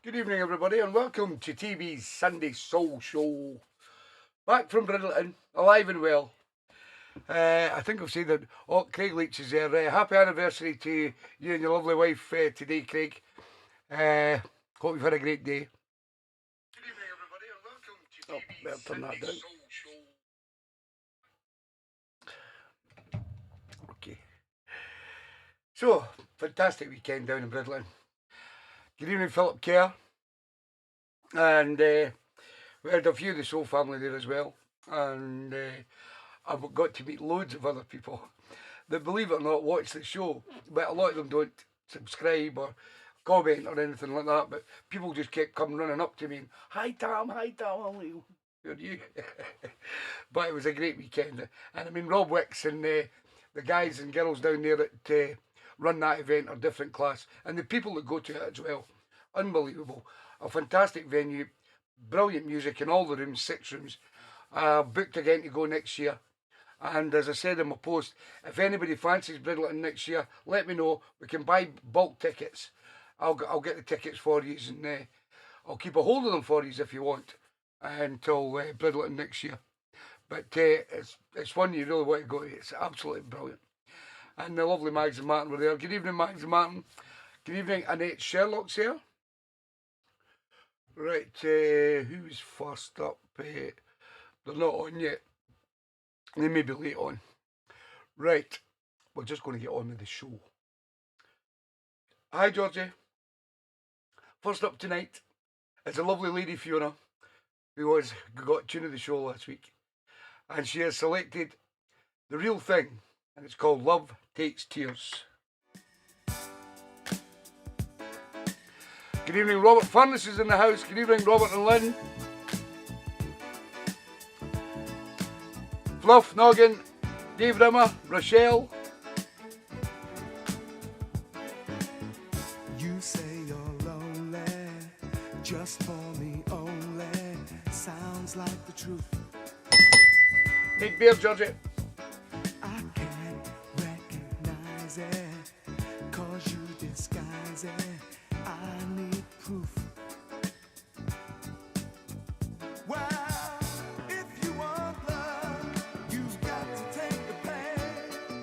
Good evening, everybody, and welcome to TeeBee's Sunday Soul Show. Back from Bridleton, alive and well. I think I've said that. Oh, Craig Leach is there. Happy anniversary to you and your lovely wife today, Craig. Hope you've had a great day. Good evening, everybody, and welcome to TeeBee's Sunday Soul Show. Okay. So, fantastic weekend down in Bridleton. Good evening, Philip Kerr. And we had a few of the Soul family there as well. And I've got to meet loads of other people that, believe it or not, watch the show. But a lot of them don't subscribe or comment or anything like that. But people just kept coming running up to me and, hi Tom, how are you? Who are you? But it was a great weekend. And I mean, Rob Wicks and the guys and girls down there that run that event are different class. And the people that go to it as well. Unbelievable. A fantastic venue. Brilliant music in all the rooms, 6 rooms. Booked again to go next year. And as I said in my post, if anybody fancies Bridleton next year, let me know. We can buy bulk tickets. I'll get the tickets for you, and I'll keep a hold of them for you if you want until Bridleton next year. But it's one you really want to go to. It's absolutely brilliant. And the lovely Mags and Martin were there. Good evening, Mags and Martin. Good evening, Annette Sherlock's here. Right, who's first up? They're not on yet. They may be late on. Right, we're just going to get on with the show. Hi, Georgie. First up tonight is a lovely lady, Fiona, who got tune of the show last week. And she has selected The Real Thing, and it's called Love Takes Tears. Good evening, Robert Furnace is in the house. Good evening, Robert and Lynn. Fluff, Noggin, Dave Rimmer, Rochelle. You say you're lonely, just for me only. Sounds like the truth. Big beer, Georgie. I can't recognize it, cause you disguise it. I need proof. Well, if you want love, you've got to take the pain.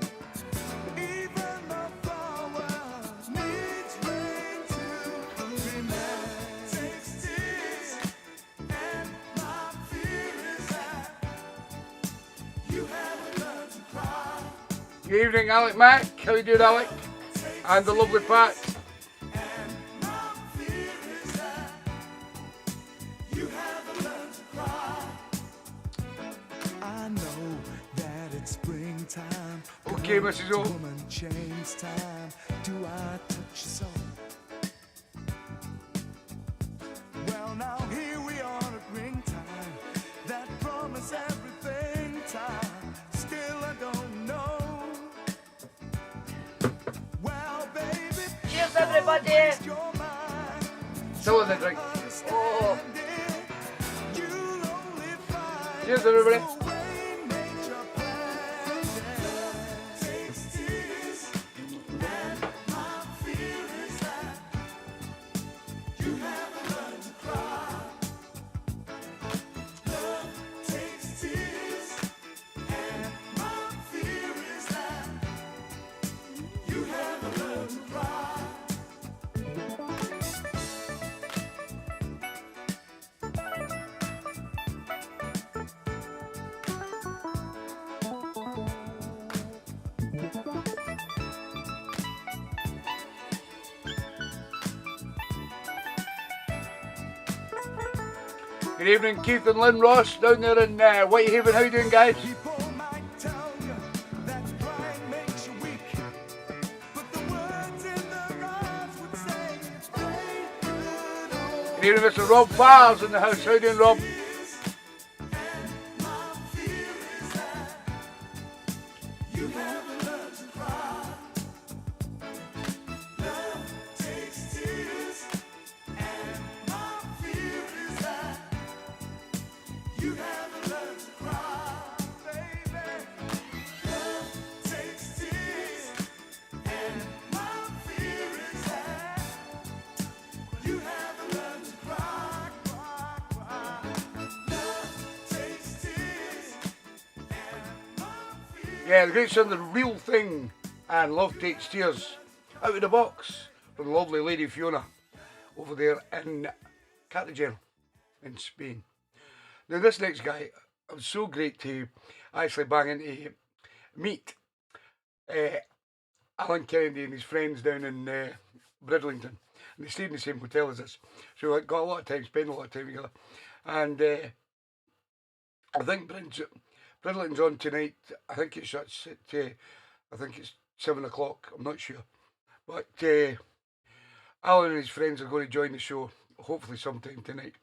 Even the flowers needs rain to remain. Takes tears, and my fear is that you haven't learned to cry. Good evening, Alec Mack. How you doing, Alec? And the lovely Pat. Okay, Mrs. O. Do I touch your soul? Well, now here we are at ring time. That promise everything time. Still I don't know. Well, baby. Cheers, everybody. Still in the drink. Oh. Cheers, everybody. Good evening, Keith and Lynn Ross down there in Whitehaven. How you doing, guys? Good evening, Mr. Rob Fowler's in the house. How you doing, Rob? Yeah, the great son, The Real Thing, and Love Takes Tears, out of the box from the lovely lady Fiona over there in Cartagena in Spain. Now this next guy, it was so great to actually bang into meet Alan Kennedy and his friends down in Bridlington, and they stayed in the same hotel as us, so I got a lot of time, spent a lot of time together, and I think Bridlington's on tonight. I think it shuts at I think it's 7 o'clock, I'm not sure, but Alan and his friends are going to join the show hopefully sometime tonight,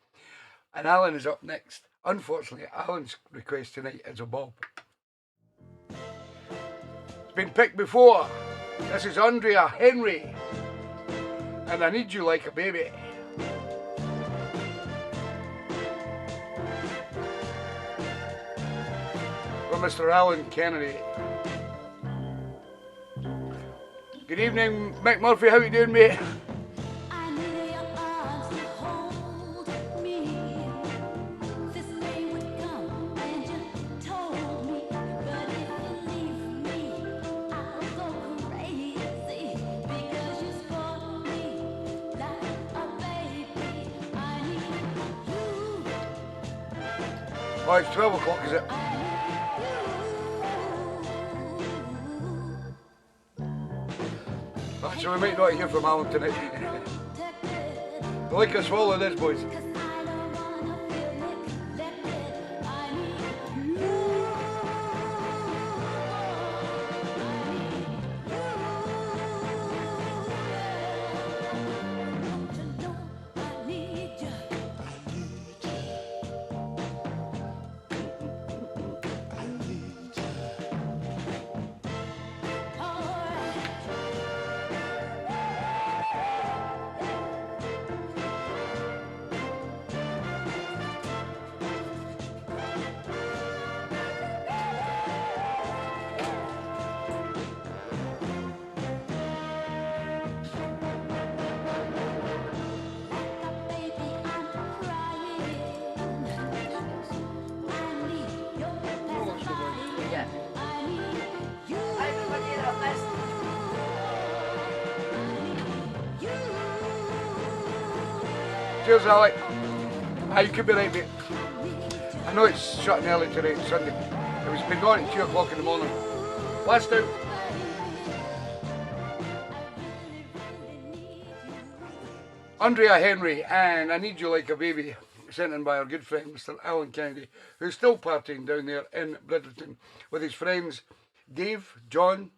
and Alan is up next. Unfortunately, Alan's request tonight is a bob. It's been picked before. This is Andrea Henry, and I Need You Like a Baby. From Mr. Alan Kennedy. Good evening, Mick Murphy. How you doing, mate? Oh, it's 12 o'clock, is it? Right, so we might not hear from Alan tonight. Like a swallow this, boys. Cheers, Alec. You could be right, mate. I know it's shutting early today, it's Sunday. It was been on at 2 o'clock in the morning. Last out. Andrea Henry and I Need You Like a Baby, sent in by our good friend Mr. Alan Kennedy, who's still partying down there in Bridlington with his friends Dave, John,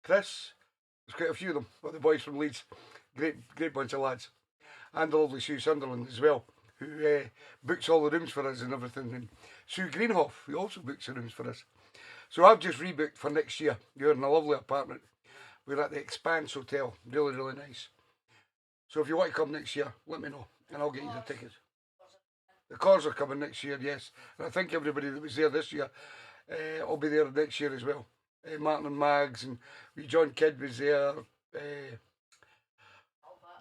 Chris. There's quite a few of them, but the boys from Leeds. Great bunch of lads. And the lovely Sue Sunderland as well, who books all the rooms for us and everything. And Sue Greenhoff, who also books the rooms for us. So I've just rebooked for next year. You're in a lovely apartment. We're at the Expanse Hotel. Really, really nice. So if you want to come next year, let me know and I'll get you the tickets. The cars are coming next year, yes. And I think everybody that was there this year will be there next year as well. Martin and Mags and John Kidd was there.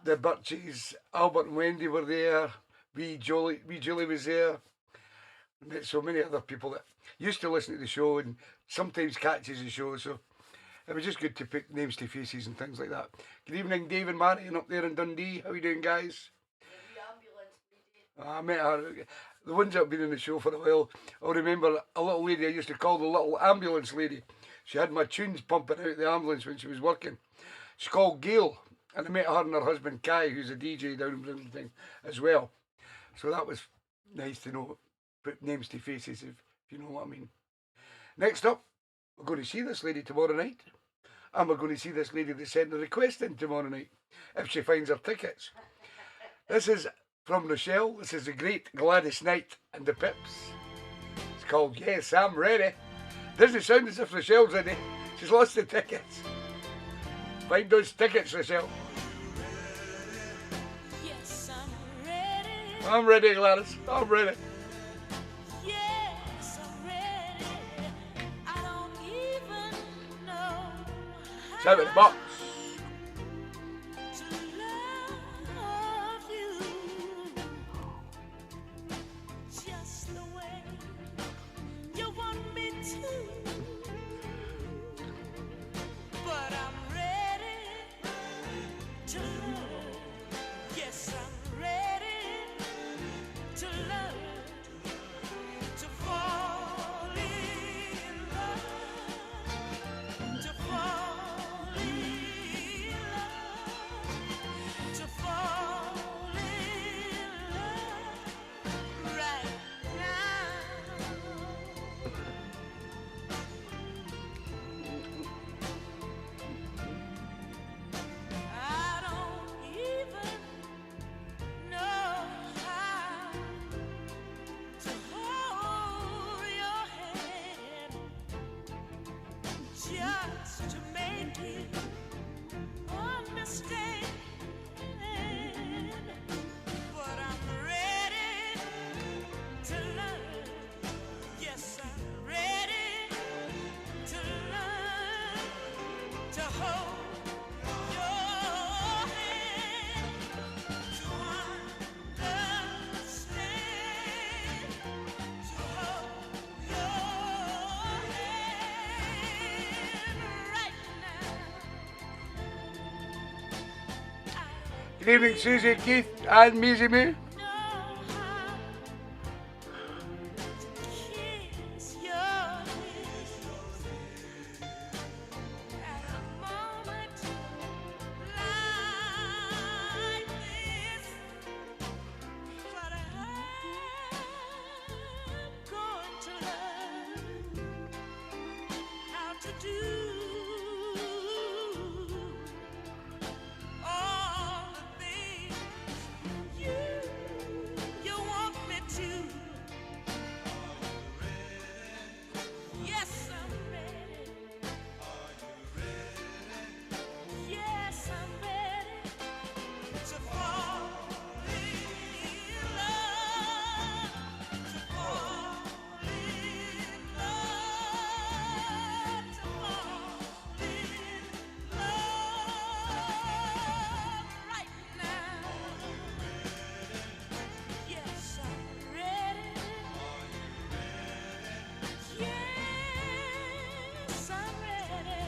The Birches, Albert and Wendy were there. Wee Julie was there. And there's so many other people that used to listen to the show and sometimes catches the show. So it was just good to put names to faces and things like that. Good evening, Dave and Marion up there in Dundee. How are you doing, guys? I met her. The ones that have been in the show for a while, I remember a little lady I used to call the little ambulance lady. She had my tunes pumping out the ambulance when she was working. She's called Gail. And I met her and her husband Kai, who's a DJ down in Bridlington as well. So that was nice to know, put names to faces, if you know what I mean. Next up, we're going to see this lady tomorrow night. And we're going to see this lady that sent the request in tomorrow night, if she finds her tickets. This is from Rochelle. This is the great Gladys Knight and the Pips. It's called Yes, I'm Ready. Doesn't sound as if Rochelle's ready. She's lost the tickets. Find those tickets, Rochelle. Yes, I'm ready. I'm ready, Gladys. I'm ready. Yes, I'm ready. I don't even know It's out of the box. to love you just the way you want me to. Good evening, Susie, Keith, and Maisie Moo. know how to kiss your lips at a moment like this. But I'm going to learn how to do all the things you want me to. Yes, I'm ready. Yes, I'm ready to fall in love. To fall in love. To fall in love right now. Yes, I'm ready. Yes, I'm ready.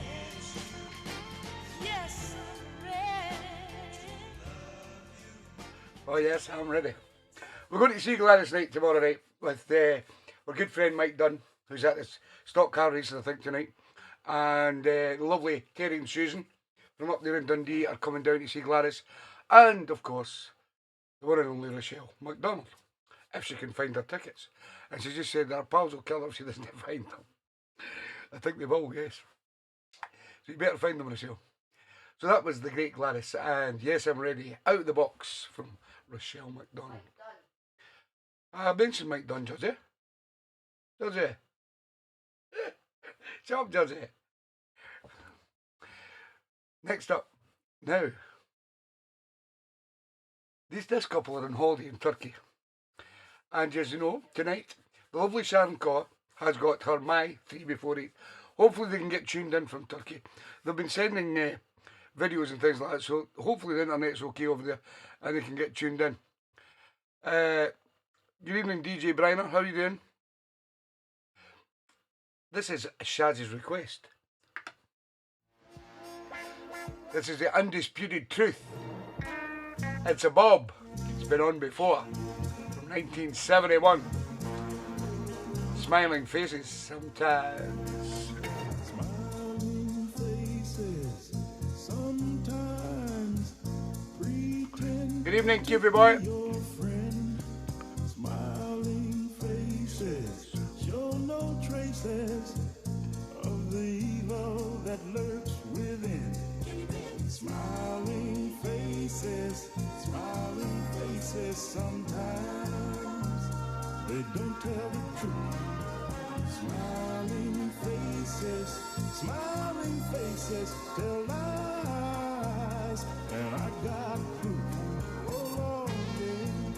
Yes, I'm ready. Oh yes, I'm ready. We're going to see Gladys night tomorrow night with our good friend Mike Dunn, who's at this stock car racing I think tonight, and the lovely Terry and Susan from up there in Dundee are coming down to see Gladys, and of course the one and only Rochelle McDonald, if she can find her tickets. And she just said that her pals will kill her if she doesn't find them. I think they will, yes. So you better find them, Rochelle. So that was the great Gladys, and yes, I'm ready. Out of the box from Rochelle McDonald. I mentioned Mike Dunn, does he? Does he? Shut up, does he? Next up, now, this couple are on holiday in Turkey. And as you know, tonight, the lovely Sharon Caw has got her My 3 Before 8. Hopefully they can get tuned in from Turkey. They've been sending videos and things like that, so hopefully the internet's okay over there and they can get tuned in. Good evening, DJ Briner. How are you doing? This is Shazzy's request. This is the Undisputed Truth. It's a Bob. It's been on before. From 1971. Smiling faces sometimes. Smiling faces sometimes pretend Good evening, Cupid boy. your friend. Smiling faces show no traces of the evil that lurks within. Smiling faces sometimes they don't tell the truth. Smiling faces tell lies, and I got proof. Oh Lord, yeah.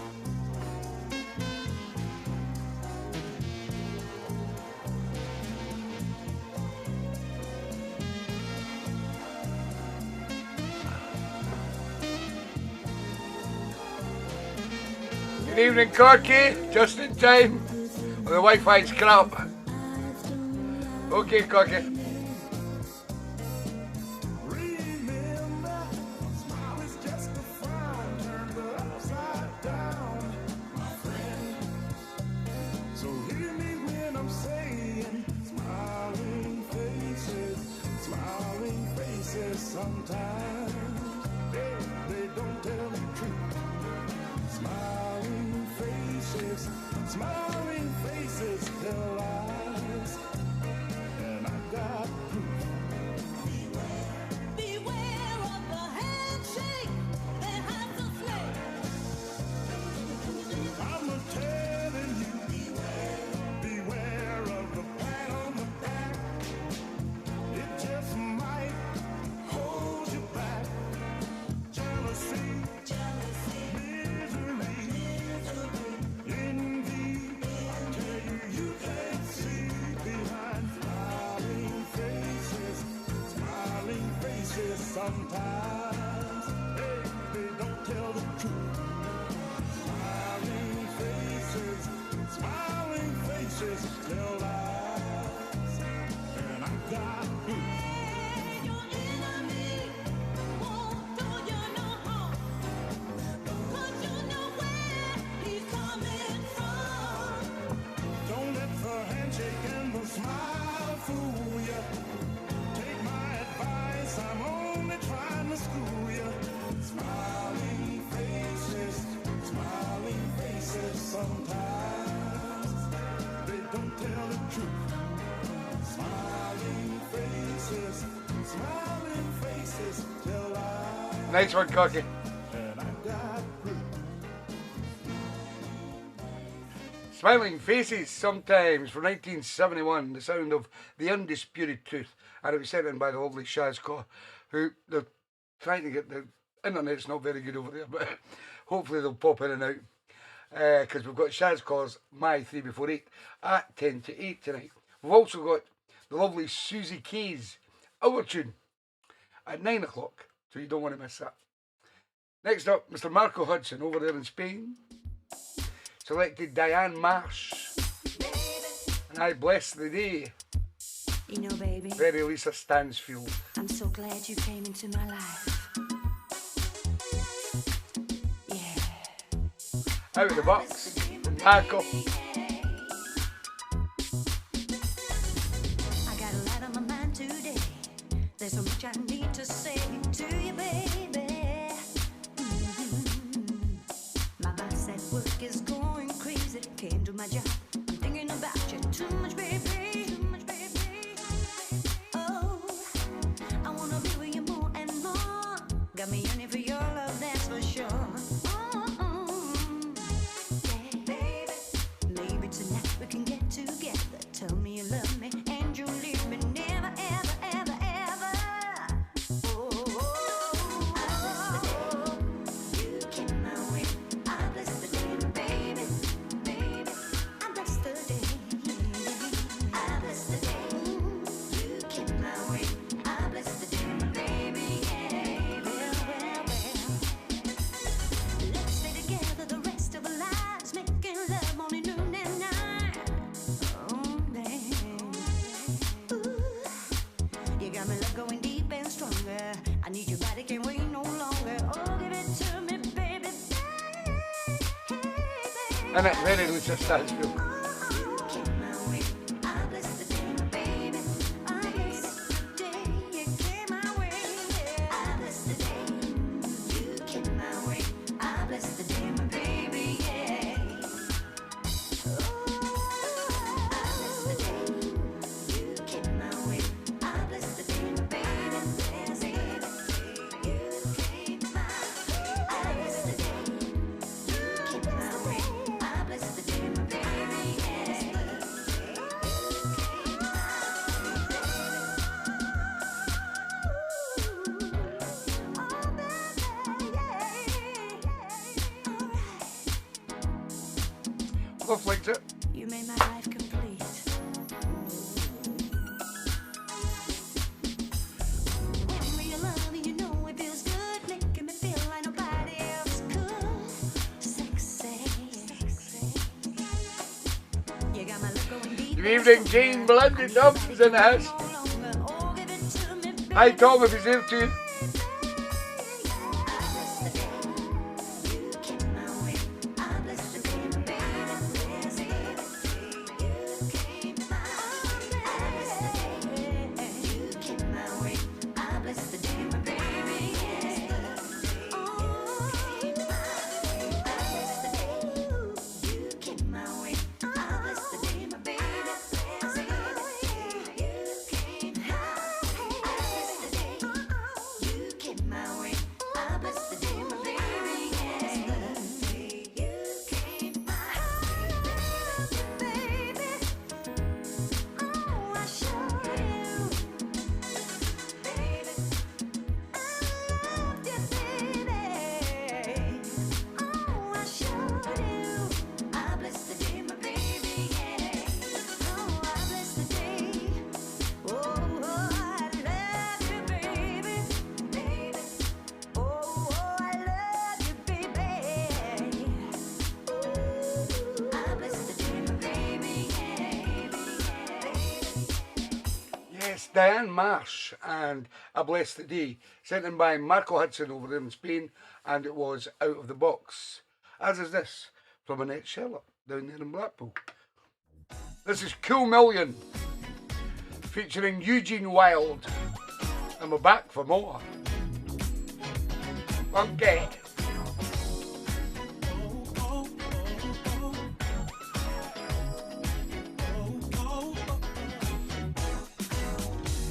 Good evening, Corky. Just in time. Well, the Wi-Fi's crap. Okay, Corky. Remember, a smile is just a frown turned upside down, my friend. So hear me when I'm saying, smiling faces sometimes they don't tell the truth. Smiling faces tell lies, and I got proof. Beware of the handshake that has a flame. I'm telling you, beware of the pat on the back. It just might hold you back. Jealousy, misery, envy. I tell you, you can't see behind smiling faces sometimes. They don't tell the truth. Smiling faces tell lies, and I got proof. Your enemy won't do you no harm. Nice one, Cocky. And I got proof. Smiling Faces Sometimes from 1971, the sound of The Undisputed Truth. And it was sent in by the lovely Shazco, who they're trying to get the internet's not very good over there, but hopefully they'll pop in and out. Because we've got Shazco's My 3 Before 8 at 10 to 8 tonight. We've also got the lovely Susie K's Our Tune at 9 o'clock, so you don't want to miss that. Next up, Mr. Marco Hudson over there in Spain selected Diane Marsh and I Bless the Day. You know, baby, Very Lisa Stansfield. I'm so glad you came into my life. Yeah. Out of the box, Marco. I got a lot on my mind today. There's so much I need to say to you, baby. My boss at work is going crazy. Came to my job. I'm thinking about you too much, baby. Too much, baby. Oh, I wanna be with you more and more. Got me yearning for your love, that's for sure. Yeah, baby. Maybe tonight we can get together. Tell me you love me and you'll leave me never, ever, ever, ever. Oh, I bless the day you came my way. I bless the day, baby, baby. I bless the day. I bless the day you came my way. I bless the day, baby. Yeah. Well. Let's stay together the rest of our lives, making love morning, noon, and night. Oh, babe. Ooh, you got me love going deep and stronger. I need your body, can't wait no longer. Oh, give it to me, baby, baby. And it's Very Lisa Stansfield. You came my way. I bless the day, baby. I bless the day you came my way. I bless the day you came my way. I bless the day, my baby, yeah. I bless the day you came my way. I bless the day, my baby, yes, baby. You came my way. I bless the day you came my way. I bless the day, my baby, yes. Love likes it. You made my life complete. When we are loving, you know it feels good, making me feel like nobody else could. Sexy. You got my love going deep. Good evening, Jane Blended Dubs is in the house. No longer. Oh, give it to me, baby. Hi, Tom, if he's there too. Diane Marsh and I Bless the Day, sent in by Marco Hudson over there in Spain, and it was Out of the Box. As is this from Annette Sherlock down there in Blackpool. This is Cool Million featuring Eugene Wilde, and we're back for more. Okay.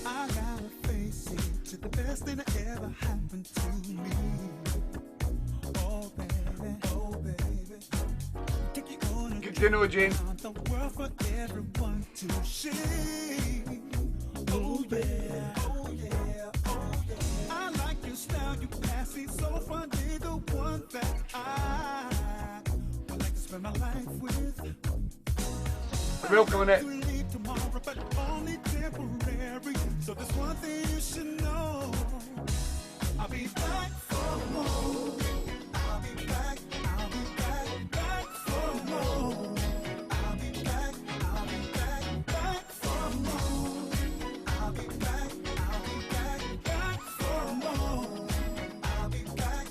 I gotta face it, to the best thing that ever happened to me. to know, Jane. The world for everyone to see. Oh yeah, oh yeah, oh yeah. I like your style, you classy, so fun. You're the one that I would like to spend my life with. Welcome, Annette. You leave tomorrow, but only temporary. So there's one thing you should know. I'll be back for more. I'll be back. I'll be back. Back for more. I'll be back. I'll be back. Back for more. I'll be back. I'll be back. Back for more. I'll be back.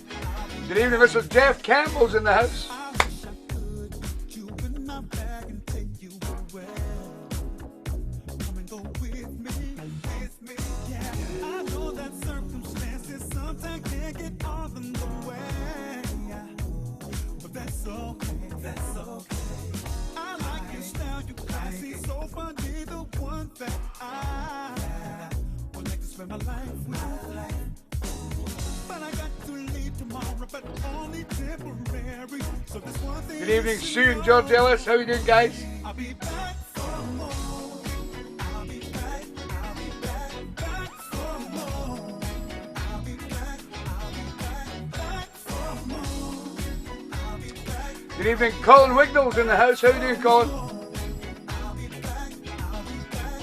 Good evening, Mr. Jeff Campbell's in the house. I wish I could put you in my bag and take you away. Come and go with me, yeah. I know that circumstances sometimes can't get all in the way, but that's okay, that's okay. I like your style, you classy, so fun, you're the one that I would like to spend my life with. But I got to leave tomorrow, but only temporary. So this one thing. Good evening, Sue and George Ellis. How you doing, guys? I'll be back for more. I'll be back. I'll be back. Back for more. I'll be back. I'll be back. Back for more. I'll be back. Good evening, Colin Wignall's in the house. How you doing, Colin? I'll be back. I'll be back.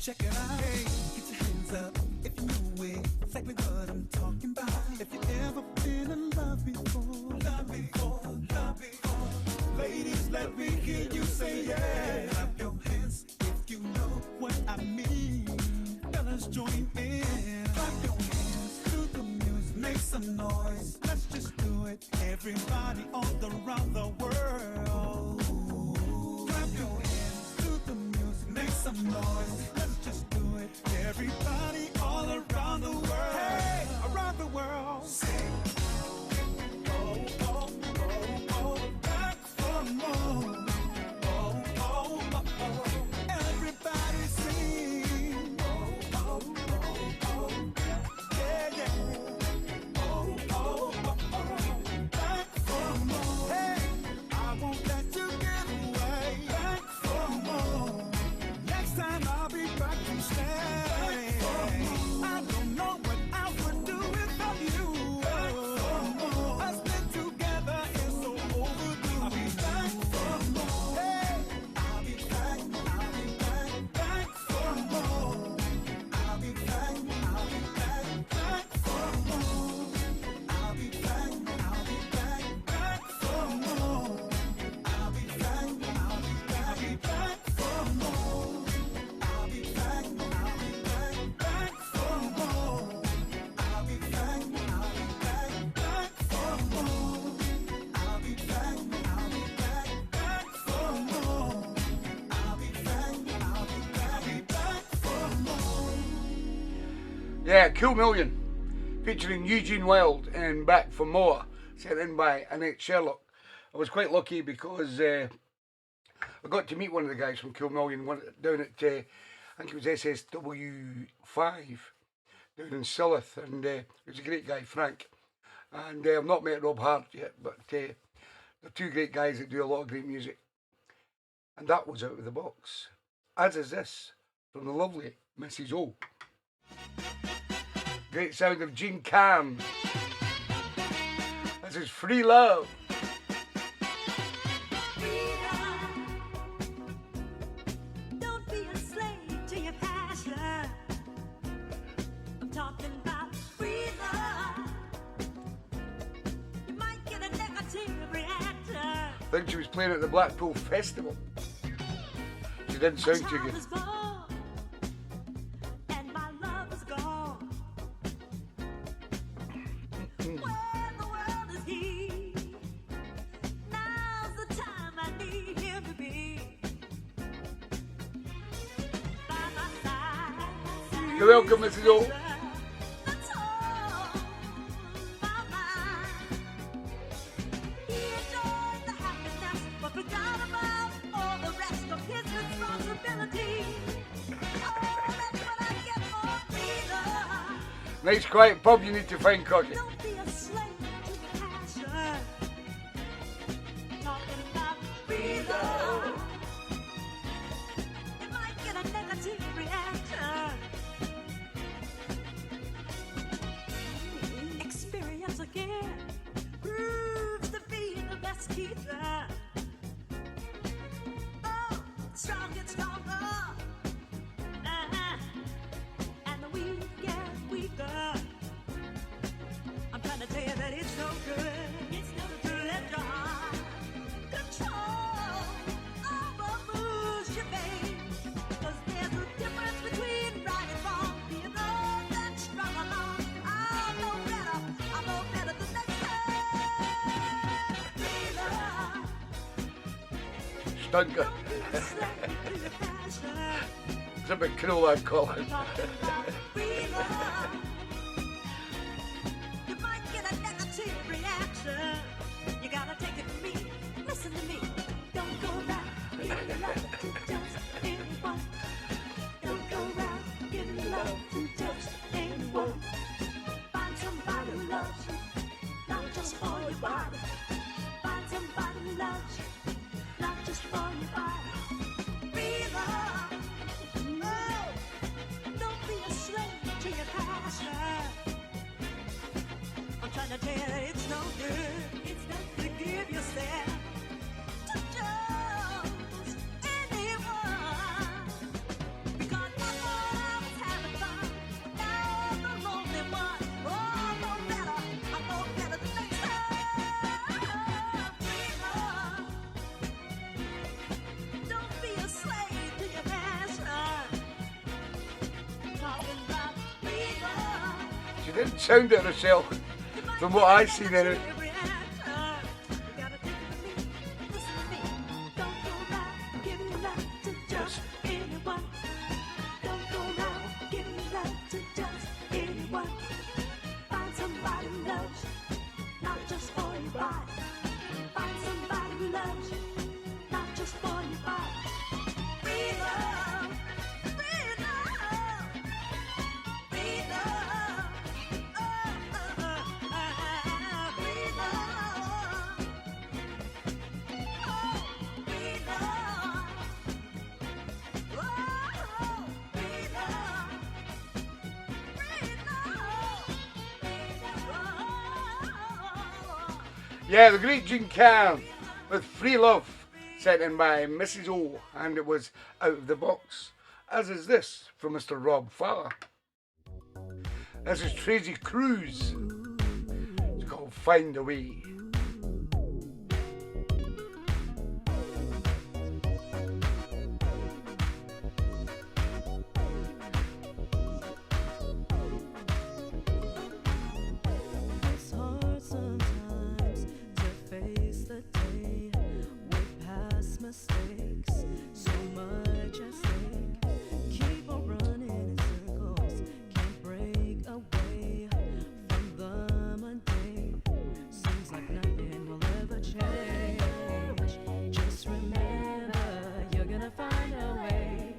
Check it out. Hey, get your hands up if you know it. Exactly what I'm talking about. If you ever been in love before, love before, love before. Ladies, let me hear you say yeah. Clap your hands if you know what I mean. Fellas, join in. Clap your hands to the music, make some noise. Let's just do it. Everybody all around the world. Clap your hands to the music, make some noise. Let's just do it. Everybody all around the world. Hey, around the world. Sing. Oh, oh, oh, oh, back for more. Oh, oh, oh, oh. Everybody sing. Oh, oh, oh, oh. Yeah, yeah. Oh, oh, oh, oh. Back for more. Hey, I won't let you get away. Back for more. Next time I'll be back to stay. I don't know what I would do without you. Us been together is so overdue. I'll be back for more. Hey, I'll be back. I'll be back. Back for more. I'll be back. I'll be back. Back for more. I'll be back. I'll be back. Back for more. I'll be back. I'll be back. For more. I'll be back. I'll be back. Back for more. I'll be back. I'll be back. Back for more. I'll be back. I'll be back. Back for more. I'll be back. I'll be back for more. Yeah, Cool Million, featuring Eugene Wilde and Back for More, sent in by Annette Sherlock. I was quite lucky because I got to meet one of the guys from Cool Million down at, I think it was SSW5, down in Silloth, and he was a great guy, Frank. And I've not met Rob Hart yet, but they're two great guys that do a lot of great music. And that was out of the box, as is this, from the lovely Mrs. O. Great sound of Gene Cam. This is Free Love. Don't be a slave to your passion. I'm talking about freedom. You might get a negative reaction. I think she was playing at the Blackpool Festival. She didn't sound too good. And my love is gone. Where the world is he? Now's the time I need him to be. By my side. You're welcome, Mrs. O. That's all my mind. He adores Nice quiet pub you need to find, Cocky. Don't be a slave to passion. Talking about freedom. You might get a negative reaction. Experience again proves to be the best teacher. Oh, strong get stronger. And the weak get weaker. I'm trying to tell you that it's no good. It's no good to let your heart control overmoves your face. 'Cause there's a difference between right and wrong. You know that strong along. I know better than they say. Freedom. Stunker. Slave to your passion. It's a bit cruel, I'd call it. Talking about freedom. You might get a negative reaction. You gotta take it from me. Listen to me. Don't go around giving love to just anyone. Don't go around giving love to just anyone. Find somebody who loves you, not just for your body. Find somebody who loves you, not just for your body. Freedom. Oh, don't be a slave to your passion. I'm trying to tell you that it's no good. It's no good to give yourself to just anyone. Because I thought I was having fun, but now I'm the lonely one. Oh, I know better than they say. Freedom. Don't be a slave to your passion. Talking about freedom. She didn't sound it herself, from what I seen in it. Yeah, the great Gene Carn with Free Love, sent in by Mrs. O, and it was Out of the Box, as is this from Mr. Rob Fowler. This is Tracy Cruz. It's called Find a Way. It's hard sometimes to face the day with past mistakes. So much at stake. Keep on running in circles. Can't break away from the mundane. Seems like nothing will ever change. Just remember, you're gonna find a way.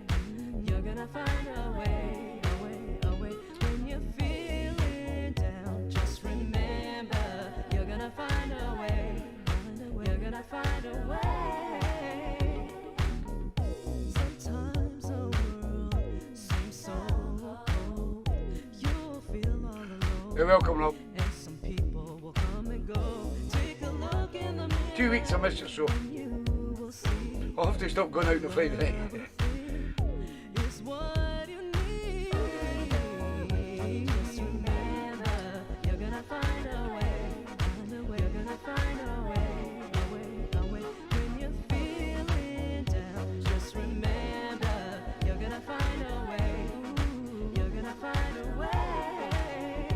You're gonna find a way, a way, a way. When you're feeling down, just remember, you're gonna find a way. You're gonna find a way. Sometimes the world seems so cold. You'll feel all alone. You're welcome, Rob. And some people will come and go. Take a look in the mirror. 2 weeks I missed your show. You will see. I'll have to stop going out on a Friday night. It's what you need. Just remember, you're gonna find a way. You're gonna find a way, a way, a way. When you're feeling down, just remember, you're gonna find a way. You're gonna find a way.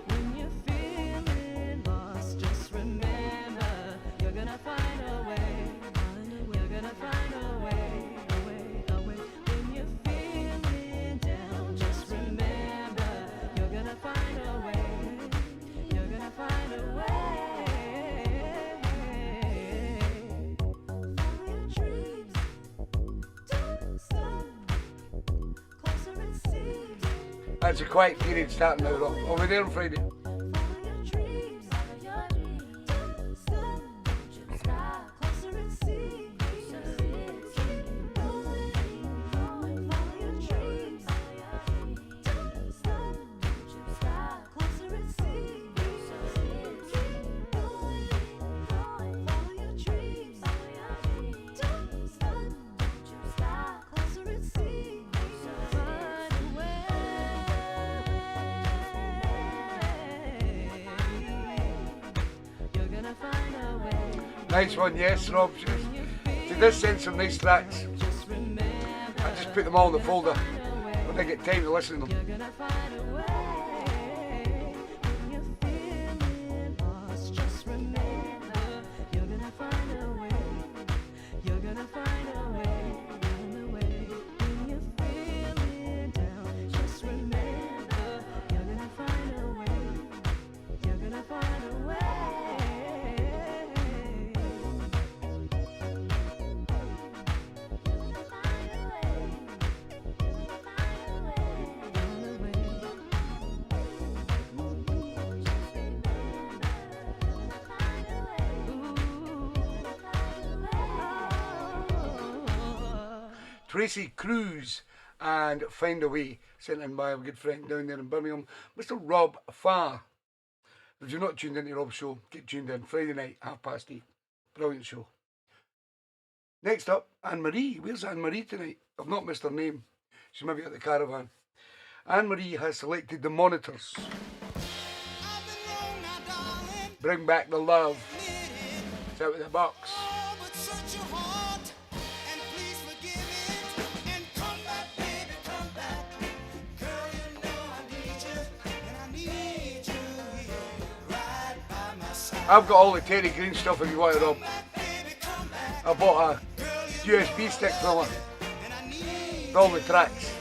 When you're feeling lost, just remember, you're gonna find a way. You're gonna find a way, a way, a That's a quiet period starting now, Rob. I'll be there on Friday. Nice one, yes, Rob. She does send some nice tracks. I just put them all in the folder when I get time to listen to them. Tracy Cruz and Find a Way, sent in by a good friend down there in Birmingham, Mr. Rob Farr. If you're not tuned into Rob's show, get tuned in Friday night, 8:30. Brilliant show. Next up, Anne-Marie. Where's Anne-Marie tonight? I've not missed her name. She's maybe at the caravan. Anne-Marie has selected the Monitors. Bring Back the Love. It's out of the box. I've got all the Terry Green stuff if you want it, Rob. I bought a USB stick from her with all the tracks.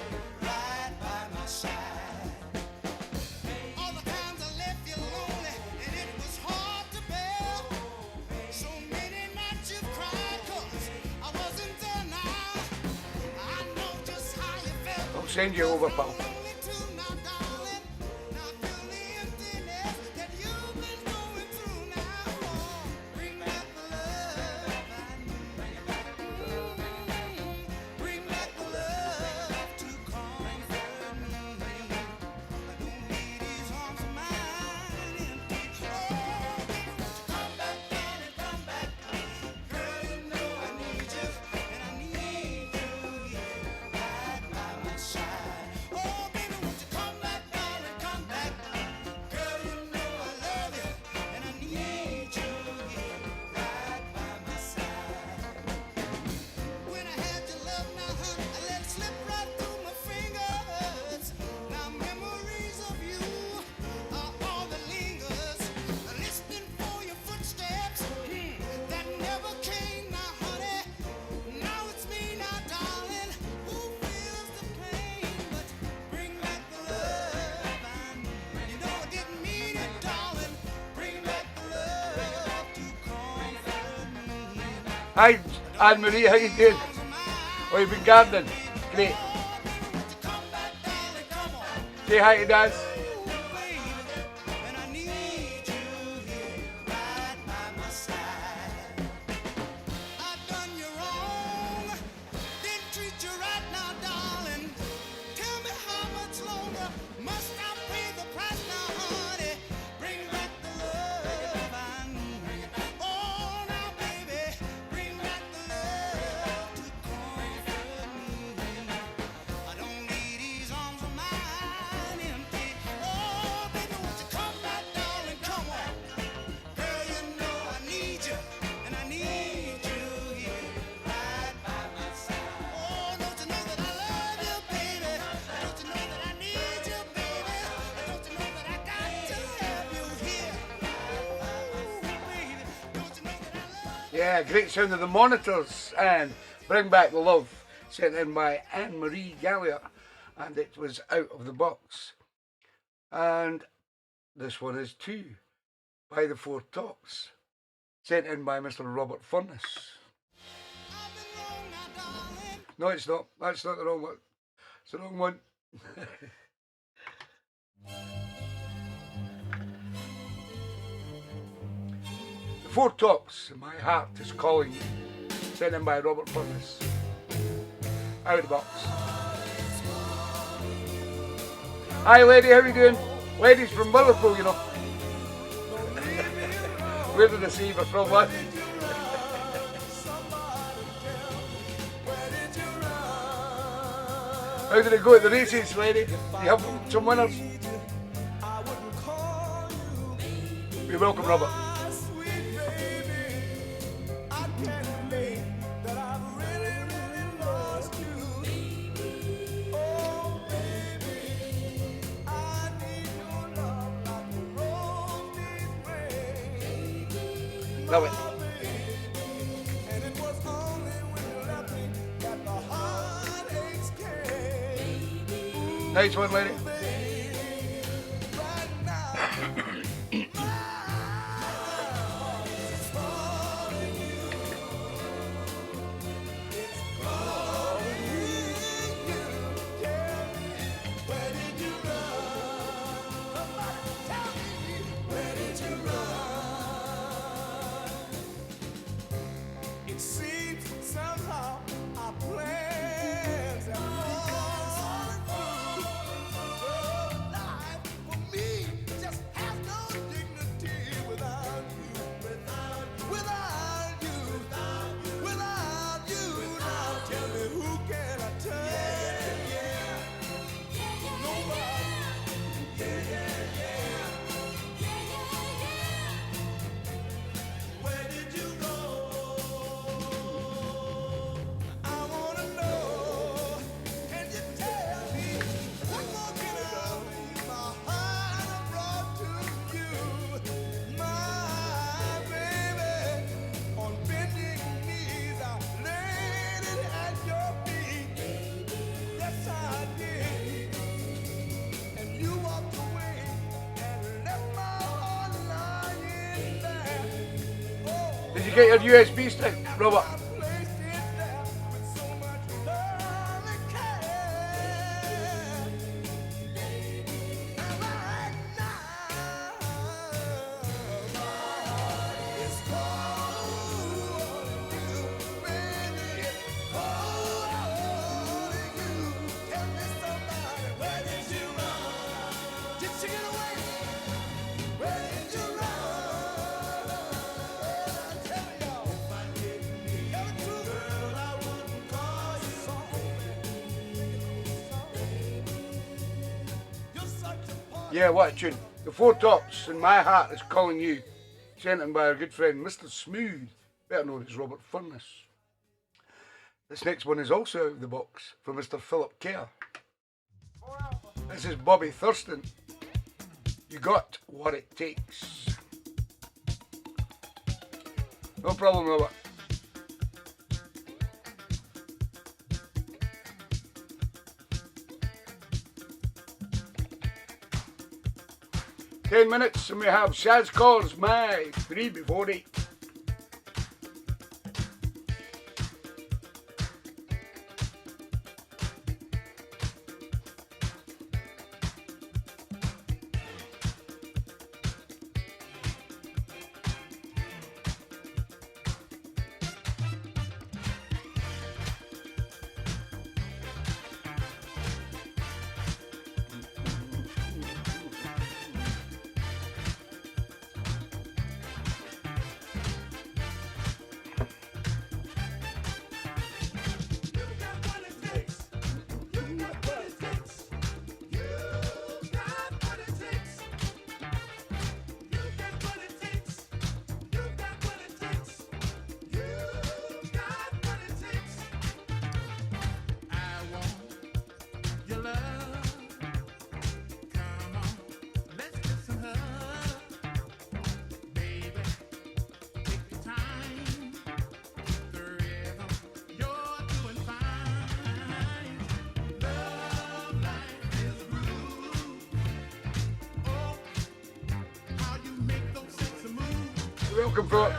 I'll send you over, pal. Hi, Anne-Marie, how you doing? Oh, you've been gardening? Great. Say hi to Dad. Yeah, great sound of the Monitors and Bring Back the Love, sent in by Anne-Marie Gallagher, and it was Out of the Box. And this one is Two by the Four Tops, sent in by Mr. Robert Furnace. No, it's not. That's not the wrong one. It's the wrong one. The Four Tops, My Heart is Calling You, sent in by Robert Furnace. Out of the box. Hi lady, how you doing? Ladies from Liverpool, you know. Where did I see you from, lad? How did it go at the races, lady? You have some winners? You're welcome, Robert. Love it. Nice one, lady. Did you get your USB stick, Robert? Yeah, what a tune. The Four Tops and My Heart is Calling You, sent in by our good friend Mr. Smooth, better known as Robert Furnace. This next one is also out of the box from Mr. Philip Kerr. This is Bobbythurston. You got what it takes. No problem, Robert. Ten minutes and we have Shaz Calls My 3 before 8. Welcome, Philip.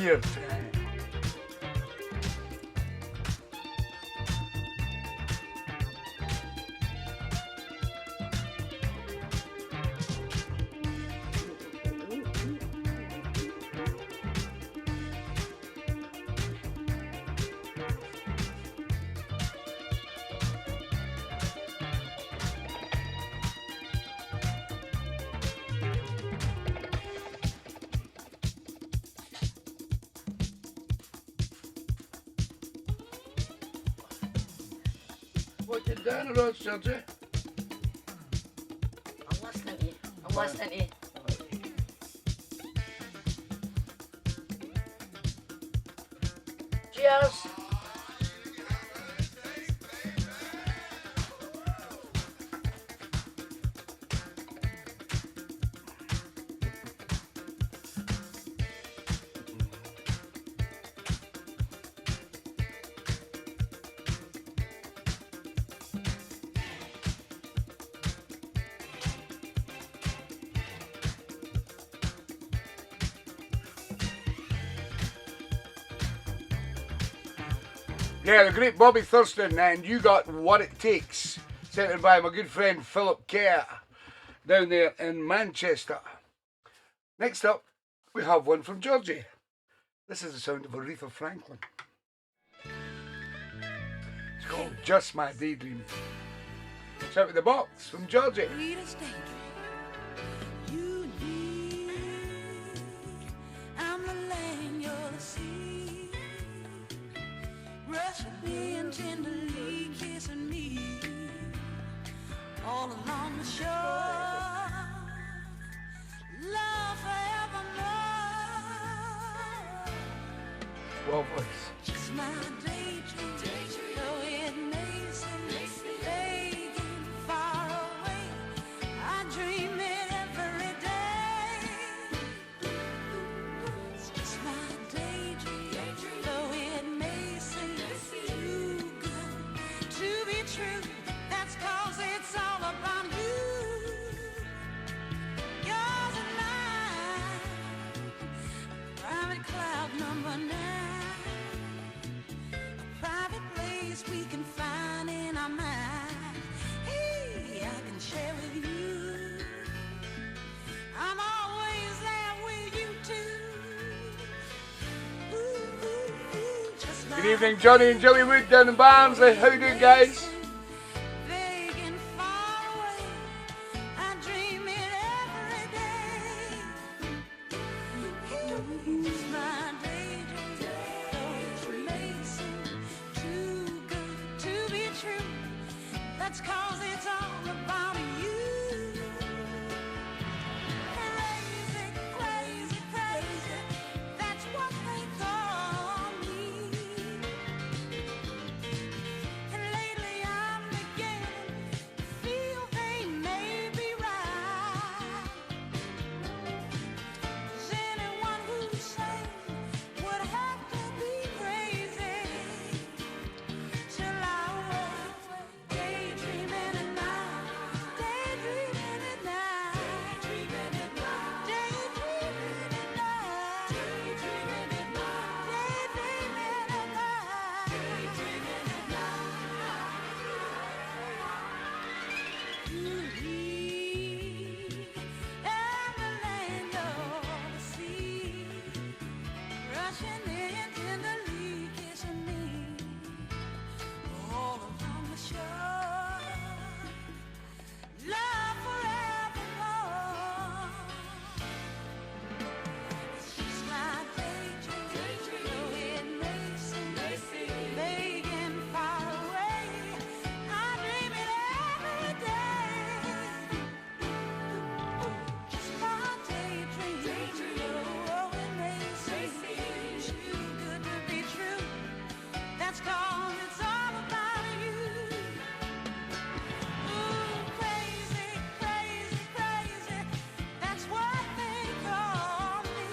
weird. What you doing about, Sergey? I'm listening to you. I'm listening to you. Cheers. Yeah, the great Bobbythurston, and You Got What It Takes, sent in by my good friend Philip Kerr down there in Manchester. Next up, we have one from Georgie. This is the sound of Aretha Franklin. It's called Just My Daydream. Shout with the box from Georgie. Sweetest daydream you need. I'm the land, you're the sea. Rushing in tenderly, kissing me all along the shore. Love forevermore. Well, voice. Just my daydream, though it may seem vague and far away. I dream it every day. It's just my daydream, though it may seem too good to be true. That's 'cause it's all about you. Yours and mine, private cloud number 9. Private place we can find in our mind. Hey, I can share with you. I'm always there with you too. Ooh, ooh, ooh, just Good evening, Johnny and Joey Wood down in Barnsley. How you doing, guys? vague and far away. I dream it every day. It's my daydream, though it may seem too good to be true. That's 'cause it's all about you. Crazy, crazy, crazy. That's what they call me. And lately I'm beginning to feel they may be right. 'Cause anyone who's sane would have to be crazy. Till I was daydreaming at night, daydreaming at night, daydreaming at night, daydreaming at night, daydreaming at night, daydreaming at night, daydreaming at night. You and the land of the sea, rushing in tenderly, kissing me all along the shore. Love forevermore. It's just my daydream, though it may seem vague and far away. I dream it every day. Just my daydream, though it may seem too good to be true. That's 'cause it's all about you. Ooh, crazy, crazy, crazy. That's what they call me.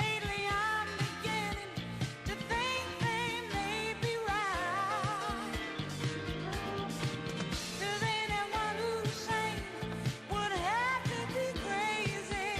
Lately I'm beginning to think they may be right. 'Cause anyone who's sane would have to be crazy.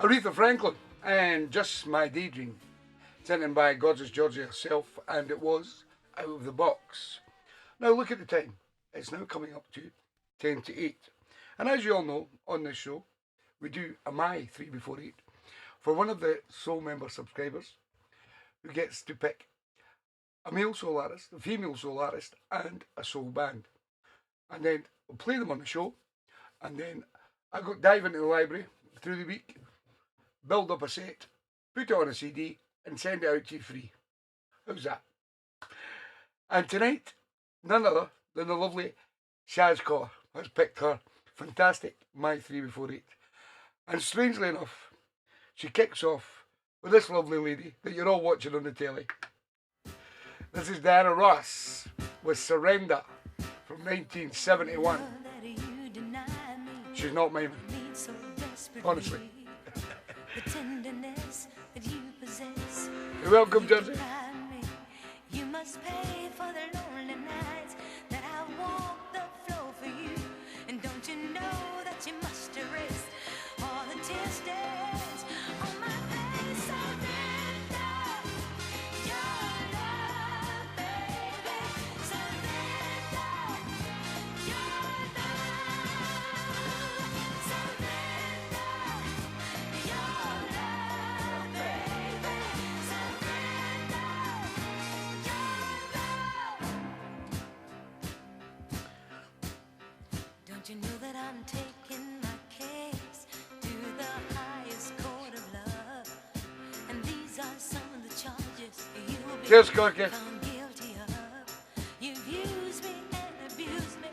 Aretha Franklin and Just My Daydream, sent in by Gorgeous Georgie herself, and it was Out of the Box. Now look at the time. It's now coming up to 10 to 8. And as you all know, on this show, we do a My 3 Before 8 for one of the Soul member subscribers who gets to pick a male soul artist, a female soul artist, and a soul band. And then we'll play them on the show, and then I go dive into the library through the week, build up a set, put it on a CD, and send it out to you free. How's that? And tonight, none other than the lovely Shaz Kaur has picked her fantastic My 3 Before 8. And strangely enough, she kicks off with this lovely lady that you're all watching on the telly. This is Diana Ross with Surrender from 1971. She's not miming, honestly. You're welcome, Jersey. You must pay for the lonely nights that I walk the floor for you. And don't you know that you must erase all the tear stains on my face? Surrender your love, baby. Surrender your love. Surrender your love, baby. Surrender your love. Don't you know that I'm taking my case to the highest court of love? And these are some of the charges you'll be Cheers, Corky. found guilty of. You've used me and abused me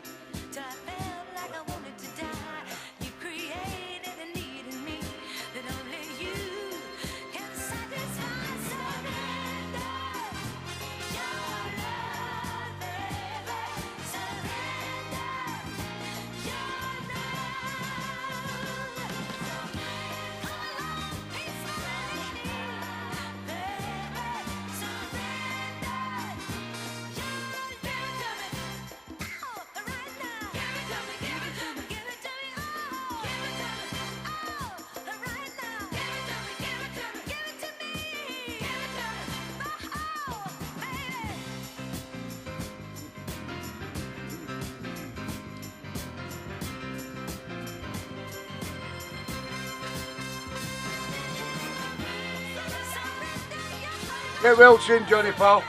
till I felt like I wanted to die. You created a need in me that only you can satisfy. Surrender your love, baby. Surrender your love. Come along, peacefully, baby. Surrender your love. Give it to me, oh, right now. Give it to me, give it to me, give it to me, oh. Give it to me, oh, right now. Give it to me, give it to me, give it to me. Give it to me, oh, baby. Get well soon, Johnny Paul.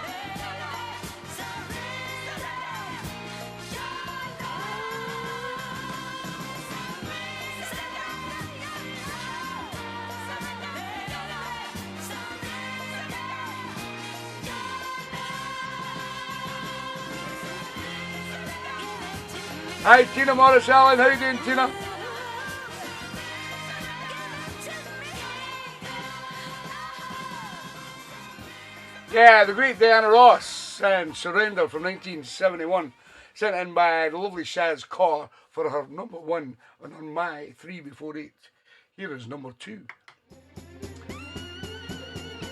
Hi, Tina Morris Allen. How you doing, Tina? Yeah, the great Diana Ross and Surrender from 1971, sent in by the lovely Shaz Kaur for her number 1 on her My 3 Before 8. Here is number 2.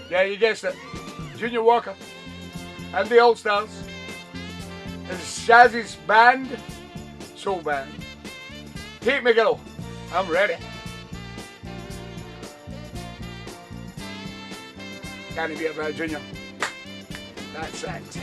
Yeah, you guessed it. Junior Walker and the All Stars. It's Shaz's band, soul band. Take me, girl. I'm ready. Can't be about Junior. That's it.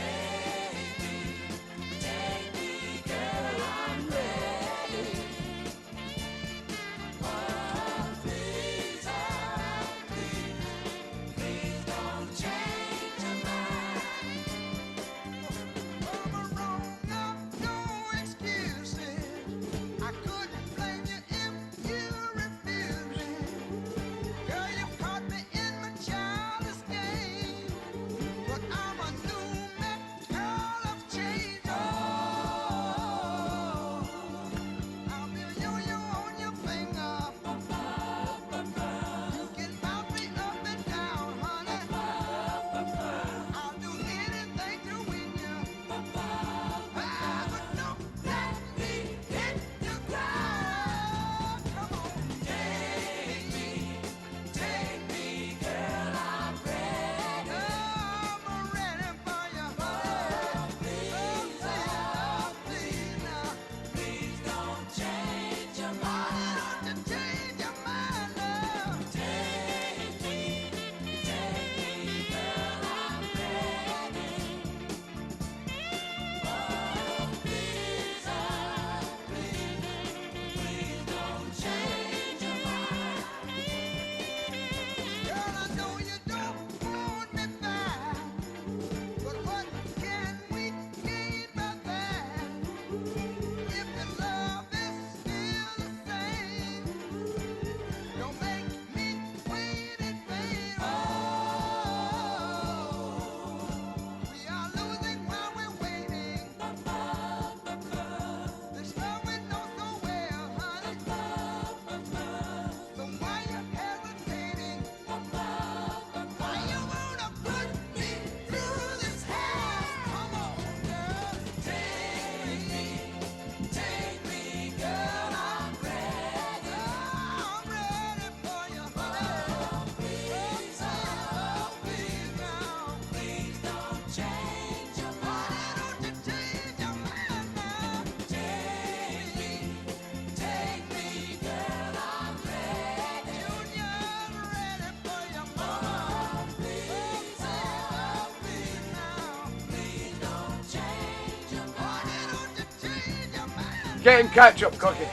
Get in catch up, Corky.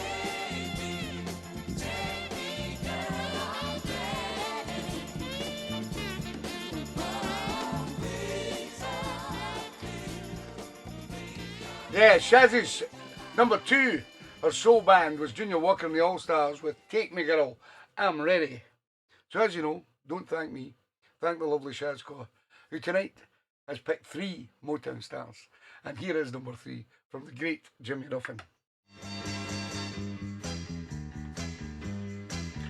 Yeah, Shazzy's number 2, her soul band, was Junior Walker and the All Stars with Take Me Girl, I'm Ready. So as you know, don't thank me, thank the lovely Shazco, who tonight has picked 3 Motown stars. And here is number 3 from the great Jimmy Ruffin.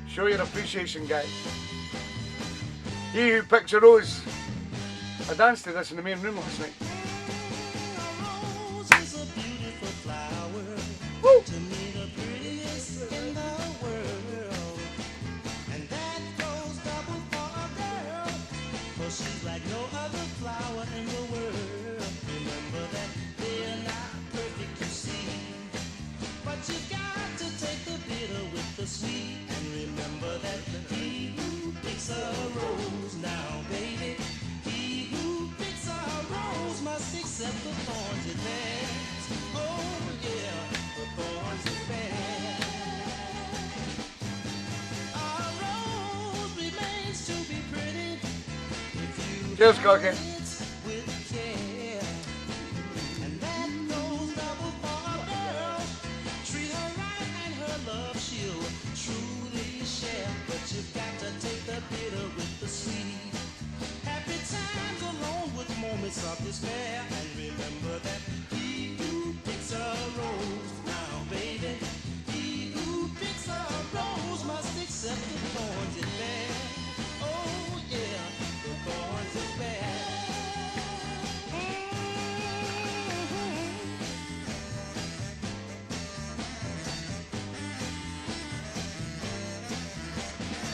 Show your appreciation, guys. He who picks a rose. I danced to this in the main room last night. Woo! To me the prettiest in the world, and that goes double for a girl, for she's like no other flower in the world. Remember that they're not perfect, you see, but you got to take the bitter with the sweet, and remember that he who picks a rose now, baby, he who picks a rose must accept the thorns it bears. Oh yeah. Thorns it bears. Our rose remains to be pretty if you Cheers, Corky. with care. And that goes double for a girl. Treat her right and her love she'll truly share. But you've got to take the bitter with the sweet. Happy times alone with moments of despair. And remember that he who picks a rose, baby, he who picks a rose must accept the thorns it bears. Oh yeah, the thorns it bears.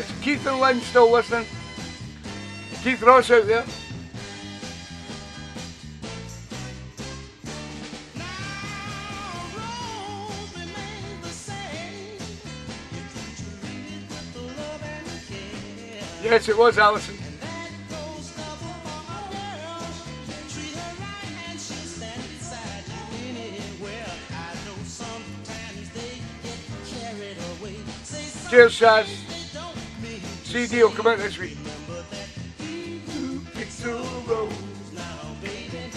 Is Keith and Lynn still listening? Keith Ross out there? Yes, it was Alison. Cheers, Shaz. CD will come out this week. Picks a rose now, baby.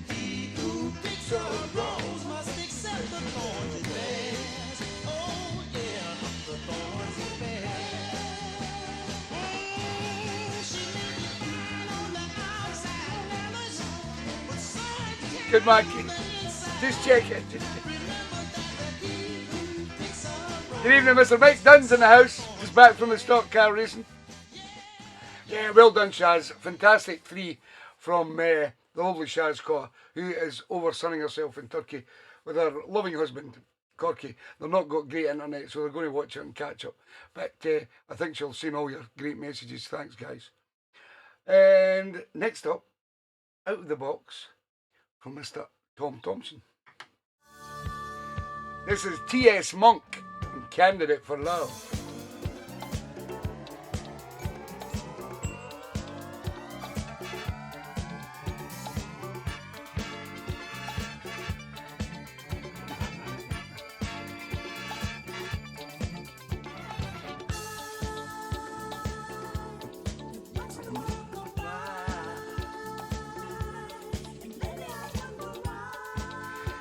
He who picks a rose must accept the thorns it bears. Oh yeah, the thorns it bears. Good man, Keith. Just check it. Good evening, Mr. Mike Dunn's in the house. He's back from the stock car racing. Yeah, well done, Shaz. Fantastic 3 from the lovely Shaz Kaur, who is over sunning herself in Turkey with her loving husband, Corky. They've not got great internet, so they're going to watch it and catch up. But I think she'll seen all your great messages. Thanks, guys. And next up, out of the box, from Mr. Tom Thompson. This is T.S. Monk and Candidate for Love.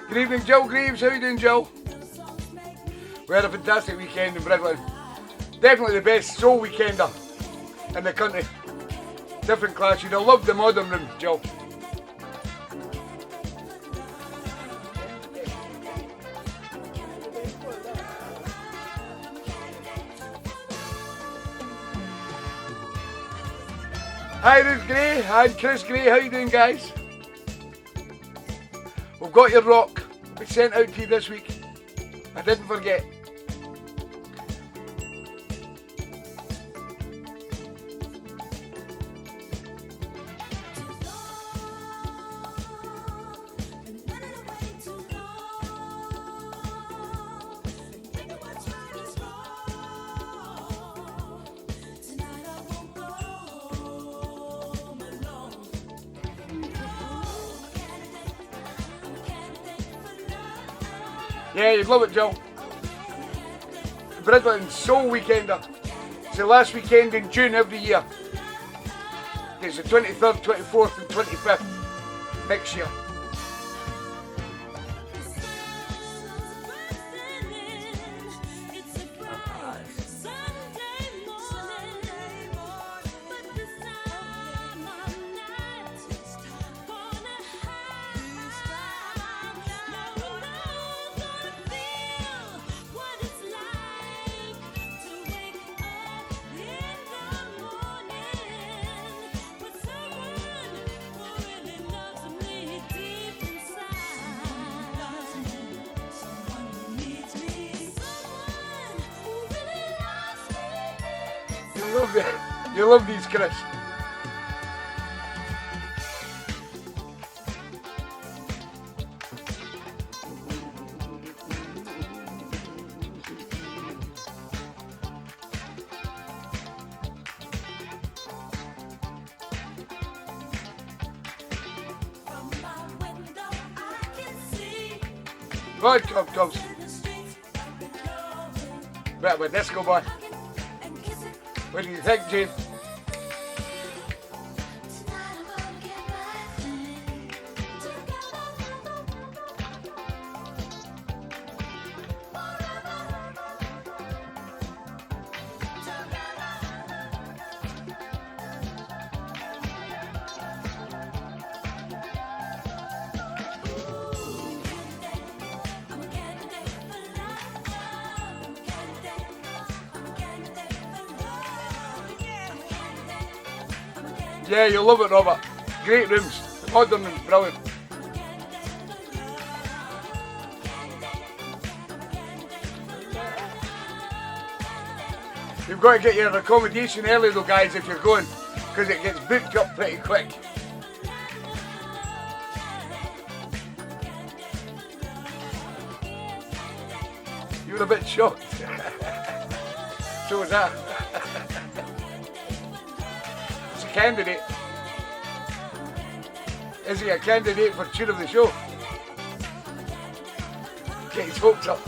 Good evening, Joe Greaves. How you doing, Joe? We had a fantastic weekend in Brooklyn. Definitely the best soul weekender in the country. Different class. You'd have loved the modern room, Joe. Hi, Ruth Gray. Hi, Chris Gray. How you doing, guys? We've got your rock. We sent out to you this week. I didn't forget. Yeah, you'd love it, Joe. Bridlington Soul Weekender. It's the last weekend in June every year. It's the 23rd, 24th and 25th next year. You love these, Chris. Right, come. Better with disco boy. What do you think, Jane? Yeah, you'll love it, Robert. Great rooms, modern and brilliant. You've got to get your accommodation early though, guys, if you're going, because it gets booked up pretty quick. You were a bit shocked. So was that. It's a candidate. Is he a candidate for tune of the show? Get his hopes up.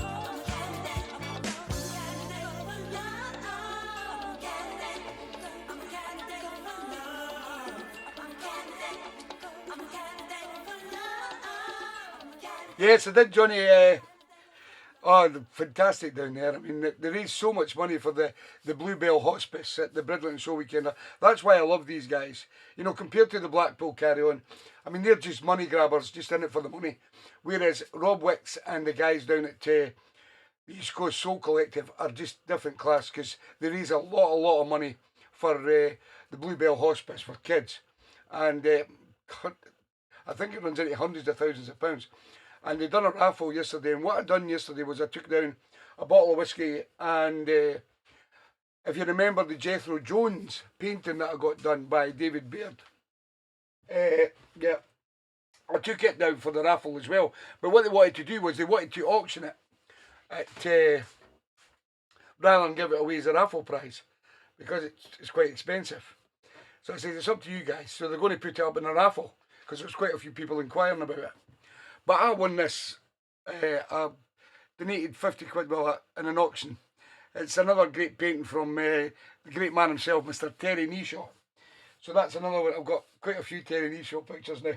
Yes, I did, Johnny. Oh, fantastic down there. I mean, they raise so much money for the Bluebell Hospice at the Bridlington Show Weekender. That's why I love these guys. You know, compared to the Blackpool Carry On, I mean, they're just money grabbers, just in it for the money. Whereas Rob Wicks and the guys down at the East Coast Soul Collective are just different class, because they raise a lot of money for the Bluebell Hospice for kids. And I think it runs into hundreds of thousands of pounds. And they done a raffle yesterday, and what I done yesterday was I took down a bottle of whiskey, and if you remember the Jethro Jones painting that I got done by David Baird, yeah, I took it down for the raffle as well. But what they wanted to do was they wanted to auction it at rather than give it away as a raffle prize, because it's quite expensive. So I said, it's up to you guys. So they're going to put it up in a raffle, because there's quite a few people inquiring about it. But I won this. I donated 50 quid in an auction. It's another great painting from the great man himself, Mr. Terry Neeshaw. So that's another one. I've got quite a few Terry Neeshaw pictures now.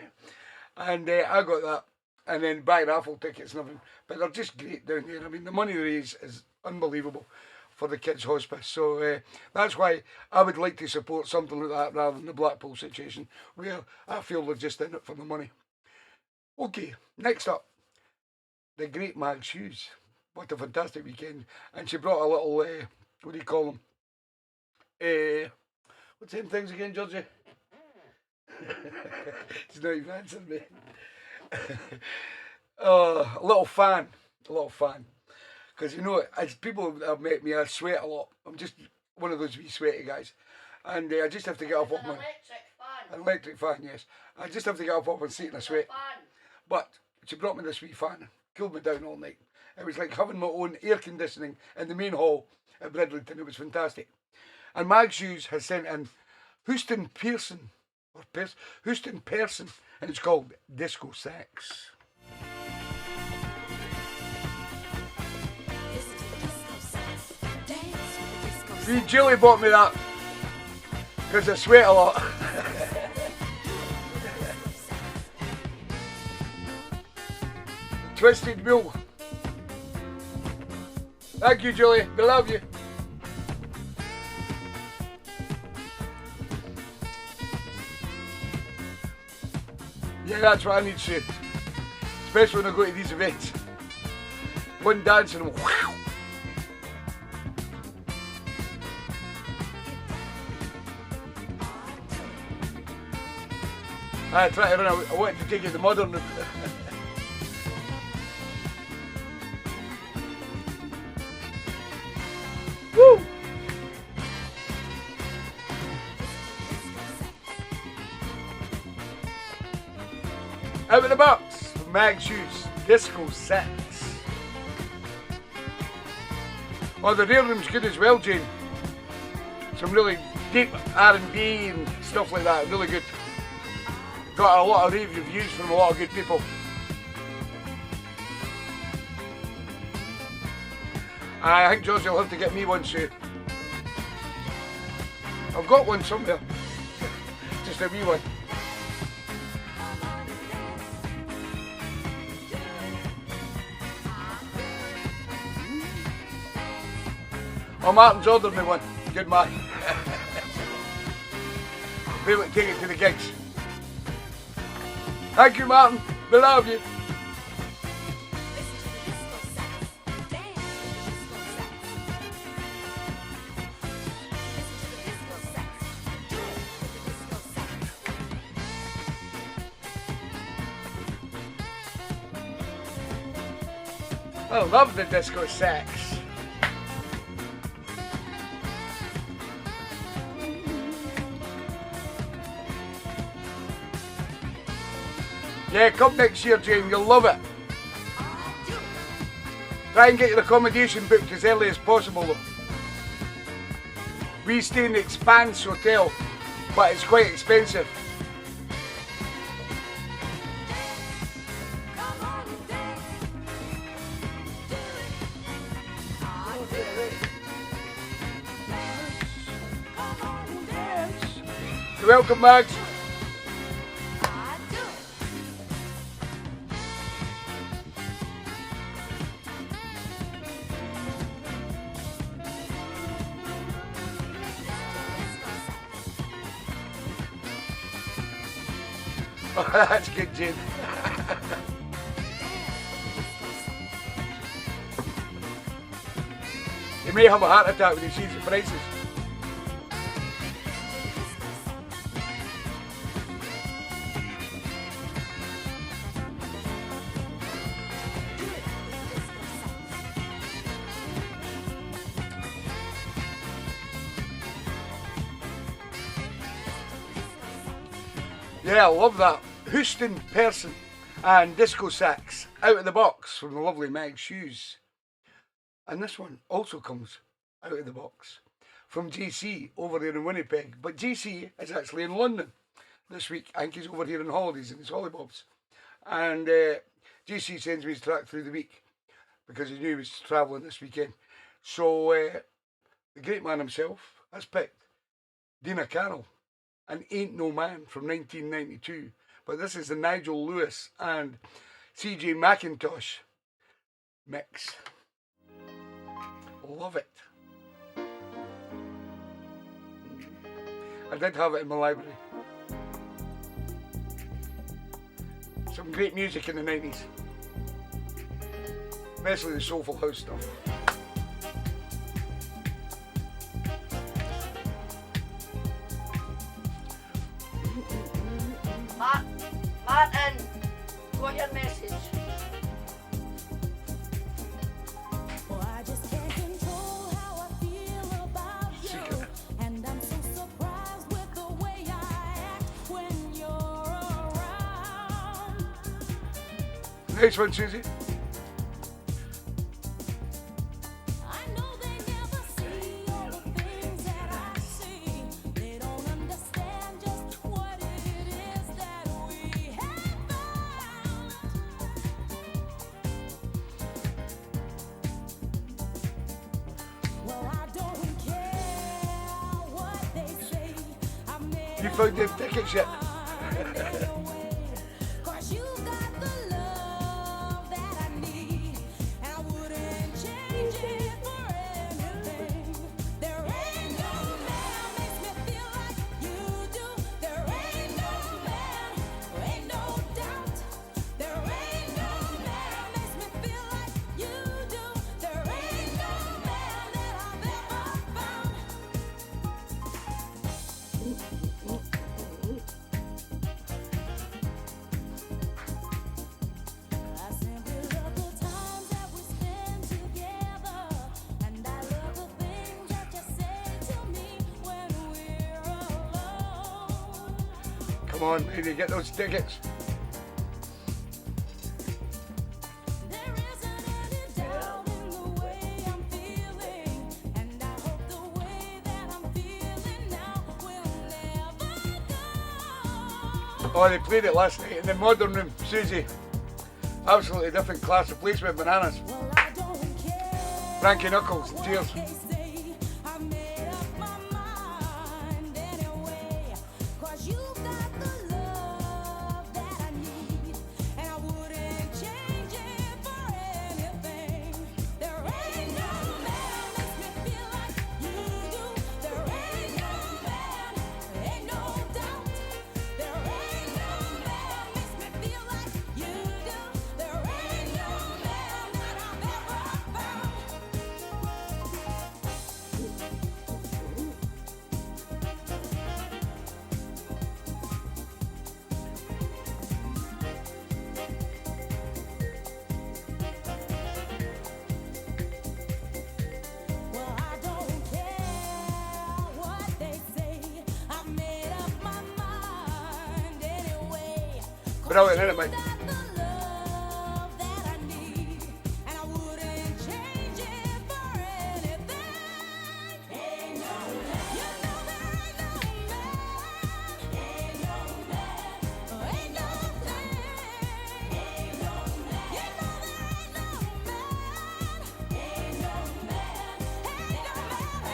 And I got that. And then buy raffle tickets and everything. But they're just great down there. I mean, the money raised is unbelievable for the kids' hospice. So that's why I would like to support something like that rather than the Blackpool situation, where I feel they're just in it for the money. Okay, next up, the great Mag Shoes. What a fantastic weekend. And she brought a little, what do you call them? What's them things again, Georgie? She's not even answering me. A little fan. Because, you know, as people have met me, I sweat a lot. I'm just one of those wee sweaty guys. And I just have to get up off my... An electric fan, yes. I just have to get up off my seat and I sweat. But she brought me this wee fan, cooled me down all night. It was like having my own air conditioning in the main hall at Bridlington. It was fantastic. And Mag Shoes has sent in Houston Person, and it's called Disco Sex. See, Julie bought me that because I sweat a lot. Twisted Mule. Thank you, Julie. We love you. Yeah, that's what I need to say. Especially when I go to these events. One dance and wow. I tried to run. I wanted to take it to the modern. Woo! Out of the box from Mag Shoes, Disco Sex. Oh, the real room's good as well, Jane. Some really deep R&B and stuff like that, really good. Got a lot of rave reviews from a lot of good people. I think Georgie will have to get me one soon. I've got one somewhere. Just a wee one. Oh, Martin's ordered me one. Good man. Be able to take it to the gigs. Thank you, Martin. We love you. I love the disco sax. Yeah, come next year, Jane, you'll love it. Try and get your accommodation booked as early as possible though. We stay in the Expanse Hotel, but it's quite expensive. You're welcome, Max. Oh, that's good, Jane. He may have a heart attack when he sees the prices. Yeah, I love that. Houston Person and Disco Sax out of the box from the lovely Meg Shoes. And this one also comes out of the box from JC over there in Winnipeg. But JC is actually in London this week. I think he's over here on holidays in his hollybobs. And JC sends me his track through the week because he knew he was travelling this weekend. So the great man himself has picked Dina Carroll and Ain't No Man from 1992. But this is the Nigel Lewis and CJ McIntosh mix. Love it. I did have it in my library. Some great music in the 90s. Especially the soulful house stuff. Martin, got your message. Oh, I just can't control how I feel about you. And I'm so surprised with the way I act when you're around. Next one, Susie. I know they never see all the things that I see. They don't understand just what it is that we have found. Well, I don't care You found them tickets yet? Cause you got the love that I need, and I wouldn't change it for anything. There ain't no man makes me feel like you do. There ain't no man, ain't no doubt. There ain't no man makes me feel like you do. There ain't no man that I've ever found. I simply love the times that we spend together, and I love the things that you say to me when we're alone. Come on, baby, get those tickets. There isn't any doubt in the way I'm feeling, and I hope the way that I'm feeling now will never go. Oh, they played it last night in the Modern Room, Susie. Absolutely different class of place with bananas. Well, I don't care. Frankie Knuckles, what cheers. they say. I made up my mind anyway. 'Cause you got the love that I need, and I wouldn't change it for anything. There ain't no man makes me feel like you do. There ain't no man, ain't no doubt. There ain't no man makes me feel like you do. There ain't no man that I've ever found. Well, I don't care what they say. I made up my mind anyway. Brilliant, isn't it, mate? Got the love that I need, and I wouldn't change it for anything. Ain't no man, you know there ain't no man, ain't no man, ain't no thing, ain't no man, you know there ain't no man, ain't no man, ain't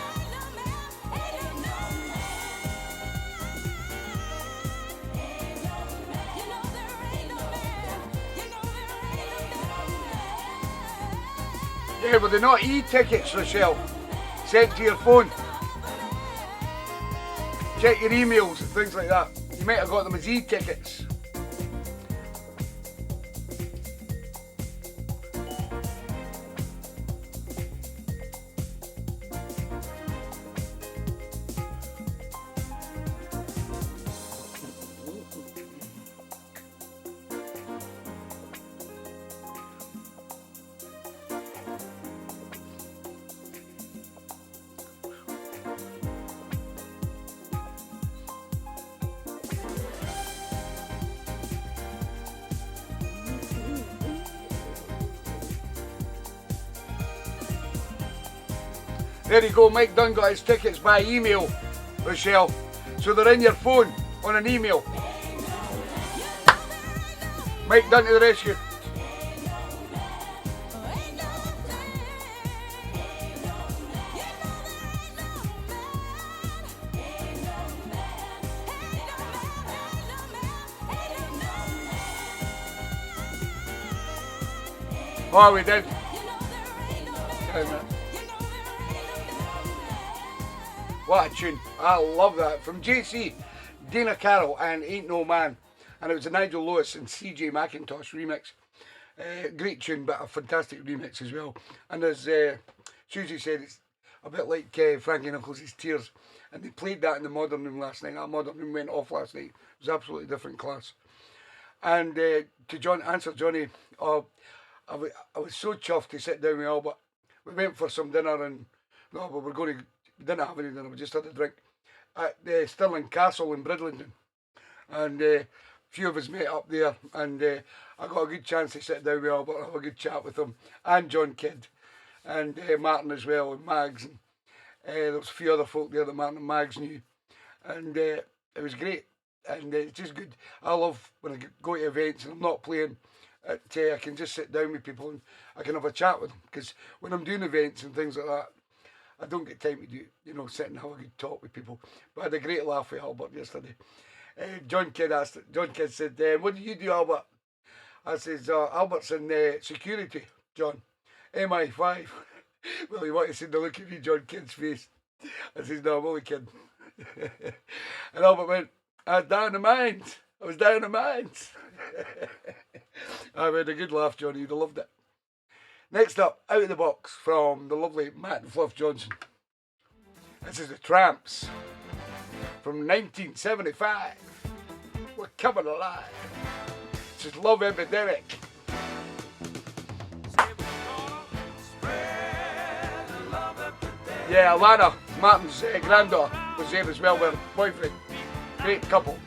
no man, ain't no man, ain't no man, you know there ain't no man, you know there ain't no man. Yeah, but they're not e-tickets, Rochelle. Sent to your phone. Check your emails and things like that. You might have got them as e-tickets. There you go, Mike Dunn got his tickets by email, Rochelle. So they're in your phone on an email. Mike Dunn to the rescue. Oh, we did. What a tune. I love that. From JC, Dana Carroll and Ain't No Man. And it was a Nigel Lewis and CJ McIntosh remix. Great tune, but a fantastic remix as well. And as Susie said, it's a bit like Frankie Knuckles' Tears. And they played that in the Modern Room last night. That Modern Room went off last night. It was absolutely different class. And to John, answer Johnny, I was so chuffed to sit down with all, but we went for some dinner and no, but we didn't have any dinner, we just had a drink at the Stirling Castle in Bridlington. And a few of us met up there, and I got a good chance to sit down with Albert and have a good chat with him, and John Kidd, and Martin as well, and Mags, and there was a few other folk there that Martin and Mags knew, and it was great, and it's just good. I love when I go to events and I'm not playing, I can just sit down with people and I can have a chat with them, because when I'm doing events and things like that, I don't get time to do, sit and have a good talk with people. But I had a great laugh with Albert yesterday. John Kidd said, what do you do, Albert? I says, Albert's in security, John. MI5. Well, you want to see the look at me, John Kidd's face. I says, no, I'm only kidding. And Albert went, I was down the mines. I had a good laugh, Johnny. You'd have loved it. Next up, out of the box from the lovely Matt and Fluff Johnson. This is the Tramps from 1975. We're coming alive. This is Love Epidemic. Yeah, Alana, Martin's granddaughter, was there as well with her boyfriend. Great couple.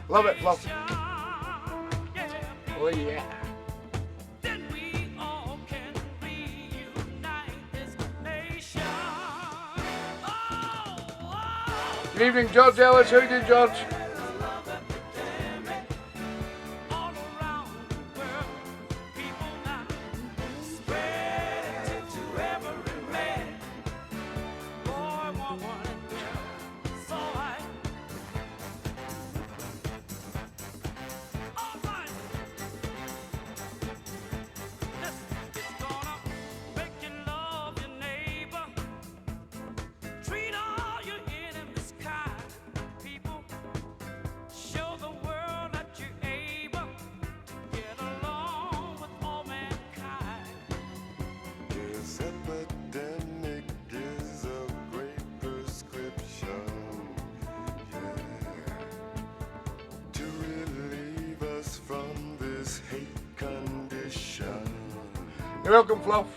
Love it, Fluff. Oh, yeah. Good evening, George Ellis. How you doing, George? You're welcome, Fluff.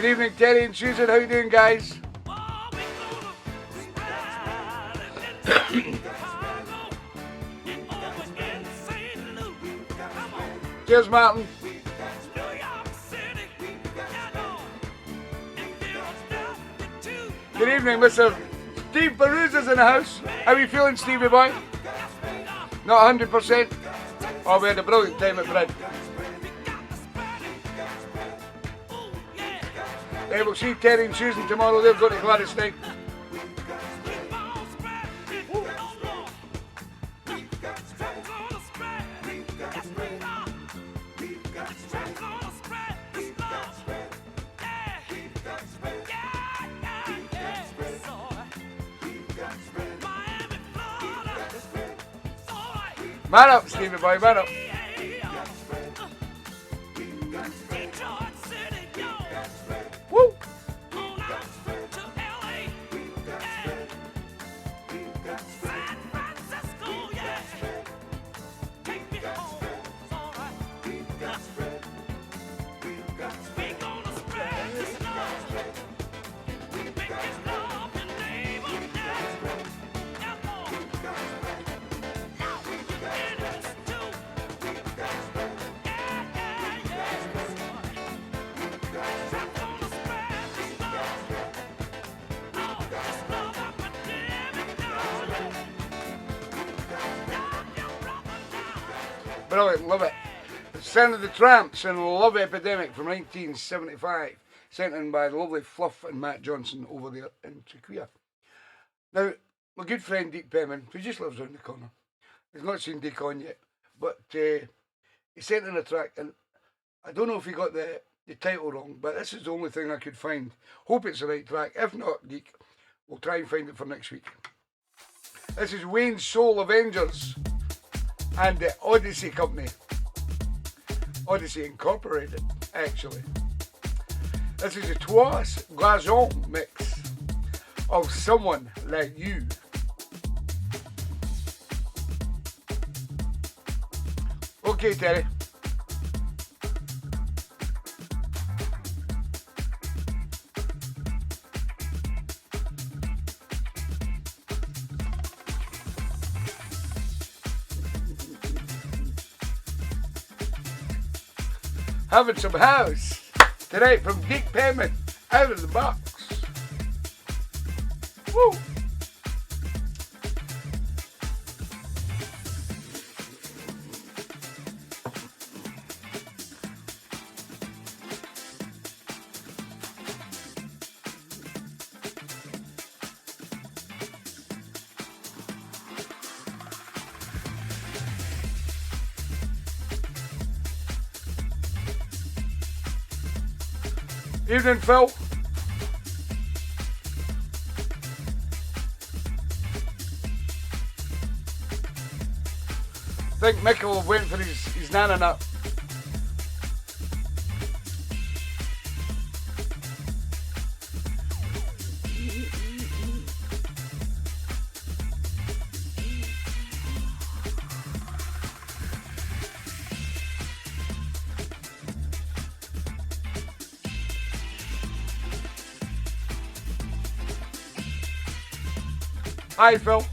Good evening, Terry and Susan. How you doing, guys? Cheers, Martin. Good evening, Mr. Steve Baruzza's in the house. How are you feeling, Stevie boy? Not 100%? Oh, we had a brilliant time at Bryn. We'll see Terry and Susan tomorrow. They'll go to Gladys night. Man up, Stevie boy, man up. Woo! Brilliant, love it. The Sound of the Tramps and Love Epidemic from 1975, sent in by the lovely Fluff and Matt Johnson over there in Chiquia. Now, my good friend Dick Penman, who just lives around the corner, he's not seen Dick on yet, but he sent in a track, and I don't know if he got the title wrong, but this is the only thing I could find. Hope it's the right track. If not, Dick, we'll try and find it for next week. This is Wayne's Soul Avengers and the Odyssey Company. Odyssey Incorporated, actually. This is a Trois Glaçons mix of Someone Like You. Okay, Terry. Having some house tonight from Dick Penman, out of the box. Woo! Evening, Phil. I think Michael went for his nana nut. Hi, Phil.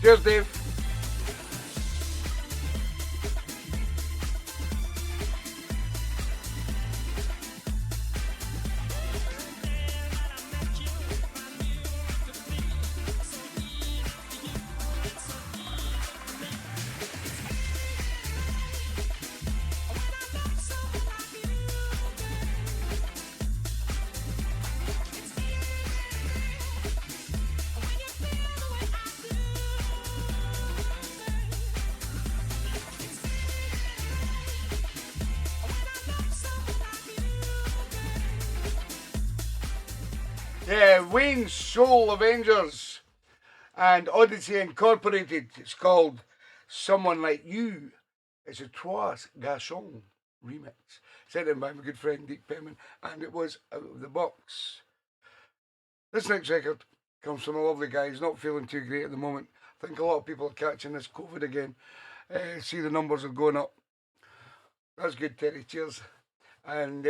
Cheers, Dave. Yeah, Wayne's Soul Avengers and Odyssey Incorporated. It's called Someone Like You. It's a Trois Glaçons remix, sent in by my good friend Dick Penman, and it was out of the box. This next record comes from a lovely guy. He's not feeling too great at the moment. I think a lot of people are catching this COVID again. See the numbers are going up. That's good, Terry. Cheers. And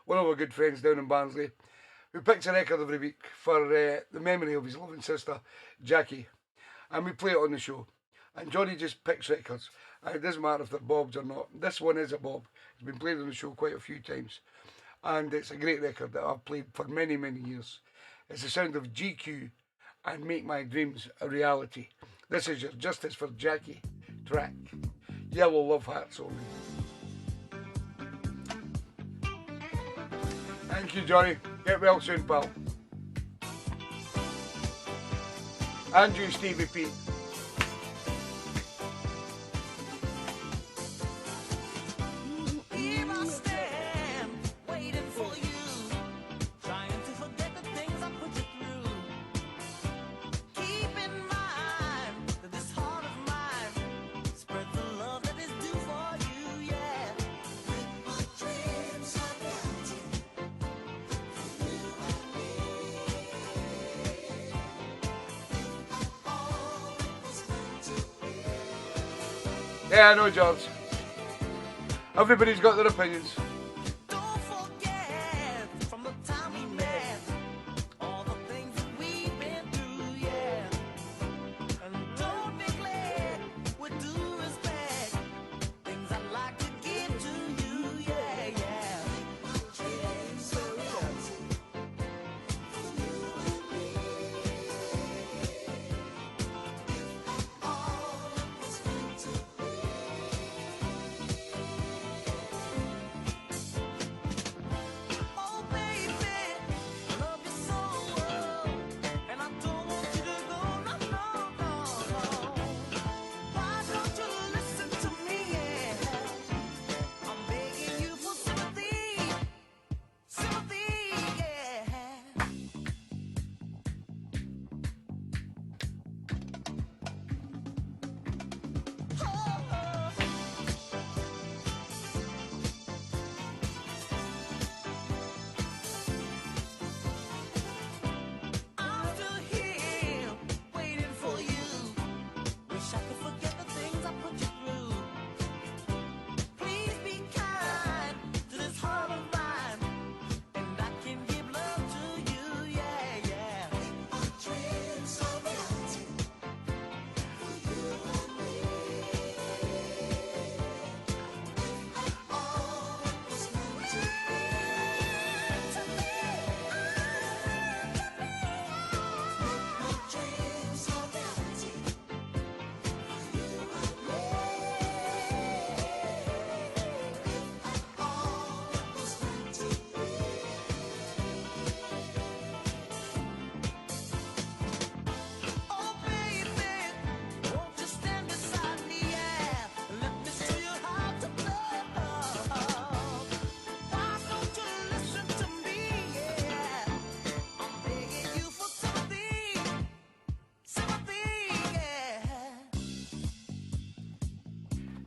one of our good friends down in Barnsley, who picks a record every week for the memory of his loving sister, Jackie. And we play it on the show. And Johnny just picks records. And it doesn't matter if they're Bob's or not. This one is a Bob. It's been played on the show quite a few times. And it's a great record that I've played for many, many years. It's the sound of GQ and Make My Dreams a Reality. This is your Justice for Jackie track. Yellow Love Hearts only. Thank you, Johnny. Get well soon, pal. And you, Stevie P. Here I stand, waiting for you, trying to forget the things I put you through. Keep in mind that this heart of mine spreads the love that is due for you, yeah. Make my dreams a reality for you and me. All was meant to be. Yeah, I know, George. Everybody's got their opinions. Don't forget from the time we met, all the things that we've been through, yeah. And don't neglect with due respect things I'd like to give to you, yeah, yeah. My dreams are reality for you and me. All was meant to be. Oh baby, I love you so, and I don't want you to go, no, no, no, no. Why don't you listen to me, yeah? I'm begging you for sympathy, sympathy, yeah. Oh. I'm still here, waiting for you. Wish I could forget the things I put you through. Please be kind to this heart of mine, and I can give love to you, yeah, yeah. Make my dreams a reality for you and me. All was meant to be. Make my dreams a reality for you and me. All was meant to be. Oh baby, won't you stand beside me, yeah? Let me show you how to love. Why don't you listen to me, yeah? I'm begging you for sympathy, sympathy, yeah.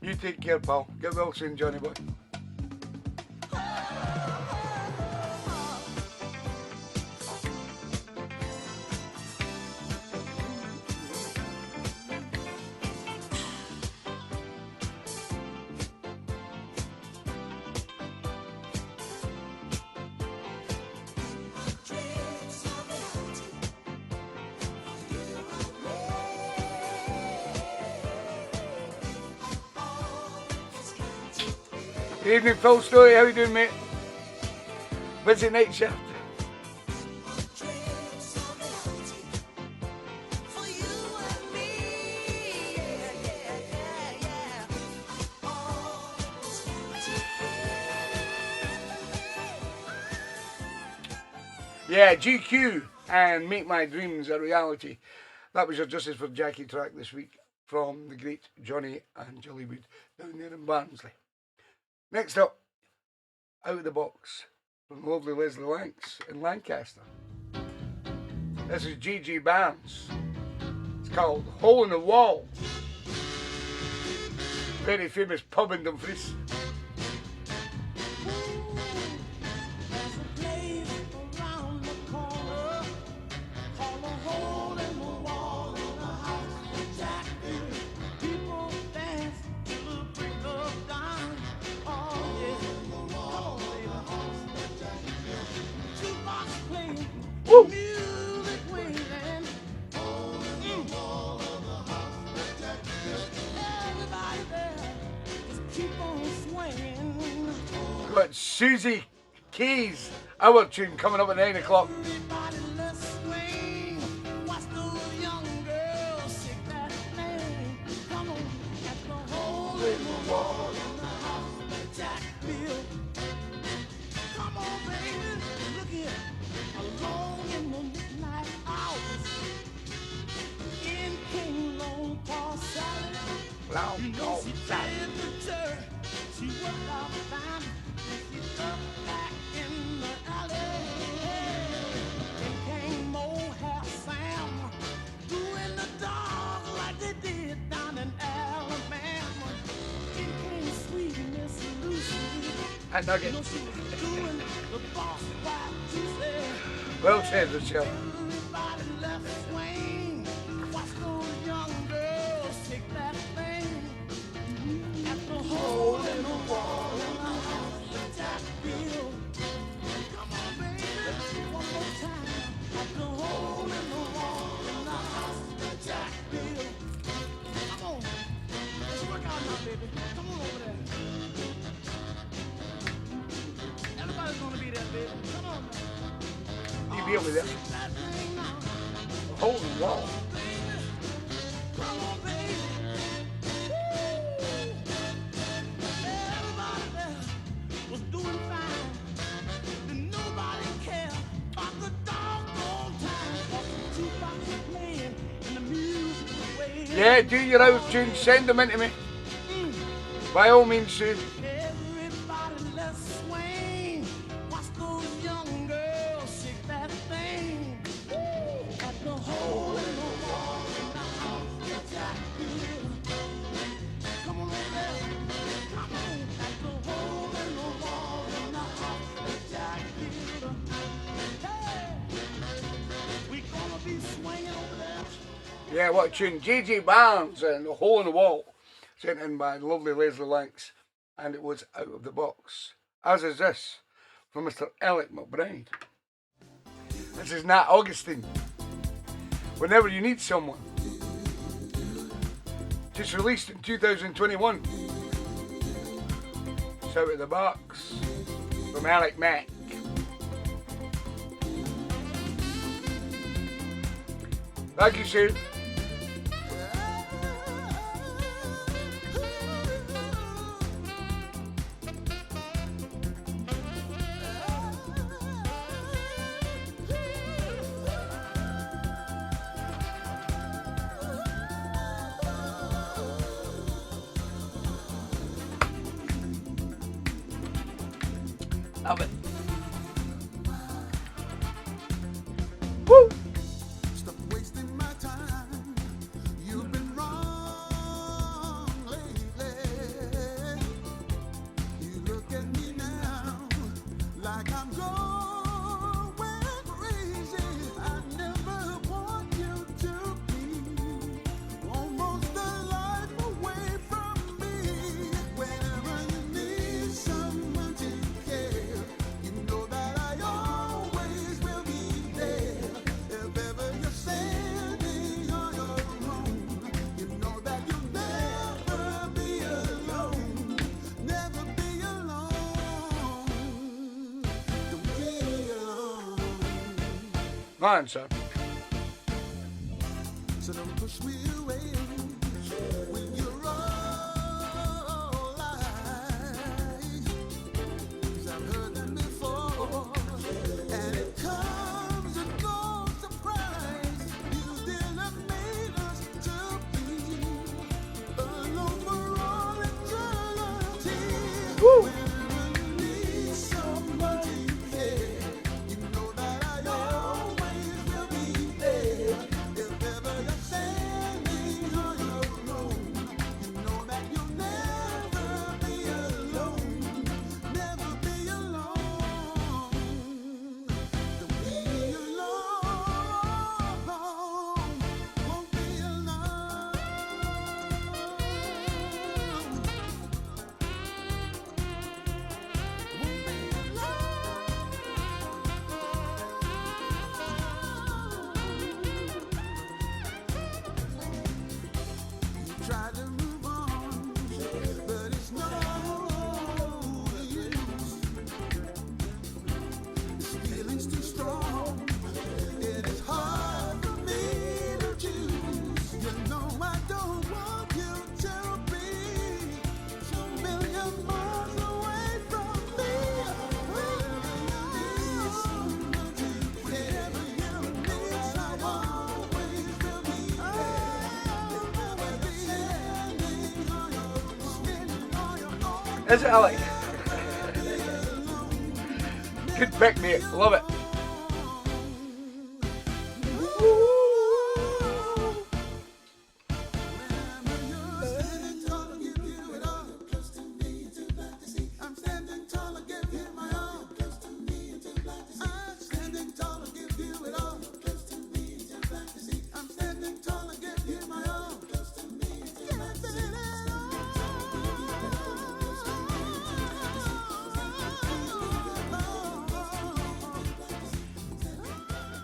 You take care, pal. Get well soon, Johnny boy. Dreams are reality for you and me. All was meant to be. Good evening, Phil Story. How you doing, mate? Busy night shift. Dreams are reality for you and me. Yeah, yeah, yeah, yeah. All was meant to be. Yeah, GQ and Make My Dreams a Reality. That was your Justice for Jackie track this week from the great Johnny and Jollywood down there in Barnsley. Next up, Out of the Box from the lovely Leslie Lanks in Lancaster. This is Gigi Barnes. It's called Hole in the Wall. Very famous pub in Dumfries. There's a place around the corner. We've got Susie Keys, our tune coming up at 9 o'clock. Everybody, let's swing. Watch those young girls shake that thing. Come on, at the hole in the wall in the house of Jack Bill. Come on, baby, look here. Alone in the midnight hours. In King Long Paul Sally. Long Paul She Sally. did the church. She worked out fine. She up back in the alley. And came old Half Sam doing the dog like they did down in Alabama. In came sweet Miss Lucy. And Nugget. You know she was doing the boss wife Tuesday. Well said, Michelle. Everybody left swing. Watch those young girls shake that thing. At the hole in the wall in the house of Jack Bill. Come on, baby, one more time. At the hole in the wall in the house of Jack Bill. Come on, let's work out now, baby. Come on over there. Everybody's gonna be there, baby. Come on now. You be over there. Shake that thing now. Hold the wall. Come on, baby. Woo! Everybody there was doing fine. Didn't nobody care about the doggone time. Cause the jukebox was playing and the music was playing. Yeah, do your house tunes, send them in to me. By all means, Sue. Everybody, let's swing. Watch those young girls shake that thing. At the hole in the wall in the house of Jack Bill. Come on over there. Come on. At the hole in the wall in the house of Jack Bill. Hey, we gonna be swinging over there. Yeah, what a tune. J.J. Barnes and The Hole in the Wall. Sent in by the lovely Leslie Lanks. And it was Out of the Box. As is this from Mr. Alec McBride. This is Nat Augustine. Whenever You Need Someone. Just released in 2021. It's Out of the Box from Alec Mack. Thank you, Sue. Love it. Woo! Stop wasting my time. You've been wrong lately. You look at me now like I'm going crazy. I never want you to be almost a life away from me. Whenever you need someone to care, you know that I always will be there. If ever you're standing on your own, you know that you'll never be alone. Never be alone. Don't be alone. Man, son. So don't push me away when you're all lies. 'Cause I've heard them before, and it comes as no surprise. You didn't made us to be alone for all eternity. Whenever you need someone to care, you know that I always will be there. If ever you're standing on your own, you know that you'll never be alone. Never be alone. Don't be alone. Won't be alone. Is it, Alec? Good pick, mate. Love it.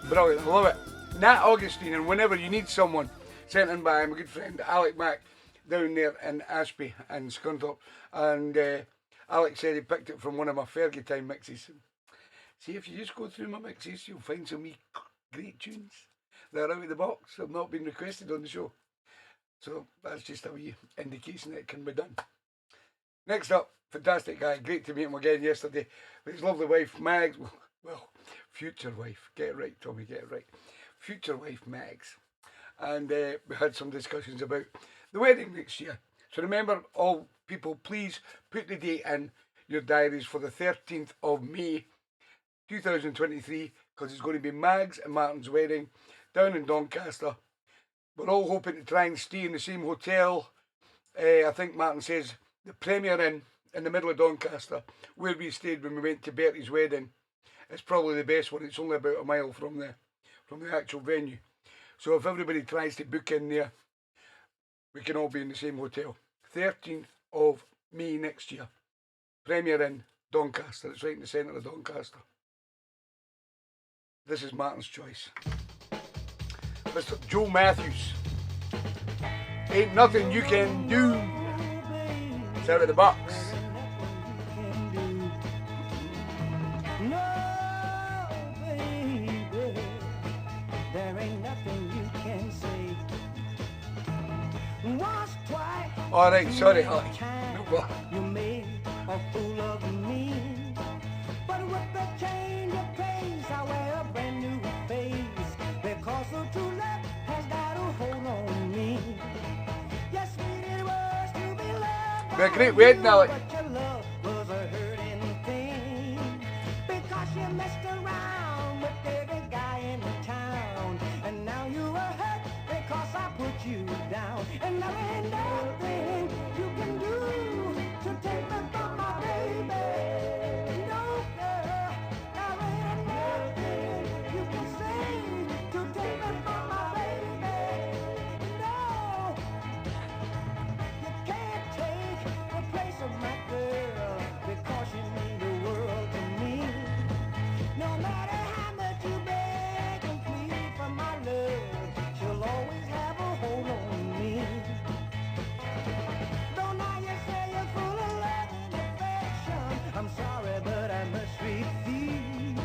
Brilliant, I love it. Nat Augustine, and whenever you need someone, sent in by my good friend Alec Mack down there in Ashby and Scunthorpe. And Alec said he picked it from one of my Fergie time mixes. See, if you just go through my mixes, you'll find some wee great tunes that are out of the box, have not been requested on the show. So that's just a wee indication that it can be done. Next up, fantastic guy, great to meet him again yesterday with his lovely wife Mags. Well, future wife, get it right, Tommy, get it right. Future wife Mags. And we had some discussions about the wedding next year. So remember, all people, please put the date in your diaries for the 13th of May 2023, because it's going to be Mags and Martin's wedding down in Doncaster. We're all hoping to try and stay in the same hotel. I think Martin says the Premier Inn in the middle of Doncaster, where we stayed when we went to Bertie's wedding. It's probably the best one. It's only about a mile from the actual venue. So if everybody tries to book in there, we can all be in the same hotel. 13th of May next year. Premier Inn, Doncaster. It's right in the centre of Doncaster. This is Martin's choice. Mr. Joe Matthews. Ain't nothing you can do. It's out of the box. Alright, sorry, Alec. No bother. You made a fool of me. But with the change of pace, I wear a brand new face. Because the true love has got a hold on me. Yes, sweet, it was to be loved. Be a great wedding, Alec. But your love was a hurting thing. Because you messed around with every guy in town. And now you are hurt because I put you down. And there ain't nothing you can do to take me from my baby. No, girl, there ain't nothing you can say to take me from my baby. No, you can't take the place of my girl because you mean the world to me. No matter how much you beg and plead for my love, she'll always have a hold on me. Though now you say you're full of love and affection, I'm sorry, but I must refuse.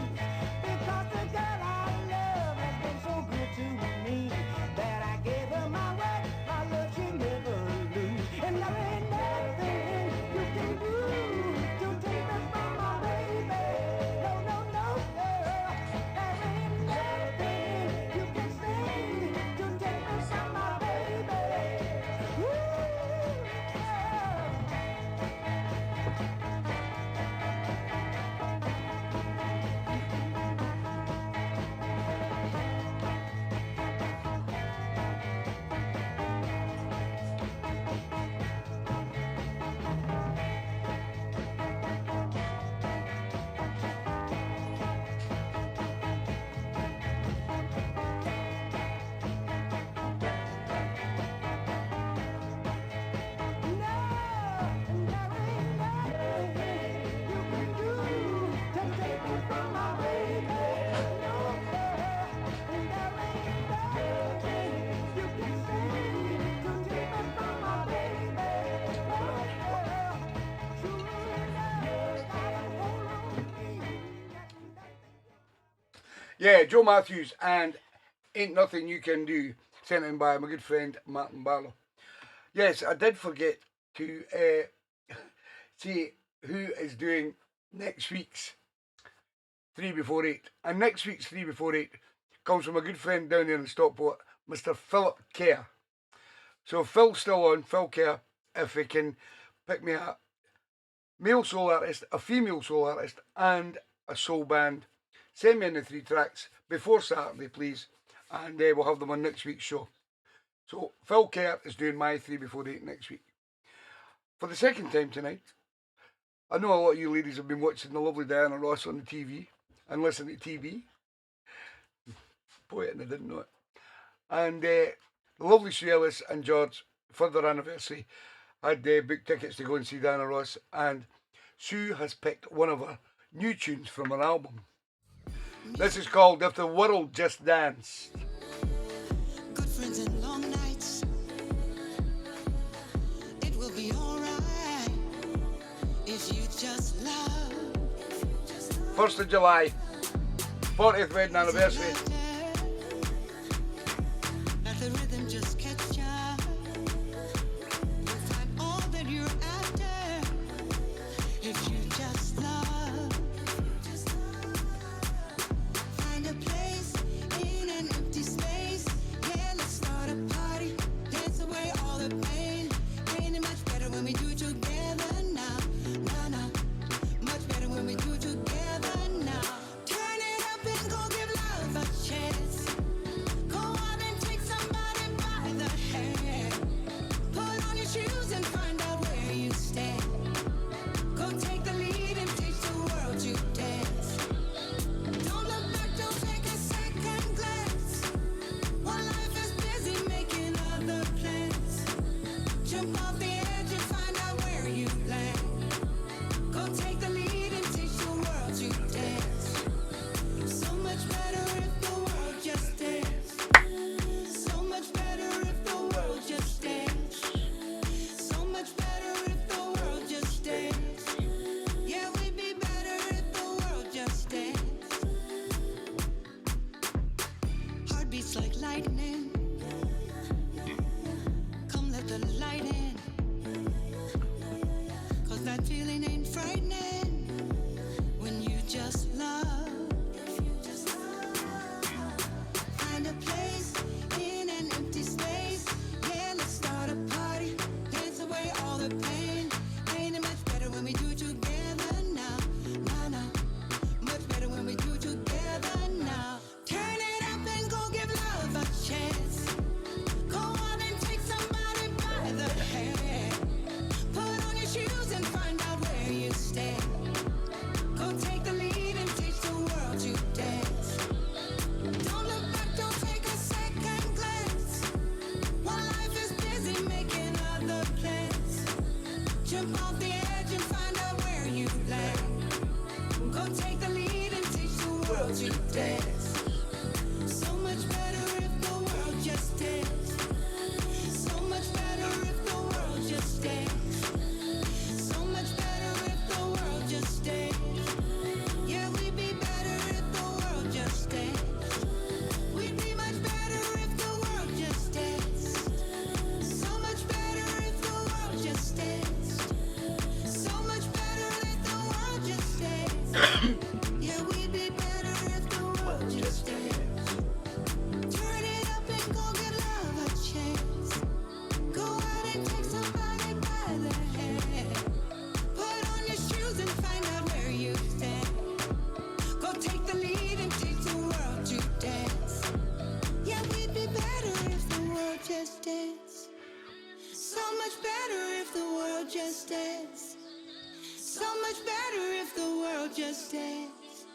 Because the girl I love has been so good to me that I gave her my word, my love she never lose. And there ain't nothing you can do to take me from my baby. No, no, no, girl. There ain't nothing you can say to take me from my baby. Ooh, girl. Yeah, Joe Matthews and Ain't Nothing You Can Do, sent in by my good friend Martin Barlow. Yes, I did forget to say who is doing next week's 3 before 8. And next week's 3 before 8 comes from a good friend down there in Stockport, Mr. Philip Kerr. So Phil's still on, Phil Kerr, if he can pick me a male soul artist, a female soul artist, and a soul band. Send me in the 3 tracks before Saturday, please, and we'll have them on next week's show. So Phil Kerr is doing my 3 before 8 next week. For the second time tonight, I know a lot of you ladies have been watching the lovely Diana Ross on the TV and listening to TeeBee. Poet, and I didn't know it. And the lovely Sue Ellis and George, for their anniversary, had booked tickets to go and see Diana Ross, and Sue has picked one of her new tunes from her album. This is called If the World Just Danced. Good friends and long nights. It will be alright if you just love. 1st of July, 40th wedding anniversary. Let the rhythm just catch ya. You'll find all that you're after if you just love. Find a place in an empty space. Yeah, let's start a party. Dance away all the pain. Ain't it much better when we do it together now? Nah. Much better when we do it together now. Turn it up and go give love a chance. Go out and take somebody by the hand. Put on your shoes and find out where you stand. Go take the lead and teach the world to dance. Don't look back, don't take a second glance. While life is busy making other plans. Jump off the edge and find out where you land. Go take the lead and teach the world to dance. So much better if the world just dance. So much better if the world just dance. So much better if the world just dance. Yeah, we'd be better if the world just dance. Heartbeats like lightning. Come let the light in. 'Cause that feeling ain't frightening when you just love. Find a place in an empty space. Yeah, let's start a party. Dance away all the pain. Ain't it much better when we do it together now? Nah. Much better when we do it together now. Turn it up and go give love a chance. Go out and take somebody by the hand. Put on your shoes and find out where you stand. Go take the lead and teach the world to dance. Don't look back, don't take a second glance. While life is busy making other plans. Jump off the edge and find out where you land. Go take the lead and teach the world to dance. So much better if the world just dance. So much better if the world just dance. So much better if the world just dance. Yeah, we'd be better if the world just dance. We'd be much better if the world just danced. So much better if the world just danced. So much better if the world just danced. Yeah, we'd be better if the world just danced. Turn it up and go give love a chance. Go out and take somebody by the hand. Put on your shoes and find out where you stand. Go take the lead and teach the world to dance. Yeah, we'd be better if the world just danced. So much better if the world just danced. So much better if the world just danced.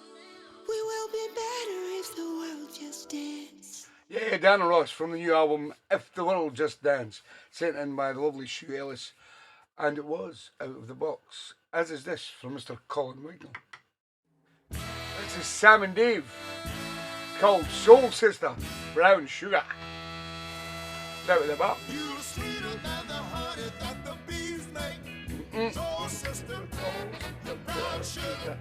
We will be better if the world just danced. Yeah, Diana Ross from the new album If the World Just Dance, sent in by the lovely Sue Ellis, and it was out of the box, as is this from Mr. Colin Wignall. This is Sam and Dave, called Soul Sister, Brown Sugar. It's out of the box. You're sweeter than the honey that the bees make. Soul sister, the brown sugar.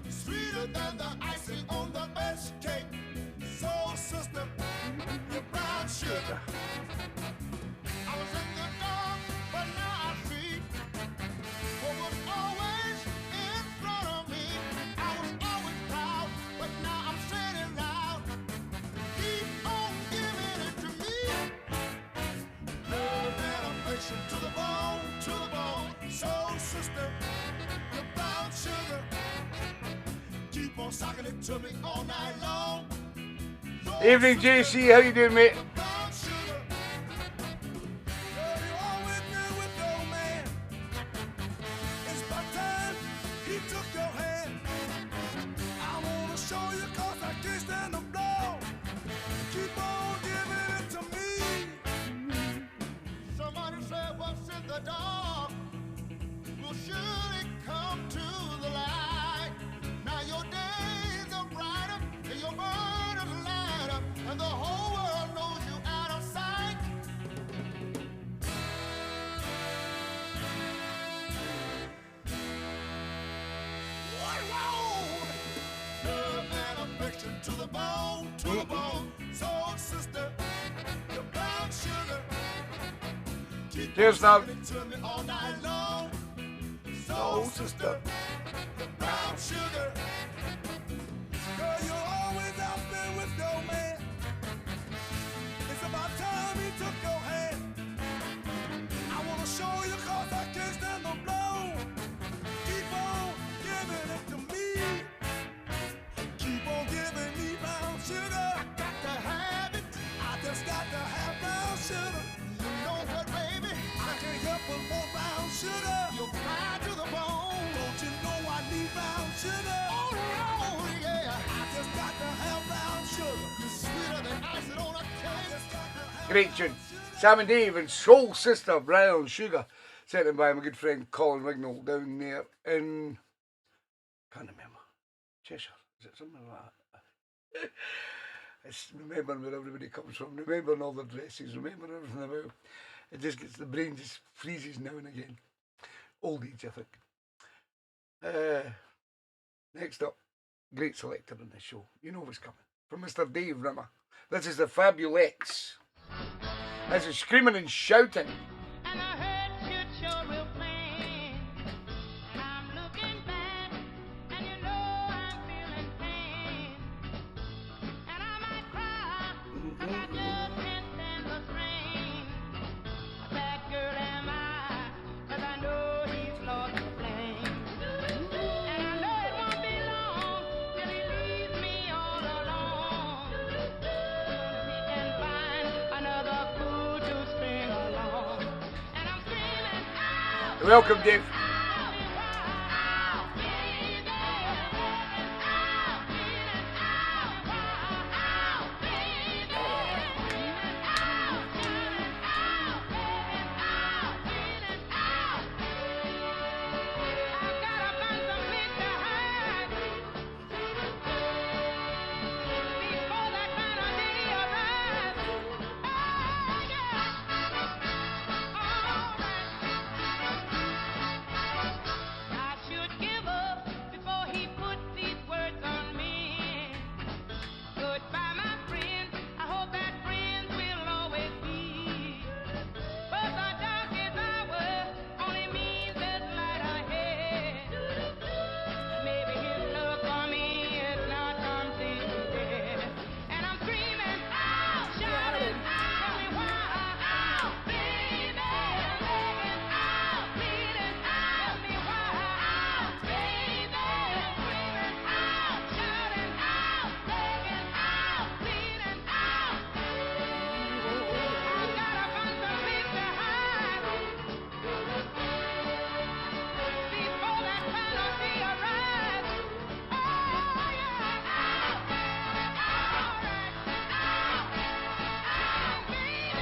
Sweeter than the icing on the best cake. Soul sister, the brown sugar. I was in the dark, but now I see what was always in front of me. I was always proud, but now I'm saying it loud. Keep on giving it to me. Love and affection to the bone. to the bone. Soul sister, the brown sugar. Keep on socking it to me all night long. Evening, JC. How you doing, mate? Brown sugar. Girl, you always been with your man. It's about time he took your hand. I wanna show you 'cause I can't stand the blow. Keep on giving it to me. Somebody said what's in the dark will surely come to the light. Now your days are brighter and your burdens lighter, and the whole world knows you out of sight. What road? Love and affection to the bone, to the bone. Soul sister, your brown sugar. Keep Cheers, on now. singing it to me all night long. Soul sister, your brown sugar. Girl, you always out there with your man. It's about time he took your hand. I wanna show you 'cause I can't stand the blow. Keep on giving it to me. Keep on giving me brown sugar. I got to have it. I just got to have brown sugar. You know what, baby? I can't help but want brown sugar. You fly to the bone. Don't you know I need brown sugar? Oh, yeah. I just got to have brown sugar. You're sweeter than icing on a cake. I just got to have Great tune. Sam and Dave and Soul Sister Brown Sugar. Sent in by my good friend Colin Wignall down there in, can't remember, Cheshire. Is it something like that? It's remembering where everybody comes from, remembering all the dresses, remembering everything about. It just gets, the brain just freezes now and again. Old age, I think. Next up, great selector on this show. You know what's coming. From Mr. Dave Rimmer. This is the Fabulettes. This is Screaming and Shouting. And I heard you sure real plain. I'm looking back, and you know I'm feeling pain. And I might cry, 'cause I just can't stand the strain. A bad girl am I, 'cause I know he's lost the flame. And I know it won't be long till he leaves me all alone. Soon as he can find another fool to string along. And I'm screaming out, Welcome, Dave. out, out, baby. Out, feeling out, out, baby. Screaming out, shouting out, begging out, feeling out. I've got a bunch of things to hide before that final day arrives. Oh, yeah. All right. I should give up before he puts these words on me. Goodbye, my friend. I hope that friends will always be. But the darkest hour only means there's light ahead. Maybe his love for me is not completely dead. And I'm screaming out, shouting out, tell me why, out, baby, begging out, pleading out, tell me why, out, baby, screaming out, shouting out, begging out, pleading out. I've got a bunch of things to hide before that final day arrives. Oh, yeah. Out, all right, out, baby.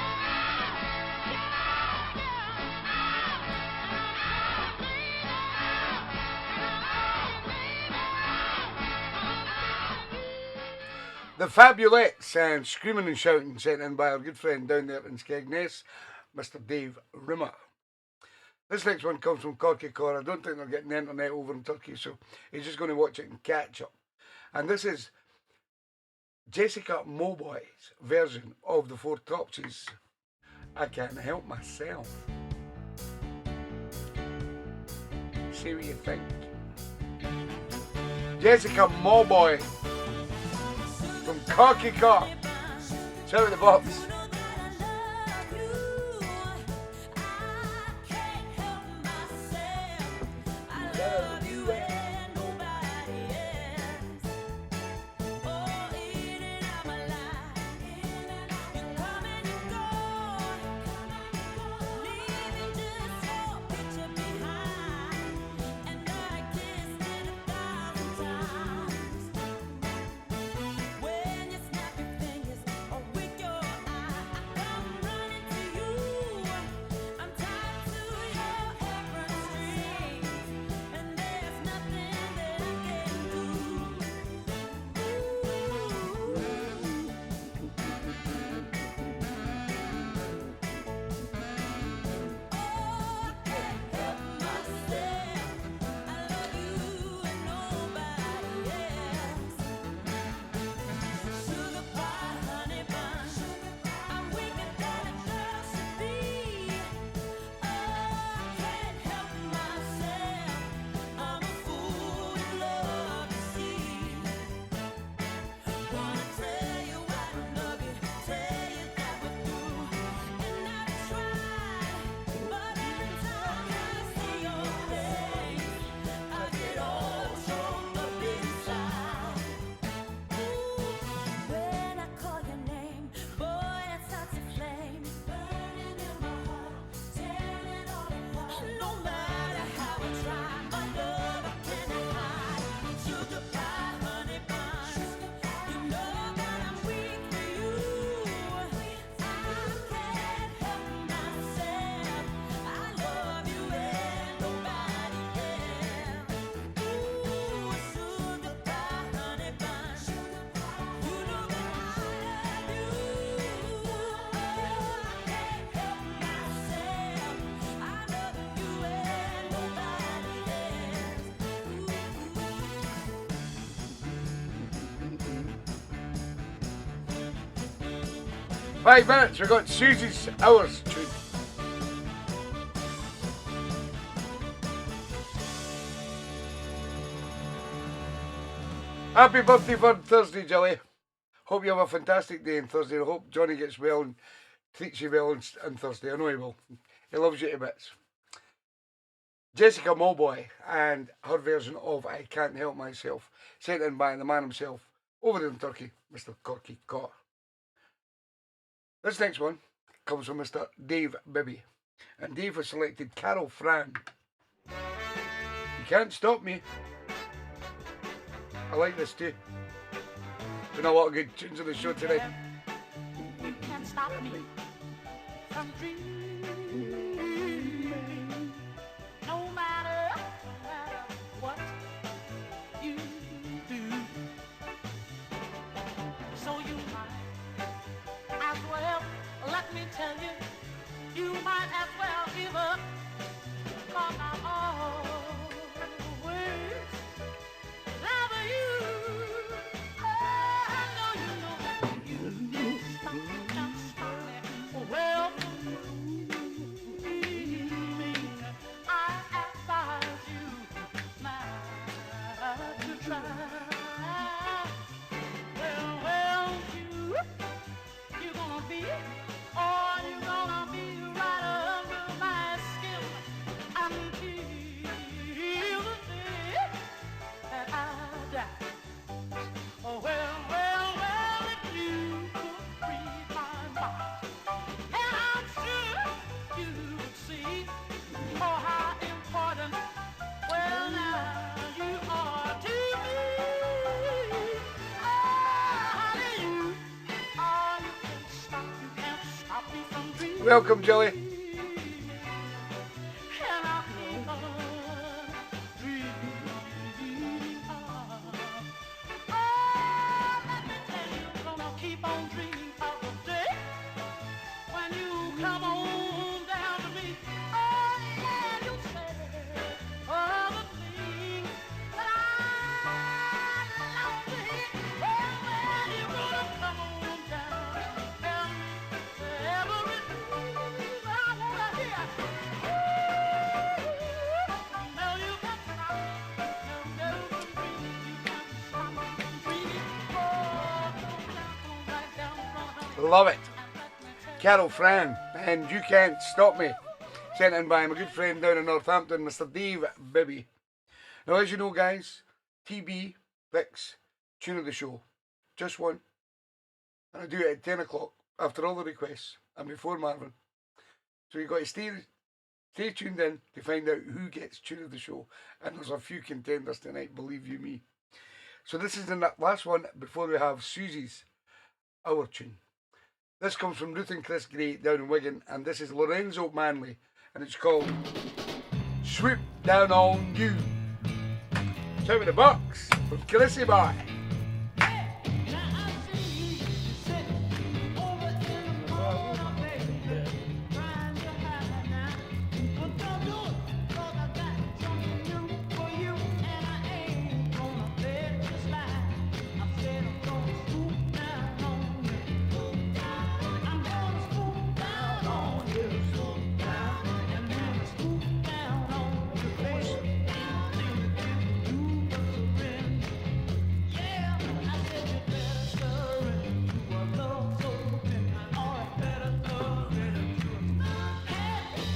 The Fabulettes and Screaming and Shouting, sent in by our good friend down there in Skegness, Mr. Dave Rimmer. This next one comes from Corky Cor. I don't think they're getting the internet over in Turkey, so he's just going to watch it and catch up. And this is Jessica Mowboy's version of the Four Topsies. I can't help myself. See what you think. Jessica Mowboy from Corky Cor. Shout out the box. You know that I love you. I can't help 5 minutes, we got Susie's Hours tune. Happy birthday for Thursday, Jilly. Hope you have a fantastic day on Thursday. I hope Johnny gets well and treats you well on Thursday. I know he will. He loves you to bits. Jessica Mulboy and her version of I Can't Help Myself, sent in by the man himself over there in Turkey, Mr. Corky Cor. This next one comes from Mr. Dave Bibby, and Dave has selected Carol Fran. You Can't Stop Me. I like this too. Been a lot of good tunes on the show today. You can't stop me from dreaming, no matter what you do. So you might as well, let me tell you, you might as well give up, 'cause I'm always loving you. Oh, I know you know that you can't stop me. Well, I advise you not to try. Well, you're gonna be, or you're gonna be right under my skin until the day that I die. Oh, well, if you could read my mind, and I'm sure you would see, oh, how important, well, now you are to me. Oh, honey, you can't stop me from dreaming. Welcome, Jilly. And I'll keep on dreaming. Oh, let me tell you, gonna keep on dreaming of the day when you come on down to me. Oh, yeah, you say all the things that I love to hear. Well, when you gonna come on down and tell me everything I wanna hear. No, you can't stop me. No, from dreaming. You can't stop me from dreaming. Oh, come right down from Love it. Carol Fran, and You Can't Stop Me, sent in by my good friend down in Northampton, Mr. Dave Bibby. Now, as you know, guys, TB picks tune of the show, just one, and I do it at 10 o'clock after all the requests and before Marvin. So you've got to stay tuned in to find out who gets tune of the show, and there's a few contenders tonight, believe you me. So this is the last one before we have Susie's Hour tune. This comes from Ruth and Chris Gray down in Wigan, and this is Lorenzo Manley, and it's called Swoop Down on You. Shout with the box from Chrissy Boy.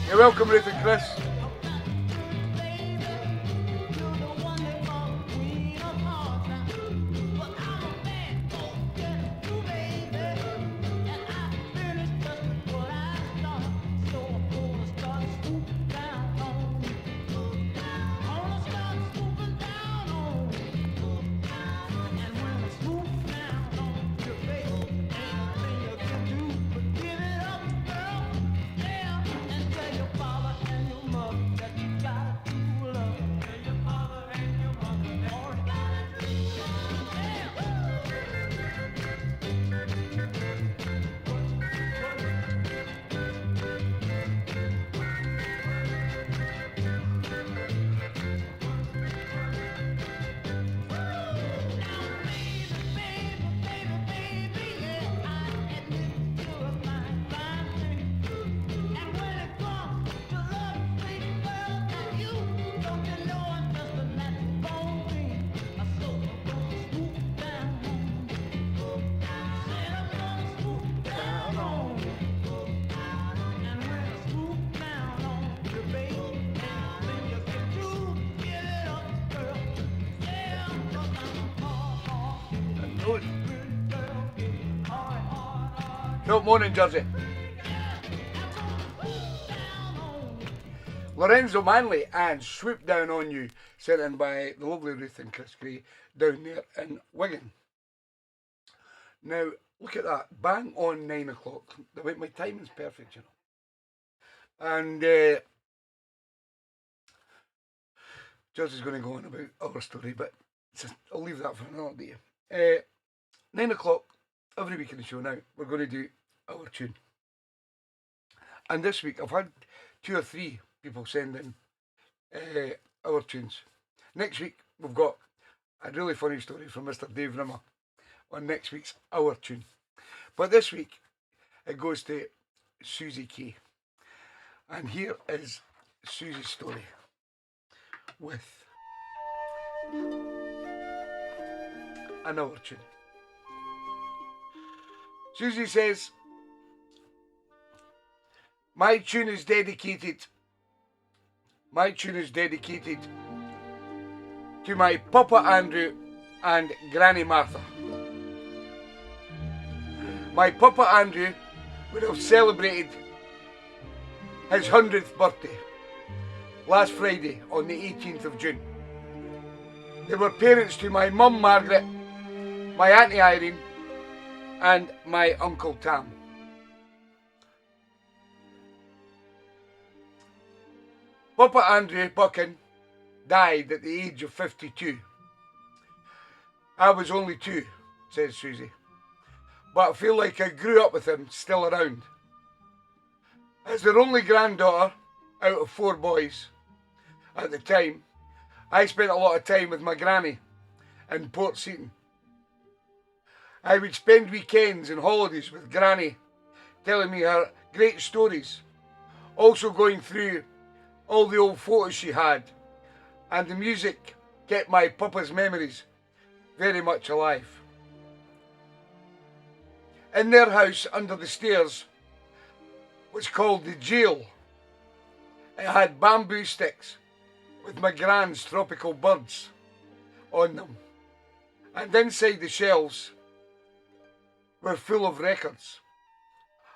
You're welcome, Ruth and Chris. No, morning, Jersey. Lorenzo Manley and Swoop Down on You, sent in by the lovely Ruth and Chris Gray down there in Wigan. Now, look at that. Bang on 9 o'clock. My timing's perfect, you know. And Jersey's going to go on about our story, but I'll leave that for another day. 9 o'clock, every week in the show now, we're going to do our tune. And this week, I've had 2 or 3 people send in our tunes. Next week, we've got a really funny story from Mr. Dave Rimmer on next week's Our Tune. But this week, it goes to Susie K. And here is Susie's story with an Our Tune. Susie says, My tune is dedicated to my Papa Andrew and Granny Martha. My Papa Andrew would have celebrated his 100th birthday last Friday on the 18th of June. They were parents to my mum Margaret, my Auntie Irene and my Uncle Tam. Papa Andrew Buchan died at the age of 52. I was only 2, says Susie, but I feel like I grew up with him still around. As their only granddaughter out of 4 boys at the time, I spent a lot of time with my granny in Port Seaton. I would spend weekends and holidays with Granny, telling me her great stories, also going through all the old photos she had, and the music kept my papa's memories very much alive. In their house under the stairs was called the jail. It had bamboo sticks with my gran's tropical birds on them, and inside the shelves were full of records.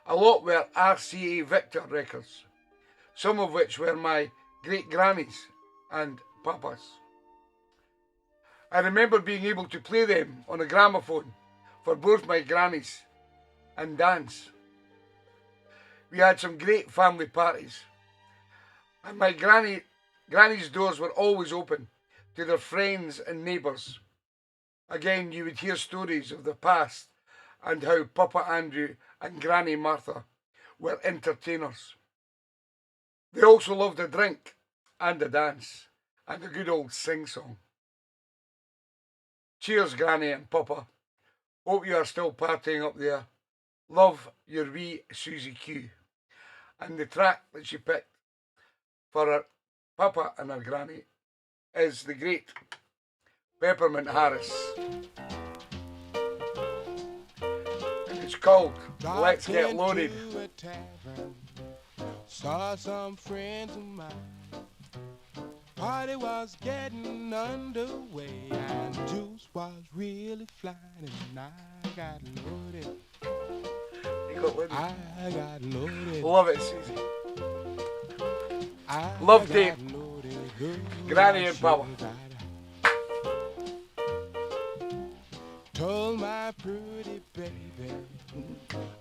A lot were RCA Victor records, some of which were my great-granny's and Papa's. I remember being able to play them on a gramophone for both my grannies and dance. We had some great family parties, and my granny's doors were always open to their friends and neighbours. Again, you would hear stories of the past and how Papa Andrew and Granny Martha were entertainers. They also loved a drink and a dance and a good old sing-song. Cheers, Granny and Papa. Hope you are still partying up there. Love, your wee Susie Q. And the track that she picked for her Papa and her Granny is the great Peppermint Harris. And it's called Let's Get Loaded. Saw some friends of mine. Party was getting underway and juice was really flying and I got loaded. You got loaded. I got loaded. Love it, Susie. Love Dave. Granny and Papa. Told my pretty baby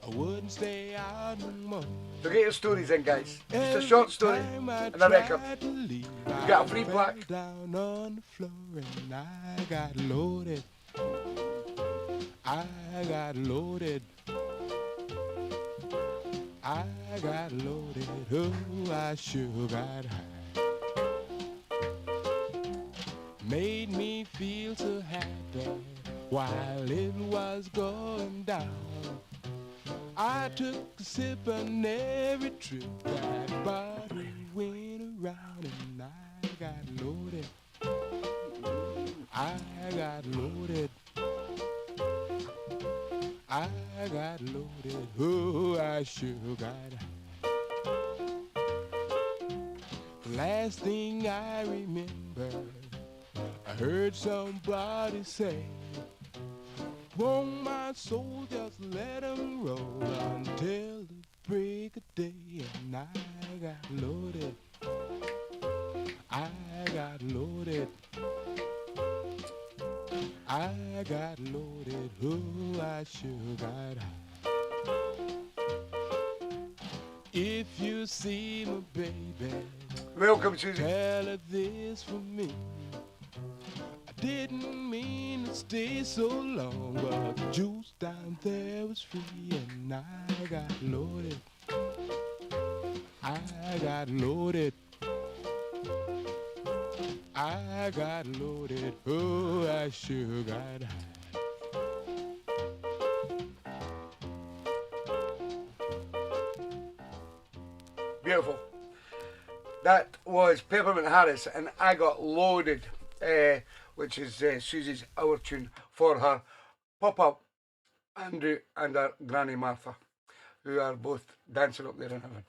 I wouldn't stay out no more. So get your stories in, guys. Just a short story and a record. You got a free plaque. Down on the floor and I got loaded. I got loaded. I got loaded. Oh, I sure got high. Made me feel so happy while it was going down. I took a sip on every trip that bottle went around and I got loaded. I got loaded. I got loaded. Oh, I sure got high. Last thing I remember, I heard somebody say, want my soul, just let 'em roll until the break of day. And I got loaded. I got loaded. I got loaded. Oh, I sure got high. If you see my baby, Welcome, Susie. tell her this for me. I didn't mean to stay so long, but the juice down there was free, and I got loaded. I got loaded. I got loaded. Oh, I sure got high. Beautiful. That was Peppermint Harris, and I got loaded, which is Susie's Our Tune for her Papa Andrew and her Granny Martha, who are both dancing up there in heaven.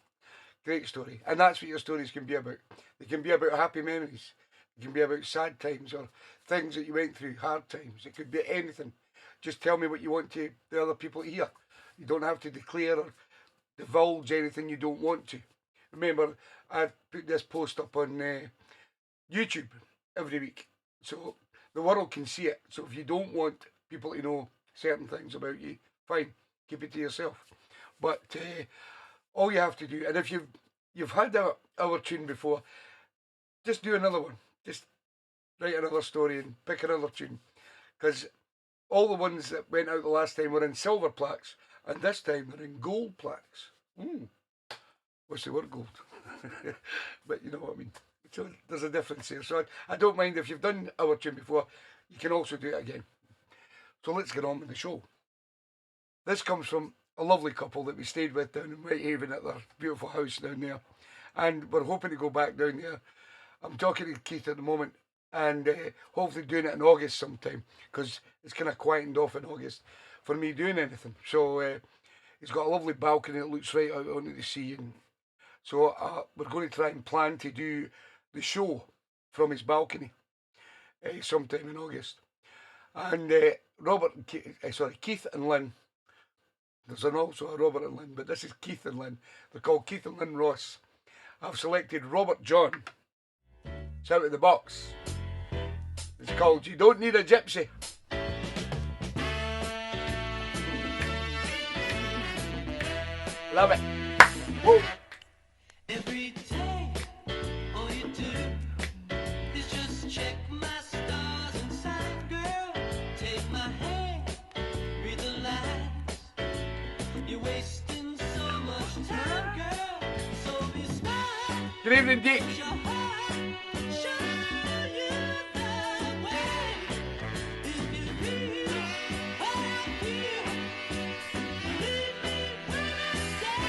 Great story. And that's what your stories can be about. They can be about happy memories. They can be about sad times or things that you went through, hard times. It could be anything. Just tell me what you want to the other people to hear. You don't have to declare or divulge anything you don't want to. Remember, I put this post up on YouTube every week, so the world can see it. So if you don't want people to know certain things about you, fine, keep it to yourself. But all you have to do, and if you've had our tune before, just do another one. Just write another story and pick another tune, because all the ones that went out the last time were in silver plaques, and this time they're in gold plaques. What's the word, gold? But you know what I mean. So there's a difference here. So I don't mind if you've done our tune before, you can also do it again. So let's get on with the show. This comes from a lovely couple that we stayed with down in Whitehaven at their beautiful house down there. And we're hoping to go back down there. I'm talking to Keith at the moment, and hopefully doing it in August sometime, because it's kind of quietened off in August for me doing anything. So he's got a lovely balcony that looks right out onto the sea, and so we're going to try and plan to do the show from his balcony sometime in August. And Keith and Lynn. There's also a Robert and Lynn, but this is Keith and Lynn. They're called Keith and Lynn Ross. I've selected Robert John. It's out of the box. It's called You Don't Need a Gypsy. Love it. Woo! Every day, all you do is just check my stars and sign, girl. Take my hand, read the lines. You're wasting so much time, girl. So be smart. Good evening, Dick. Your heart, show you the way. If you feel how I feel, believe me when I say,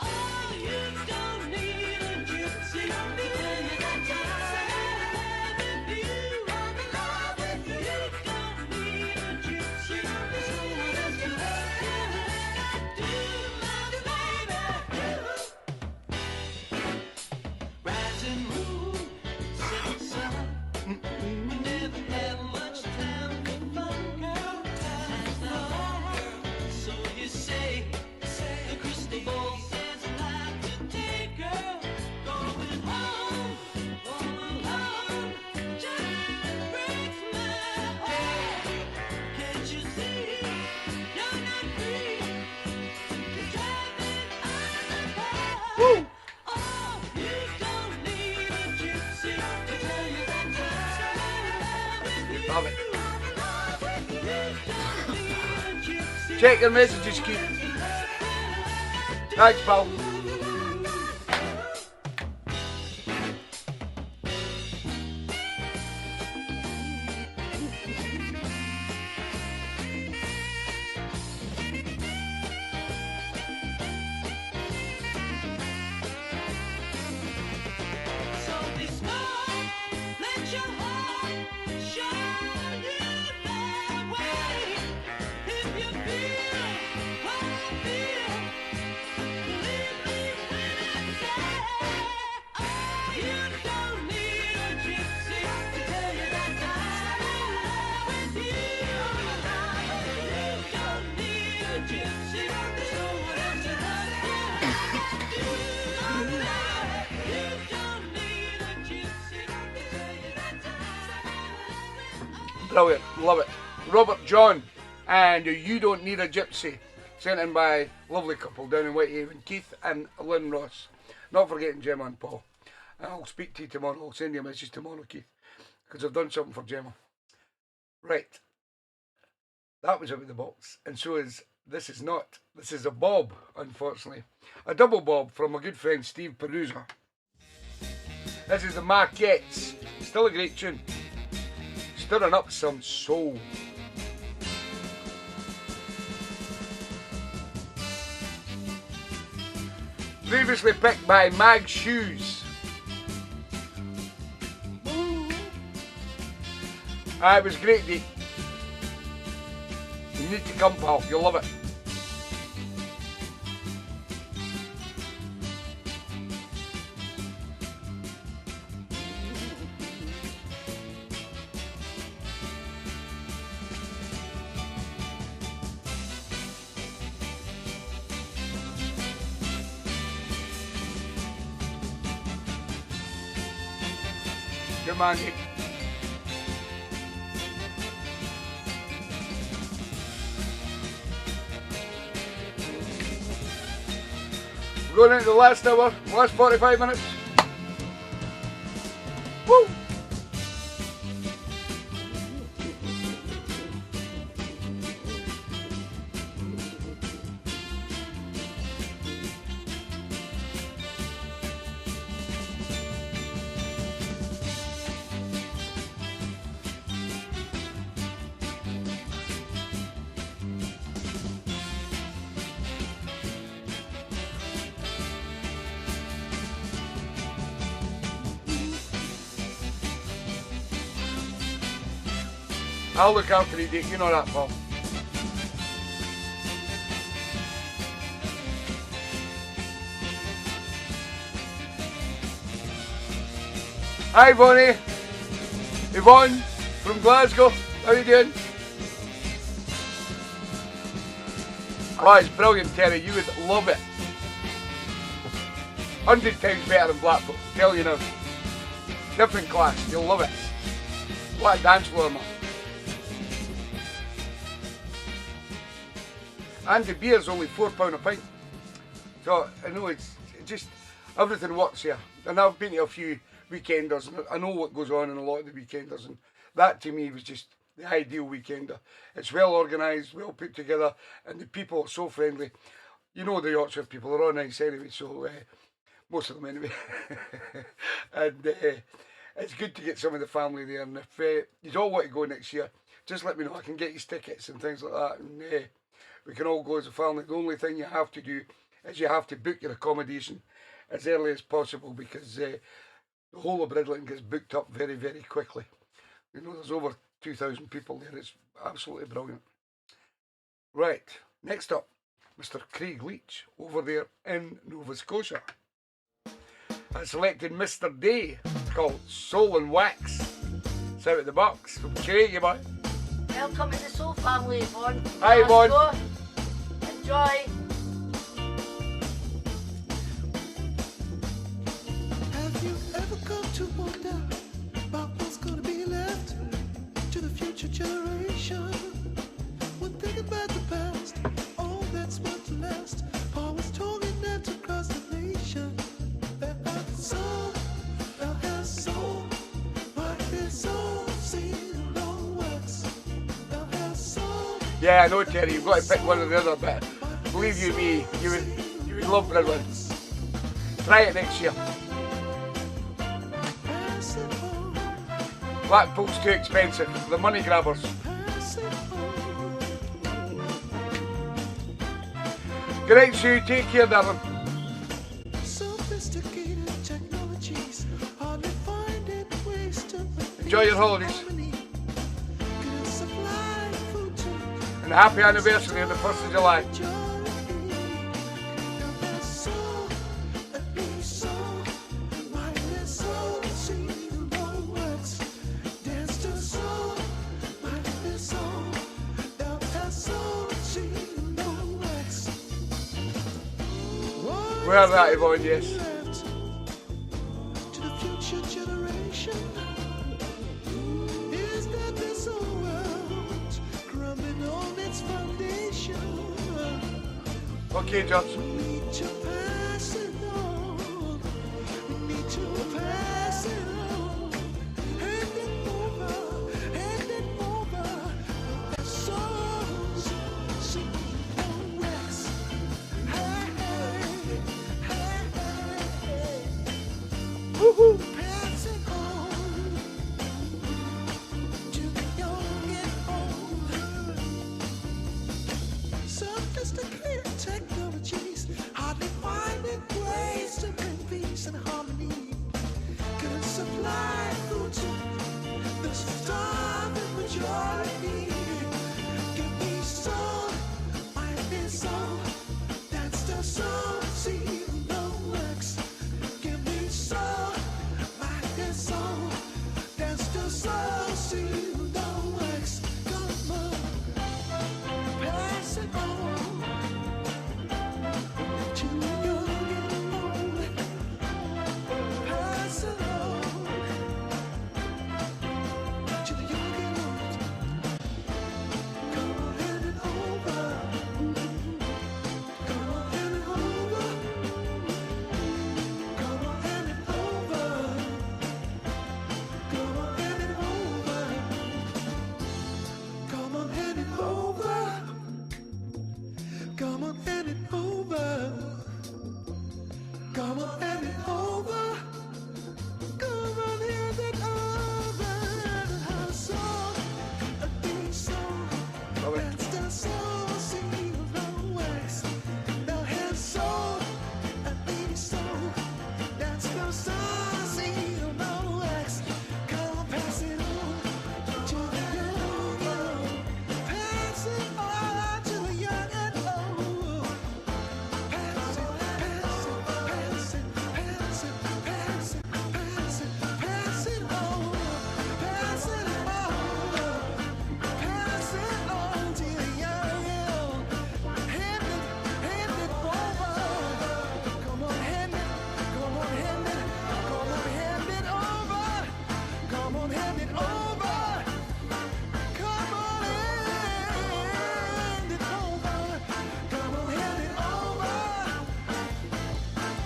oh, you don't need a gypsy. Because you got time with you. I'm in love with you. You don't need a gypsy. There's no one else to love you like I do, my baby. Rising moon, setting sun. We never have much time for fun, girl. Time's not on, so you say. The crystal ball says not today, girl. Going home, all alone, just breaks my heart. Can't you see? You're not free. You're driving on apart. Woo! Oh, you don't need a gypsy to tell you that I'm with you. Love it. I'm in love with you. You don't need a gypsy. Check your messages, Keith. Thanks, pal. So be smart, let your heart show you the way. If you feel what I feel, believe me Brilliant, love it. Robert John and You Don't Need a Gypsy, sent in by lovely couple down in Whitehaven, Keith and Lynn Ross. Not forgetting Gemma and Paul. And I'll speak to you tomorrow. I'll send you a message tomorrow, Keith, because I've done something for Gemma. Right. That was out of the box. And so is, this is not. This is a bob, unfortunately. A double bob from my good friend Steve Perusa. This is the Marquettes. Still a great tune. Stirring up some soul. Previously picked by Mag Shoes. It was great, Dee. You need to come, pal. You'll love it. Good man, Dee. We're going into the last hour, last 45 minutes. Woo! I'll look after you, Dick. You know that, Paul. Hi, Bonnie. Yvonne from Glasgow. How you doing? Oh, it's brilliant, Terry. You would love it. 100 times better than Blackpool. Tell you now. Different class. You'll love it. What a dance floor, man. And the beer's only £4 a pint. So I know it's just everything works here. And I've been to a few weekenders and I know what goes on in a lot of the weekenders, and that to me was just the ideal weekender. It's well organised, well put together, and the people are so friendly. You know the Yorkshire people are all nice anyway, so most of them anyway. And it's good to get some of the family there, and if you all want to go next year, just let me know. I can get you tickets and things like that, and we can all go as a family. The only thing you have to do is you have to book your accommodation as early as possible, because the whole of Bridlington gets booked up very, very quickly. You know, there's over 2,000 people there. It's absolutely brilliant. Right, next up, Mr. Craig Leach over there in Nova Scotia. I selected Mr. Day, called Soul and Wax. It's out of the box from Craig, boy. Welcome to the Soul family, Yvonne. Hi, Yvonne. Go. Enjoy. Have you ever come to wonder about what's gonna be left to the future generation? When thinking about the past, all that's meant to last. Paul was talking that across the nation. There has soul, there has soul, but his soul seen no wax. There has soul. Yeah, I know, Terry. You've got to pick one or the other, but believe you me, you would love Bridlington. Try it next year. Blackpool's too expensive. The money grabbers. Good night, Sue. Take care, darling. Enjoy your holidays. And happy anniversary on the 1st of July. Where's that, Yvonne? Yes. Okay, George. We need to pass it on. We need to pass it on. Hand it over, hand it over. The souls see no rest. Hey, hey, hey, hey. Woohoo! Pass it on to the young and old. Sophisticated technologies hardly finding ways to bring peace and harmony. Couldn't supply food to the starving majority. Give me soul, mind and soul. That's the soul, see no works. Give me soul, mind and soul. That's the soul, see no works. Come on, pass it on to young and old. Pass it on to the young and old. Come on, hand it over. Come on, hand it over. Come on, hand it over. Come on, hand it over. Come on, hand it over. Come on, hand it over. Come on, hand it over. Come on, hand it over. Her soul, a deep soul. Love it. That's the soul, see no works. Now have soul, a deep soul. That's the soul, see no works. Come on, pass it on to the young and old. Pass it on to the young and old. Pass it, pass it, pass it, pass it, pass it, pass it, pass it on. Pass it on. Pass it on to the young and old. Hand it over. Come on, hand it. Come on, hand it. Come on, hand it over. Come on, hand it over. Come on, hand it over. Come on, hand it over.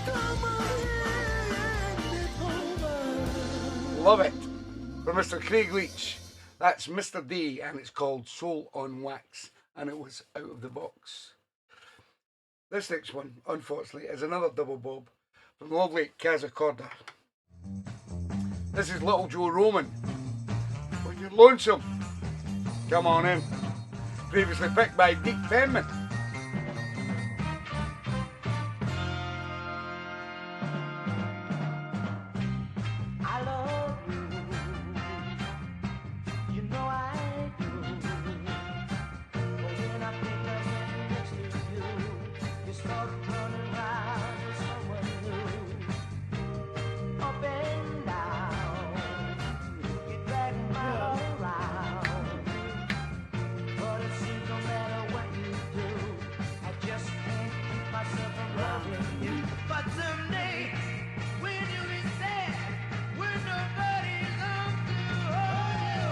Come on, hand it over. Love it. For Mr. Craig Leach. That's Mr. D, and it's called Soul on Wax, and it was out of the box. This next one, unfortunately, is another double bob from the lovely Kaza Corda. This is Little Joe Roman. When you're lonesome, come on in. Previously picked by Dick Penman. I love you. You know I do. But when I think of getting next to you, you start running around with someone new. Up and down, you drag my heart around. But it seems no matter what you do, I just can't keep myself from loving you. But someday, when you be sad, when nobody's on to hold you,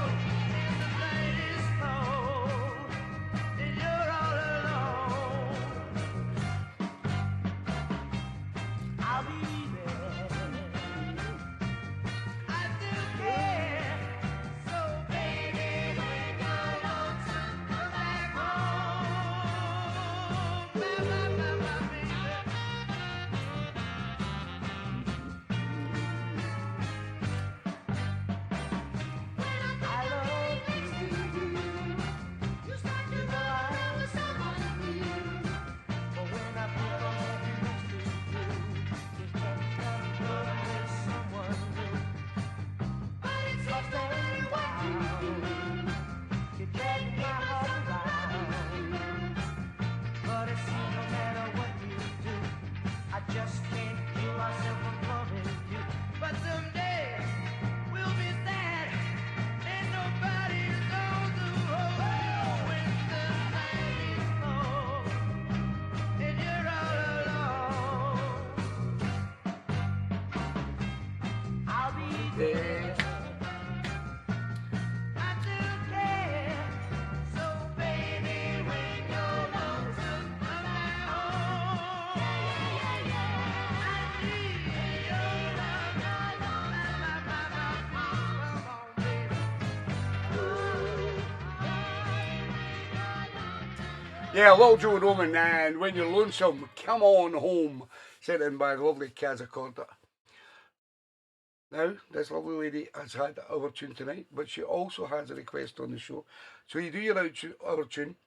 and the night is cold, and you're all alone, I'll be there. I still care. So baby, when you're lonesome, come back home. Bye, bye, bye, bye, baby. I love you. You start to go around with someone new. But when I put on you next to you, you can't come with someone new. But it seems no matter what you do, you drag my heart around. But it seems no matter what you do, I just can't keep myself from loving you. But someday we'll be sad, and nobody's gonna hold you when the night is cold, and you're all alone. I'll be there. I still care. So baby, when you're lonesome, come back home. Yeah, Little Joe Roman and When You're Lonesome, Come On Home, sent in by the lovely Kazakorda. Now, this lovely lady has had our tune tonight, but she also has a request on the show. So you do your our tune,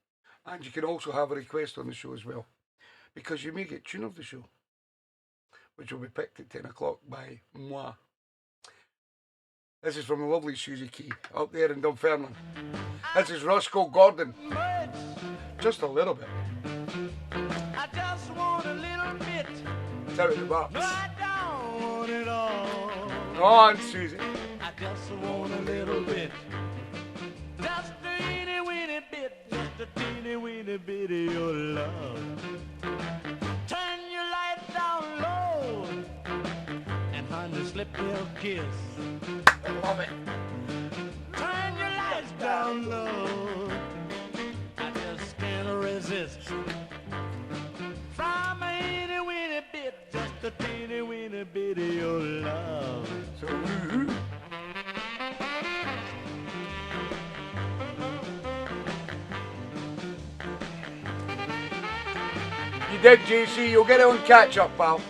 and you can also have a request on the show as well, because you may get tune of the show, which will be picked at 10 o'clock by moi. This is from the lovely Susie Key, up there in Dunfermline. This is Roscoe Gordon. Just a little bit. I just want a little bit. It's out of the box. No, I don't want it all. Go on, Susie. I just want a little bit. Just a teeny weeny bit. Just a teeny weeny bit of your love. Turn your lights down low. And honey, slip me a kiss. I love it. Turn your lights down low. I just can't resist. From a teeny weeny bit, just a teeny weeny bit of your love. So, you did, JC. You'll get it on catch up, pal.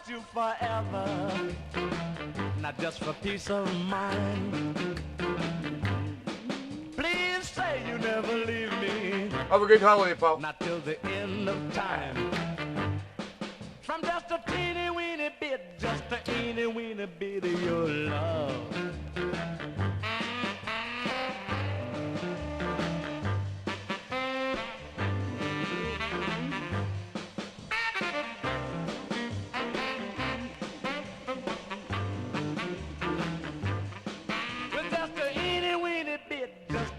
You forever, not just for peace of mind. Please say you never leave me. Have a good holiday, pal. Not till the end of time. From just a teeny weeny bit, just a teeny weeny bit of your love.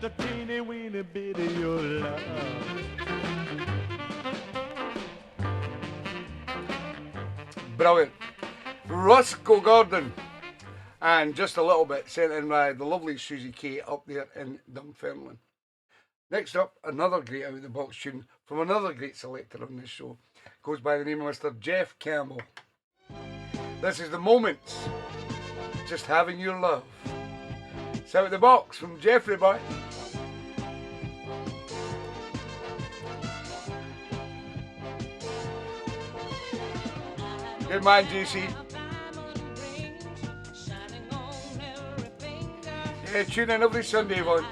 The teeny weeny bit of your love. Brilliant. Roscoe Gordon. And just a little bit sent in by the lovely Susie Kay up there in Dunfermline. Next up, another great out of the box tune from another great selector on this show. Goes by the name of Mr. Jeff Campbell. This is The Moments. Just Having Your Love. It's out of the box from Jeffrey Boy. Good man, JC. Yeah, tune in every Sunday, Yvonne.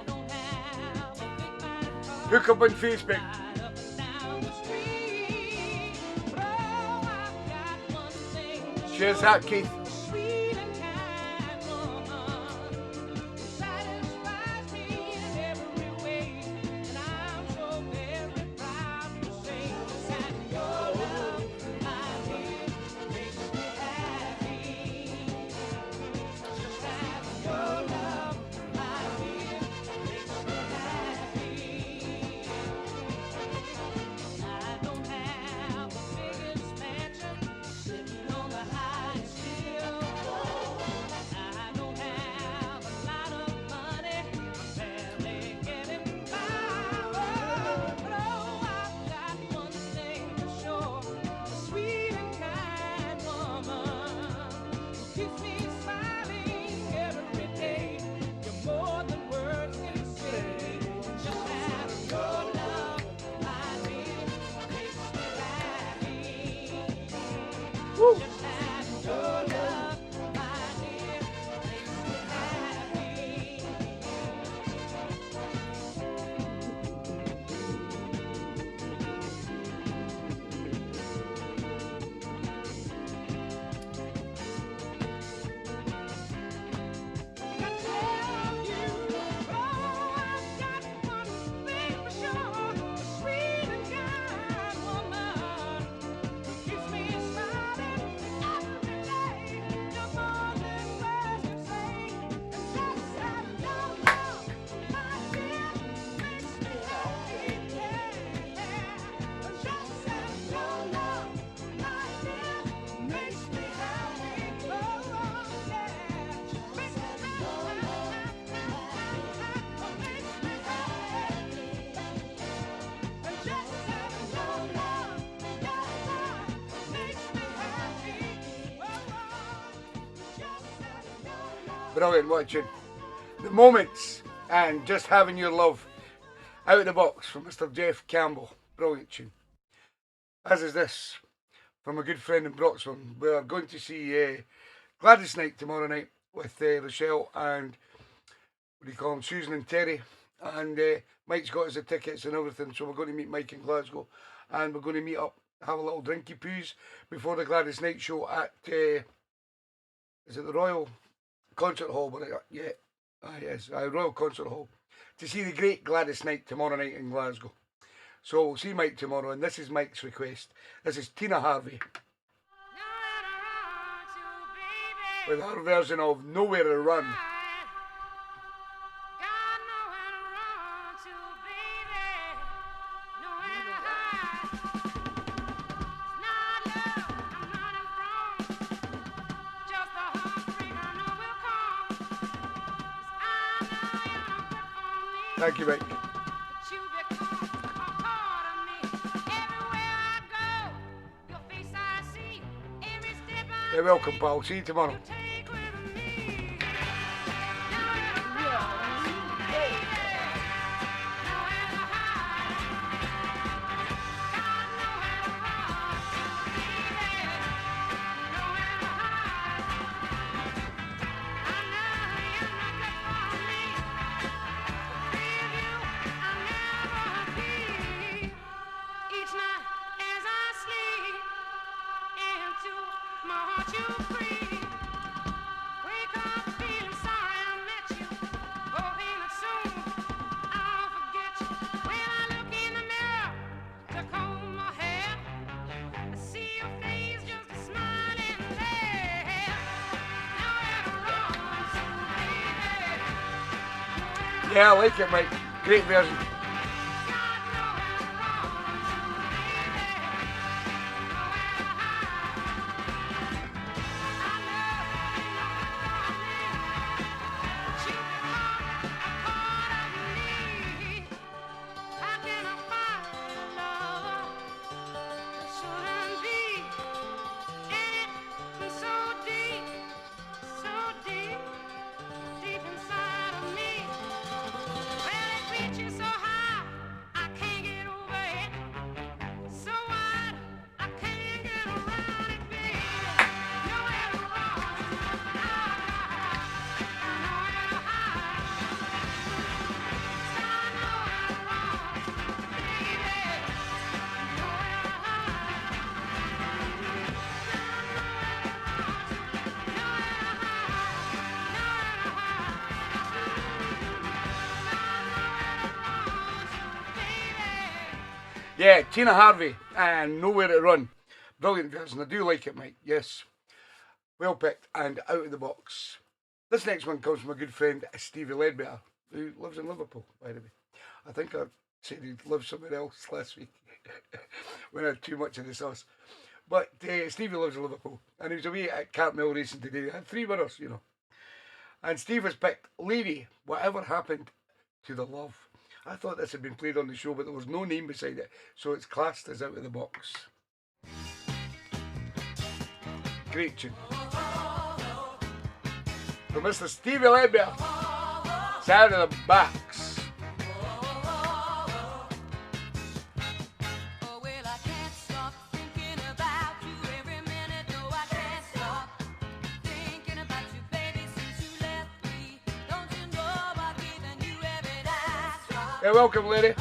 Hook up on Facebook. Cheers, that Keith. Brilliant, what a tune. The Moments and Just Having Your Love. Out of the Box from Mr. Jeff Campbell. Brilliant tune. As is this from a good friend in Broxton. We are going to see Gladys night tomorrow night with Rochelle and what do you call them, Susan and Terry. And Mike's got us the tickets and everything, so we're going to meet Mike in Glasgow and we're going to meet up, have a little drinky poos before the Gladys night show at is it the Royal Concert Hall? Yes, Royal Concert Hall, to see the great Gladys night tomorrow night in Glasgow. So we'll see Mike tomorrow, and this is Mike's request. This is Tina Harvey with her version of Nowhere to Run. Thank you, Mike. You're welcome, pal. See you tomorrow. Yeah, I like it, Mike. Great version. Yeah, Tina Harvey and Nowhere to Run. Brilliant version. I do like it, Mike. Yes. Well picked and out of the box. This next one comes from a good friend, Stevie Ledbetter, who lives in Liverpool, by the way. I think I said he lived somewhere else last week when I had too much of the sauce. But Stevie lives in Liverpool and he was away at Cartmel racing today. They had 3 winners, you know. And Steve has picked Lady, Whatever Happened to the Love. I thought this had been played on the show, but there was no name beside it, so it's classed as out of the box. Great tune. From Mr. Stevie Ledbetter. It's out of the box. Yeah, welcome, lady.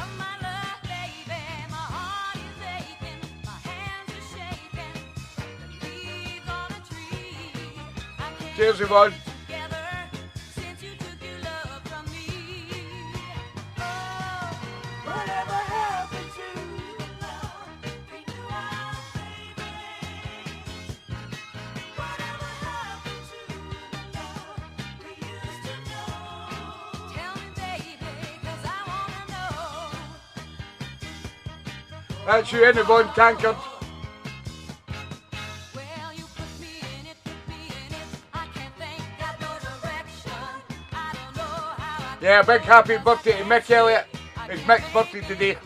Cheers, Yvonne. That's you in the Yvonne Tankard. Yeah, big happy birthday to Mick Elliott. It's Mick's birthday today.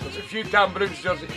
There's a few tambourines, Jersey.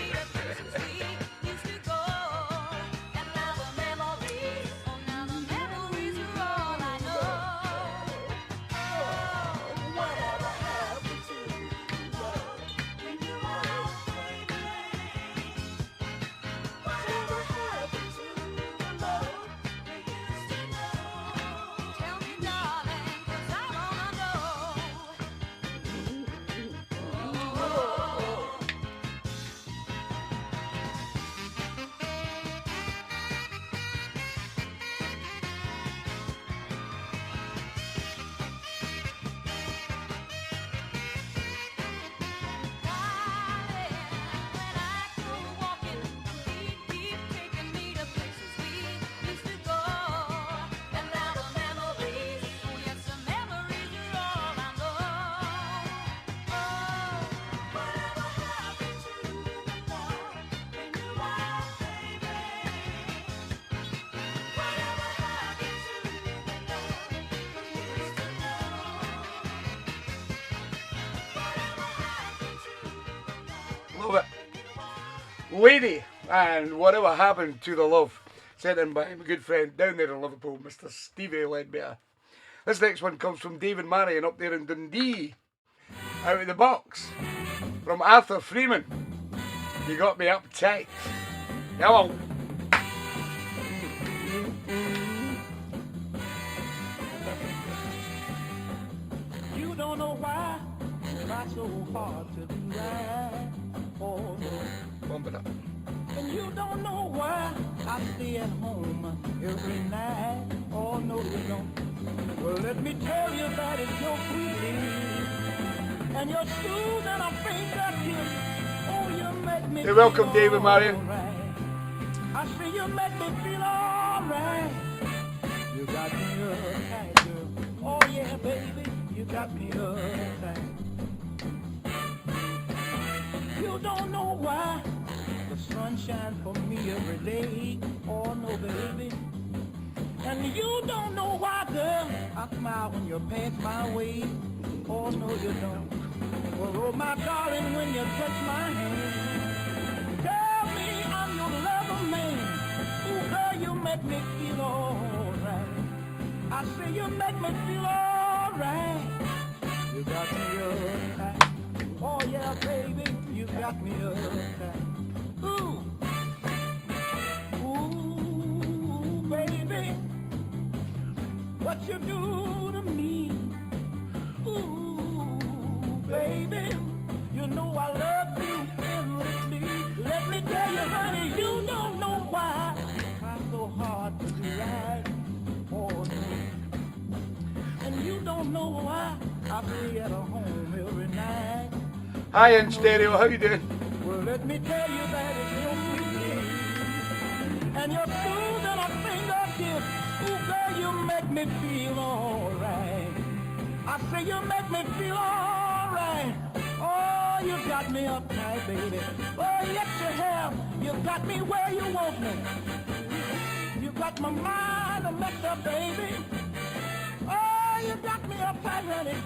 Lady and Whatever Happened to the Love, sent in by my good friend down there in Liverpool, Mr. Stevie Ledbetter. This next one comes from David Marion up there in Dundee. Out of the box from Arthur Freeman. You got me uptight. Hello. You don't know why I try so hard to do right. Oh no. Bump it up. And you don't know why I stay at home every night. Oh no, you don't. Well, let me tell you that it's your feelings and your shoes and a fingertip. Oh, you make me You're welcome, feel David Marion. alright. I say you make me feel alright. You got me uptight, girl. Oh yeah, baby, you got me uptight. You don't know why the sun shines for me every day. Oh no, baby. And you don't know why, girl, I smile when you pass my way. Oh no, you don't. Well, oh my darling, when you touch my hand, tell me I'm your lover man. Ooh, girl, you make me feel alright. I say you make me feel alright. You got me uptight. Oh yeah, baby, you got me uptight. Ooh, ooh, baby, what you do to me? Ooh, baby, you know I love you endlessly. Let me tell you, honey, you don't know why I try so hard to be right. Oh no, and you don't know why I be at home every night. Hi in stereo, how you doing? Well, let me tell you that it's your feeling and your shoes and a fingertip. Ooh, girl, you make me feel alright. I say you make me feel alright. Oh, you got me uptight, baby. Oh, yes, you have. You got me where you want me. You got my mind a messed up, baby. Oh, you got me uptight, honey.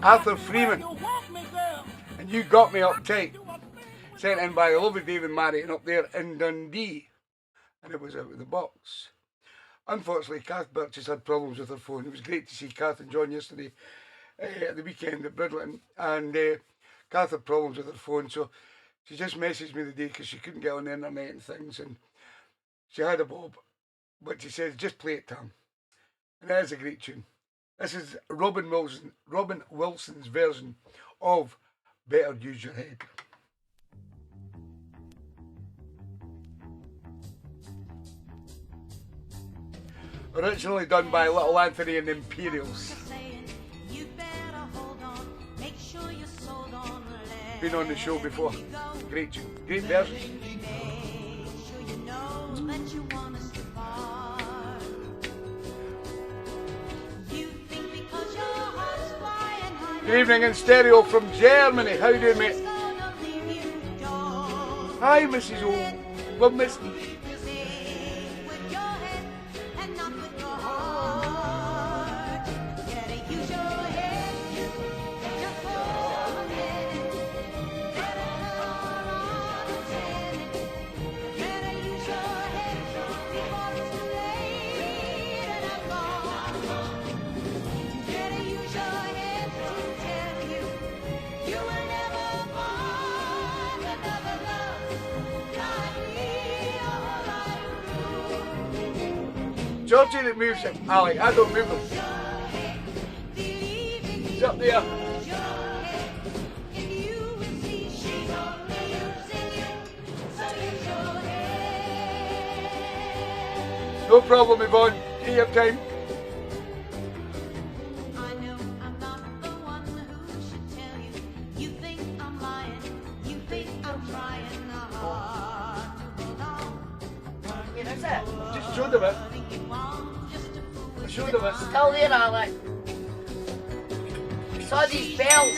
Arthur Freeman. You want me, girl. And You Got Me Uptight. Sent in by the lovely David Marion up there in Dundee. And it was out of the box. Unfortunately, Kath Birch has had problems with her phone. It was great to see Kath and John yesterday at the weekend at Bridlington. And Kath had problems with her phone, so she just messaged me the day because she couldn't get on the internet and things. And she had a bob, but she said, just play it, Tom. And that is a great tune. This is Robin Wilson's version of Better Use Your Head. Originally done by Little Anthony and the Imperials. Been on the show before. Great tune. Great version. Good evening in stereo from Germany. How you doing, mate? Hi, Mrs. O. We're missing you. Georgie that moves him, Alec, I don't move him. He's up there. No problem, Yvonne. Take your time. Just show them it. Show them it. Still there, Alec. Saw these bells.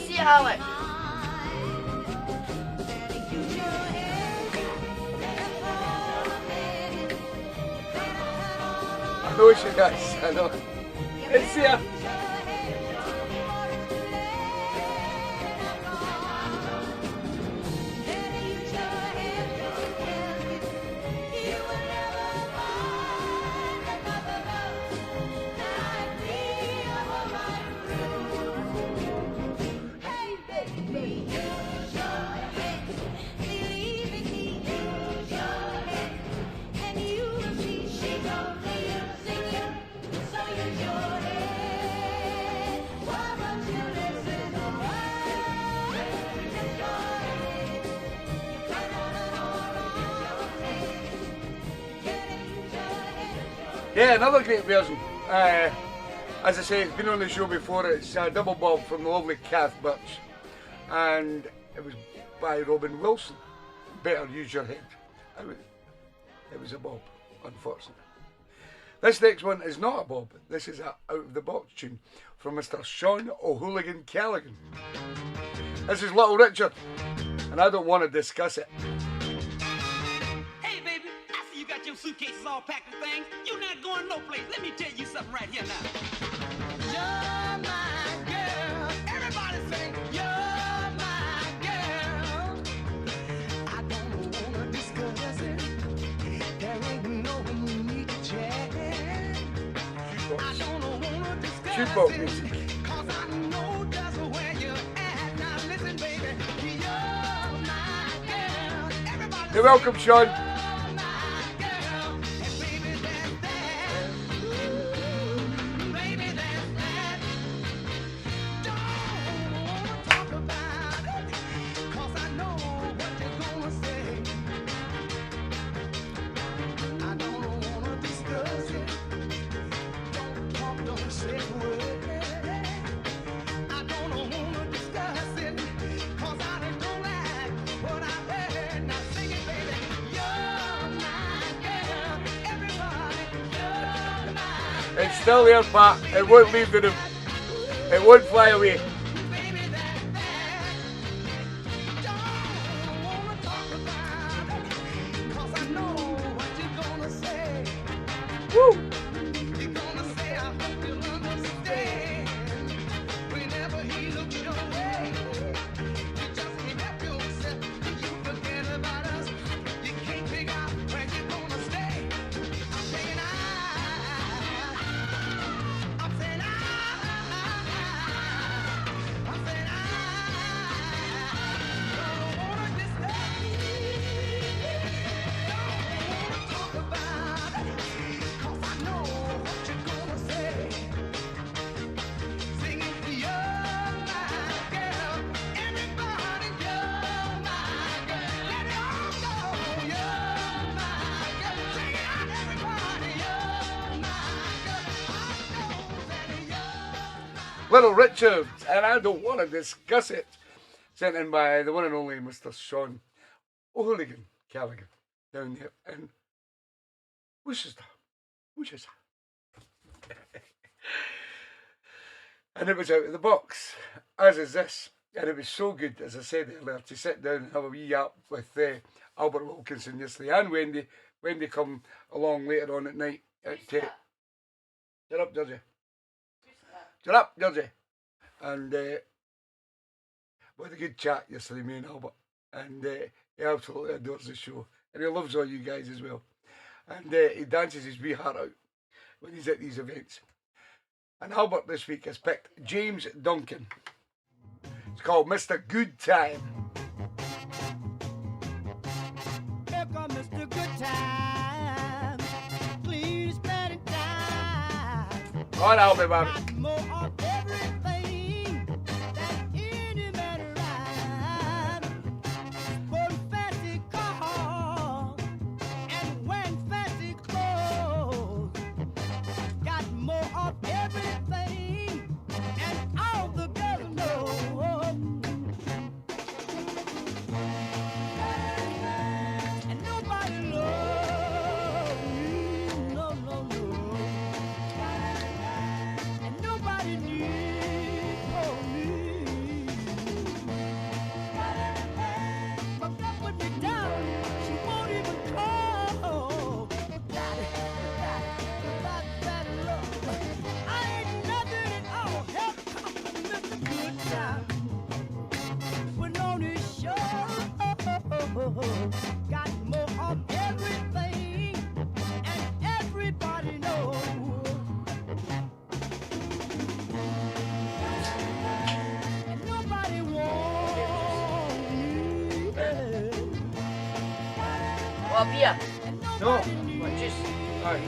See, Alec. No, she does. I know. It's here. Yeah, another great version. As I say, it's been on the show before. It's Double Bob from the lovely Kath Birch, and it was by Robin Wilson. Better Use Your Head. It was a Bob, unfortunately. This next one is not a Bob. This is a out of the box tune from Mr. Sean O'Hooligan Callaghan. This is Little Richard, and I don't want to discuss it. Hey, baby, I see you got your suitcases all packed with things. You're not going no place. Let me tell you something right here now. You're my girl. Everybody sing, you're my girl. I don't wanna discuss it. There ain't no need to chat. I don't wanna discuss Shootbox it. music. 'Cause I know just where you're at. Now listen, baby, you're my girl. Everybody You're welcome, Sean. It's still there, Pat. It won't leave the room. It won't fly away. Woo! Little Richard, and I don't want to discuss it. Sent in by the one and only Mr. Sean O'Hooligan Gallagher down there in Worcester. And it was out of the box, as is this. And it was so good, as I said earlier, to sit down and have a wee yap with Albert Wilkinson yesterday and Wendy. Wendy come along later on at night. Shut up, Georgie. Shut up, Georgie. And we had a good chat yesterday, me and Albert. And he absolutely adores the show. And he loves all you guys as well. And he dances his wee heart out when he's at these events. And Albert this week has picked James Duncan. It's called Mr. Good Time. Here comes Mr. Good Time. Please spend time. All right, Albert, baby. Got more of everything than any man around. Sporting fancy cars and wearing fancy clothes. Got more of everything, and all the girls know. And nobody loves you, no, no, no. And nobody a beer? No. What, just... Aye.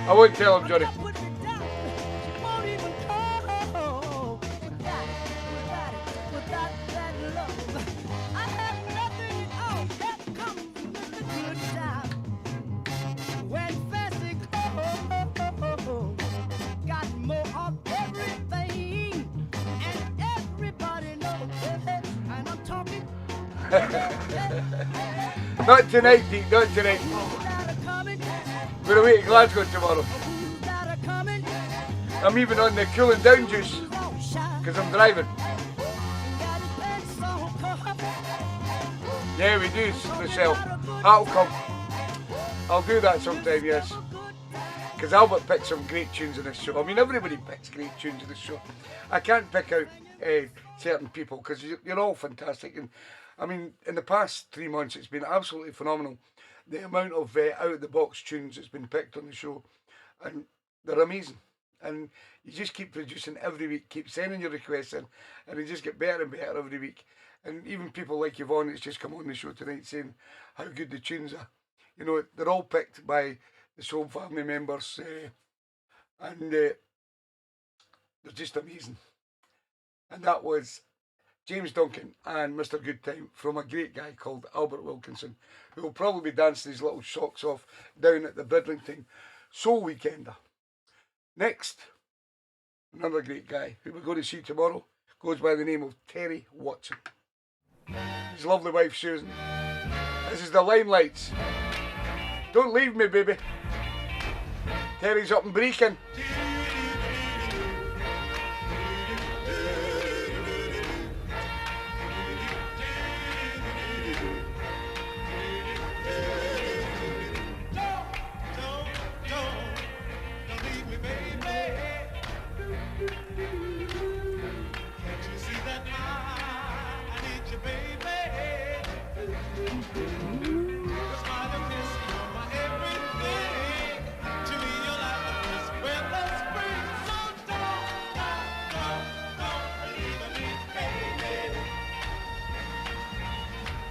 I won't tell him, Johnny. Not tonight, Pete, not tonight. We're away to Glasgow tomorrow. I'm even on the cooling down juice because I'm driving. Yeah, we do, Michelle. That'll come. I'll do that sometime, yes. Because Albert picked some great tunes in this show. I mean, everybody picks great tunes in this show. I can't pick out certain people because you're all fantastic. And I mean, in the past 3 months, it's been absolutely phenomenal. The amount of out-of-the-box tunes that's been picked on the show. And they're amazing. And you just keep producing every week, keep sending your requests in, and they just get better and better every week. And even people like Yvonne that's just come on the show tonight saying how good the tunes are. You know, they're all picked by the Soul family members, and they're just amazing. And that was James Duncan and Mr. Goodtime from a great guy called Albert Wilkinson, who will probably be dancing his little socks off down at the Bridlington Soul Weekender. Next, another great guy who we're going to see tomorrow goes by the name of Terry Watson. His lovely wife Susan. This is the Limelights. Don't leave me, baby. Terry's up in Brecon.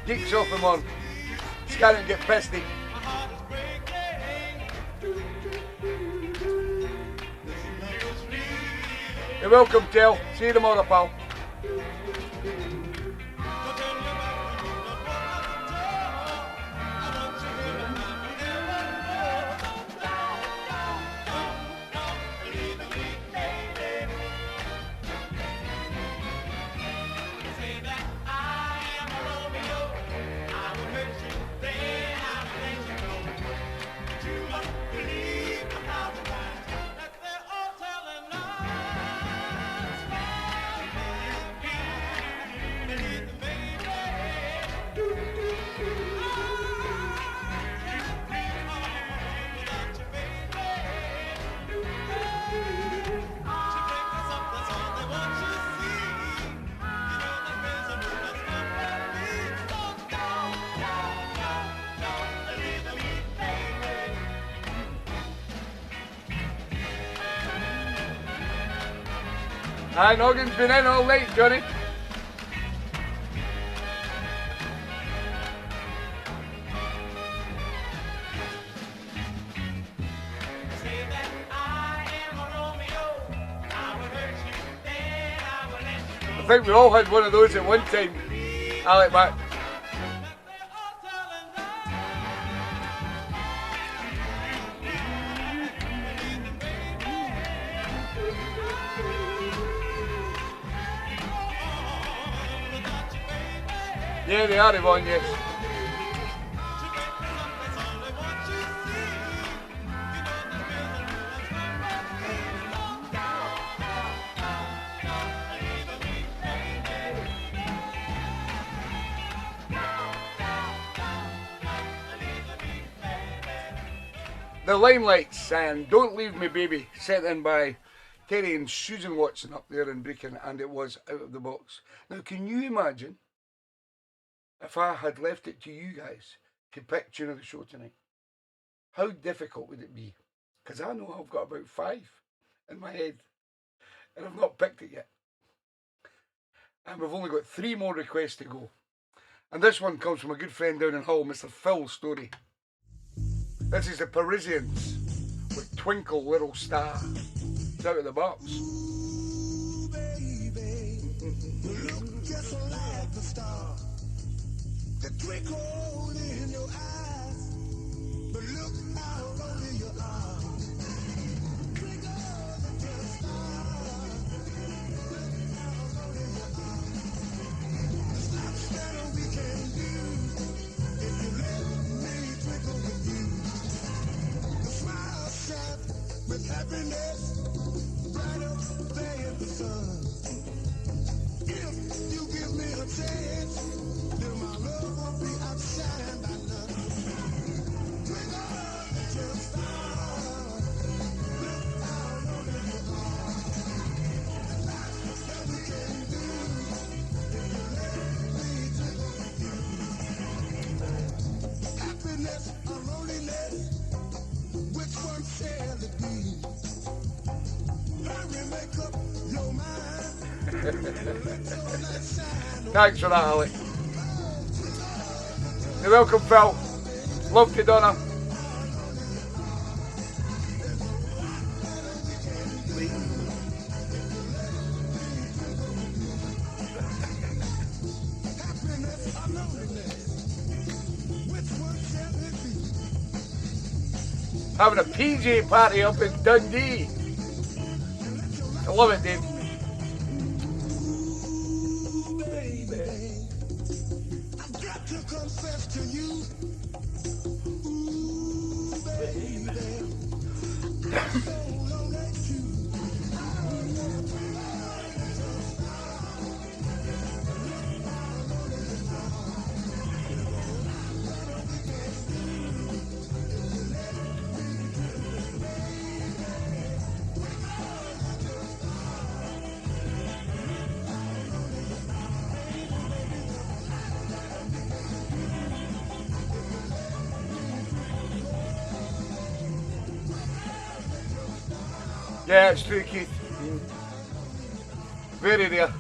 Geeks off him on. Scan and get pesty. You're welcome, Tel. See you tomorrow, pal. Aye, Noggin's been in all night, Johnny. I think we all had one of those at one time. Alec Mac. Yeah, they are, Yvonne, yes. The Limelights and Don't Leave Me Baby, sent in by Terry and Susan Watson up there in Brecon, and it was out of the box. Now, can you imagine if I had left it to you guys to pick tune of the show tonight? How difficult would it be? Because I know I've got about 5 in my head, and I've not picked it yet. And we've only got 3 more requests to go. And this one comes from a good friend down in Hull, Mr. Phil Story. This is the Parisians with Twinkle Little Star. It's out of the box. Ooh, baby, you look just like the star. The twinkle in your eyes, but look how lonely you are. Twinkle, little star. Look how lonely you are. There's lots that we can do if you let me twinkle with you. The smile shine with happiness, brighter than the sun. If you give me a chance, then my love will be outshined by none. Twinkle, little star, look how lonely you are. There's lots that we can do if you let me twinkle with you. Happiness or loneliness, which one shall it be? Hurry, make up your mind and let your light shine. Thanks for that, Alec. You're welcome, Phil. Love to Donna. Happiness or loneliness, which one shall it be? Having a PJ party up in Dundee. I love it, Dave. Ooh, baby, I've got to confess to you. Ooh, baby, I'm so lonely too. Yeah, it's true, Keith. Very rare.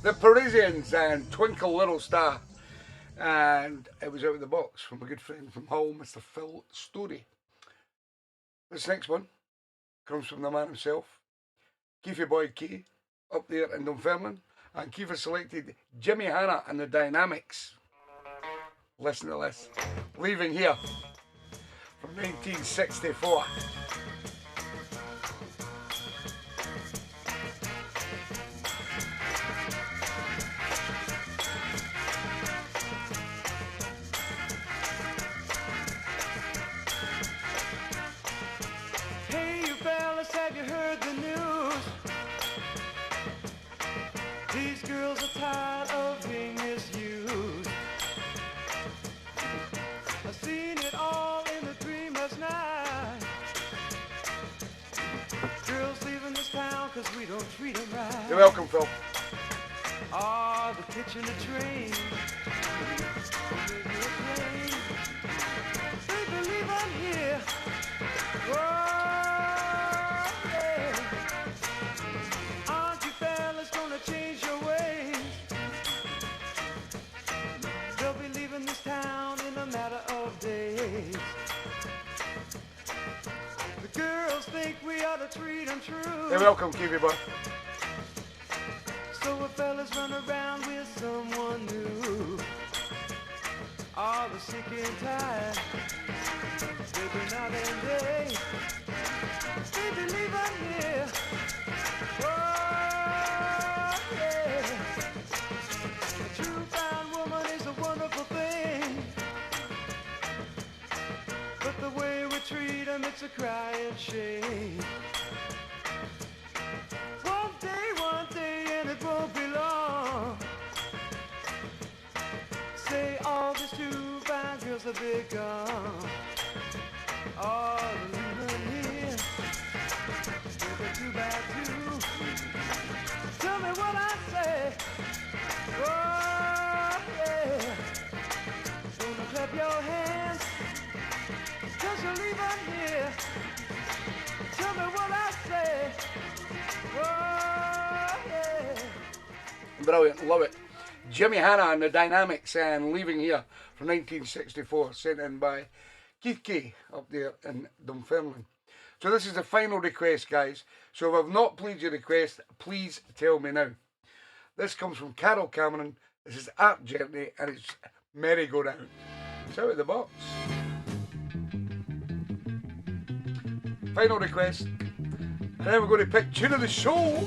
The Parisians and Twinkle Little Star. And it was out of the box from a good friend from Hull, Mr. Phil Story. This next one comes from the man himself, Keithy Boy Key, up there in Dunfermline. And Keith has selected Jimmy Hanna and the Dynamics. Listen to this. Leaving Here from 1964. Hey, you fellas, have you heard the news? These girls are tired of being misused. I've seen it all in the dream last night. Girls leaving this town cause we don't treat them right. You're welcome, Phil. Ah, the kitchen, the train. They believe I'm here. Oh, yeah. Aren't you fellas gonna change your ways? They'll be leaving this town in a matter of days. The girls think we ought to treat them true. You're welcome, Keithy Boy. So a fellas run around with someone new. All the sick and tired, living night and day. They believe I'm here. Oh, yeah. A true found woman is a wonderful thing. But the way we treat them, it's a crying shame. One day, and it won't be long. Say all these two fine girls have been gone. All the women here, they're too bad too. Tell me what I say. Oh, yeah. Gonna clap your hands, cause you're leaving here. Tell me what I say. Oh, yeah. Brilliant, love it. Jimmy Hanna and the Dynamics and Leaving Here from 1964, sent in by Keith Kay up there in Dunfermline. So this is the final request, guys. So if I've not played your request, please tell me now. This comes from Carol Cameron. This is Art Gently and it's Merry Go Round. It's out of the box. Final request. And then we're going to pick Tune of the Show.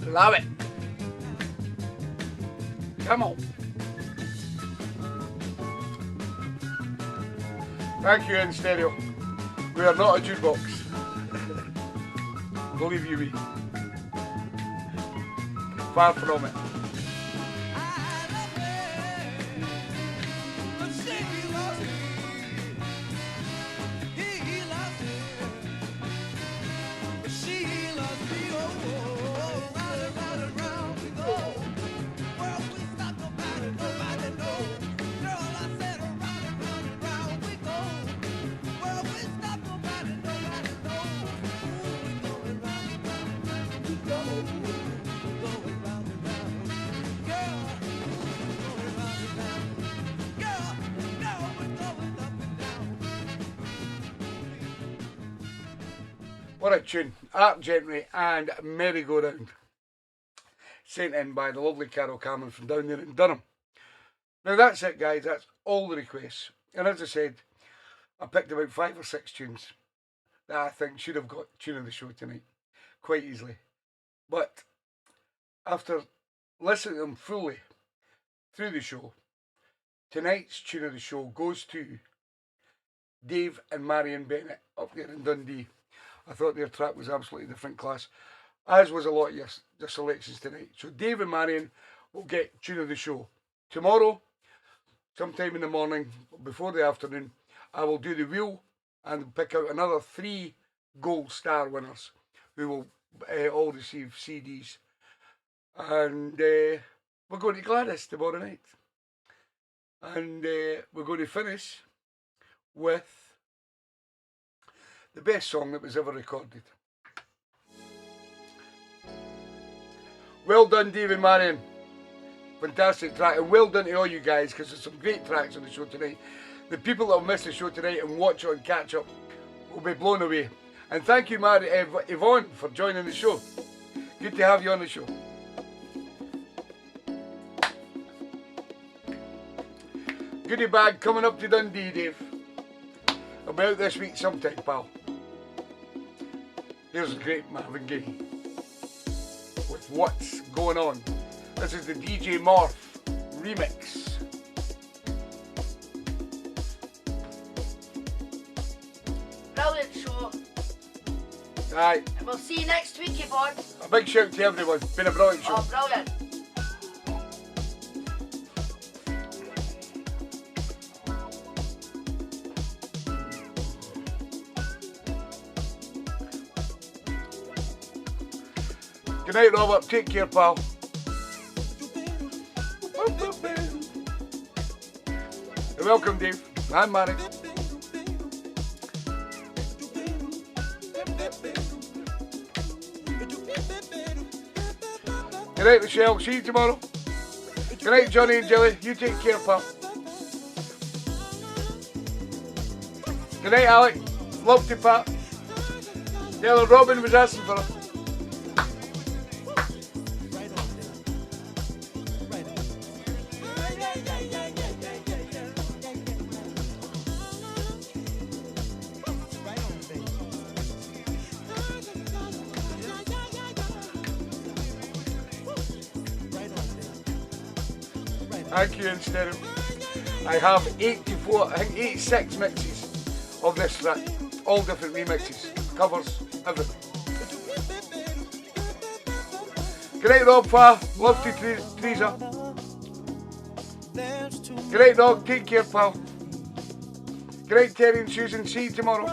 Love it. Come on. Thank you, in stereo. We are not a jukebox. Believe you me. Far from it. What a tune. Art Gentry and Merry Go Round. Sent in by the lovely Carol Cameron from down there in Durham. Now that's it, guys. That's all the requests. And as I said, I picked about 5 or 6 tunes that I think should have got Tune of the Show tonight. Quite easily. But after listening to them fully through the show, tonight's Tune of the Show goes to Dave and Marion Bennett up there in Dundee. I thought their track was absolutely different class, as was a lot of your selections tonight. So Dave and Marion will get Tune of the Show. Tomorrow, sometime in the morning, before the afternoon, I will do the wheel and pick out another 3 gold star winners who will all receive CDs. And we're going to Gladys tomorrow night. And we're going to finish with the best song that was ever recorded. Well done, Dave and Marion. Fantastic track, and well done to all you guys, because there's some great tracks on the show tonight. The people that will miss the show tonight and watch it and catch up will be blown away. And thank you, Yvonne, for joining the show. Good to have you on the show. Goodie bag coming up to Dundee, Dave. I'll be out this week sometime, pal. Here's a great Marvin Gaye with What's Going On. This is the DJ Morph remix. Brilliant show. Aye. And we'll see you next week, Yvonne. A big shout to everyone. It's been a brilliant show. Oh, brilliant. Good night, Robert. Take care, pal. You're welcome, Dave. I'm Marek. Good night, Michelle. See you tomorrow. Good night, Johnny and Jilly. You take care, pal. Good night, Alec. Love to Pat. Tell her Robin was asking for her. Thank you, instead of. I have 84, I think 86 mixes of this track. All different remixes, covers, everything. Good night, Rob Fa. Love to Teresa. Good night, dog. Take care, pal. Good night, Terry and Susan. See you tomorrow.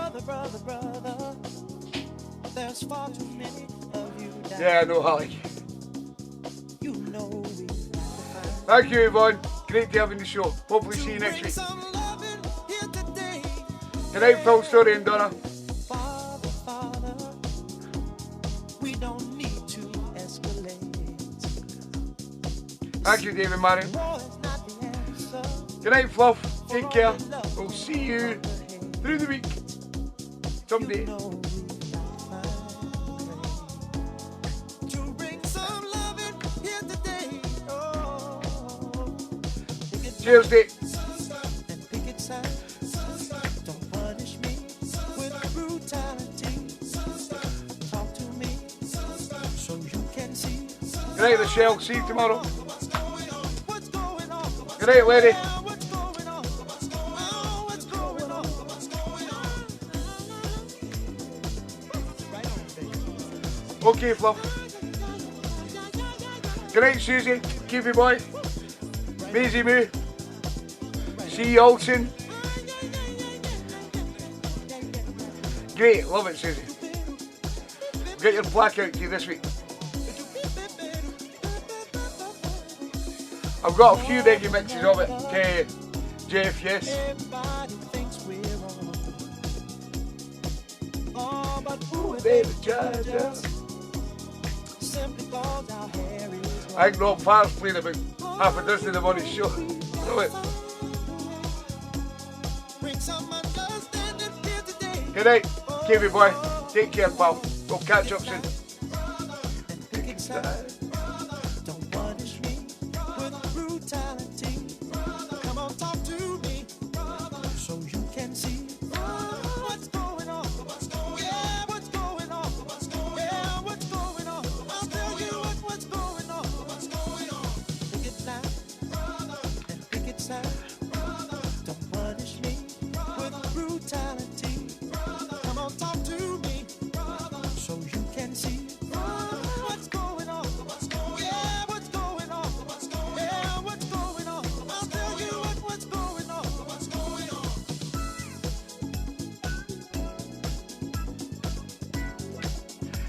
Yeah, I know, Holly. Thank you, Yvonne. Great to have you in the show. Hopefully see you next week. Good night, Phil Story and Donna. Thank you, David Marion. Good night, Fluff. Take care. We'll see you through the week. Someday. Cheers, Dave. Good night, Michelle. See you tomorrow. Good night, lady. Okay, Fluff. Good night, Susie. Keep it, boy. Maisie Moo. C. Olsen. Great, love it, Susie. Get your plaque out to you this week. I've got a few reggae mixes of it. Jeff, yes. I think Rob Farr's playing about half a dozen of them on his show. Know it. Good night, KB boy. Take care, pal. We'll catch up soon.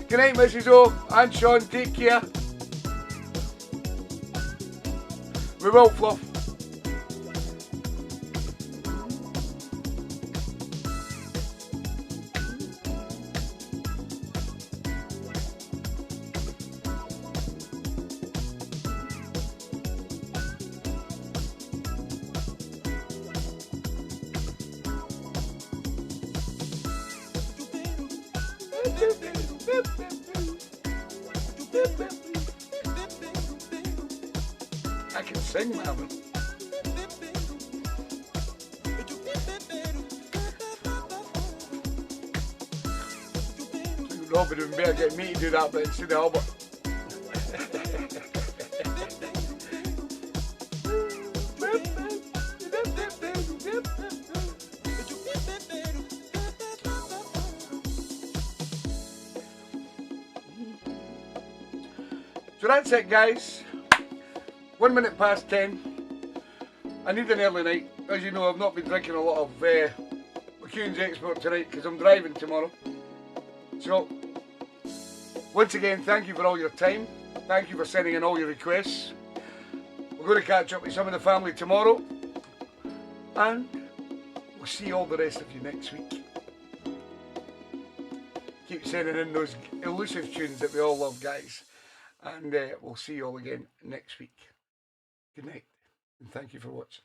Good night, Mrs. O and Sean. Take care. We will, Fluff. I can sing, Marvin. Robert would better get me to do that, but instead of Albert. So that's it, guys. 1 minute past 10. I need an early night. As you know, I've not been drinking a lot of McCune's Export tonight because I'm driving tomorrow. So, once again, thank you for all your time. Thank you for sending in all your requests. We're going to catch up with some of the family tomorrow. And we'll see all the rest of you next week. Keep sending in those elusive tunes that we all love, guys. And we'll see you all again next week. Good night, and thank you for watching.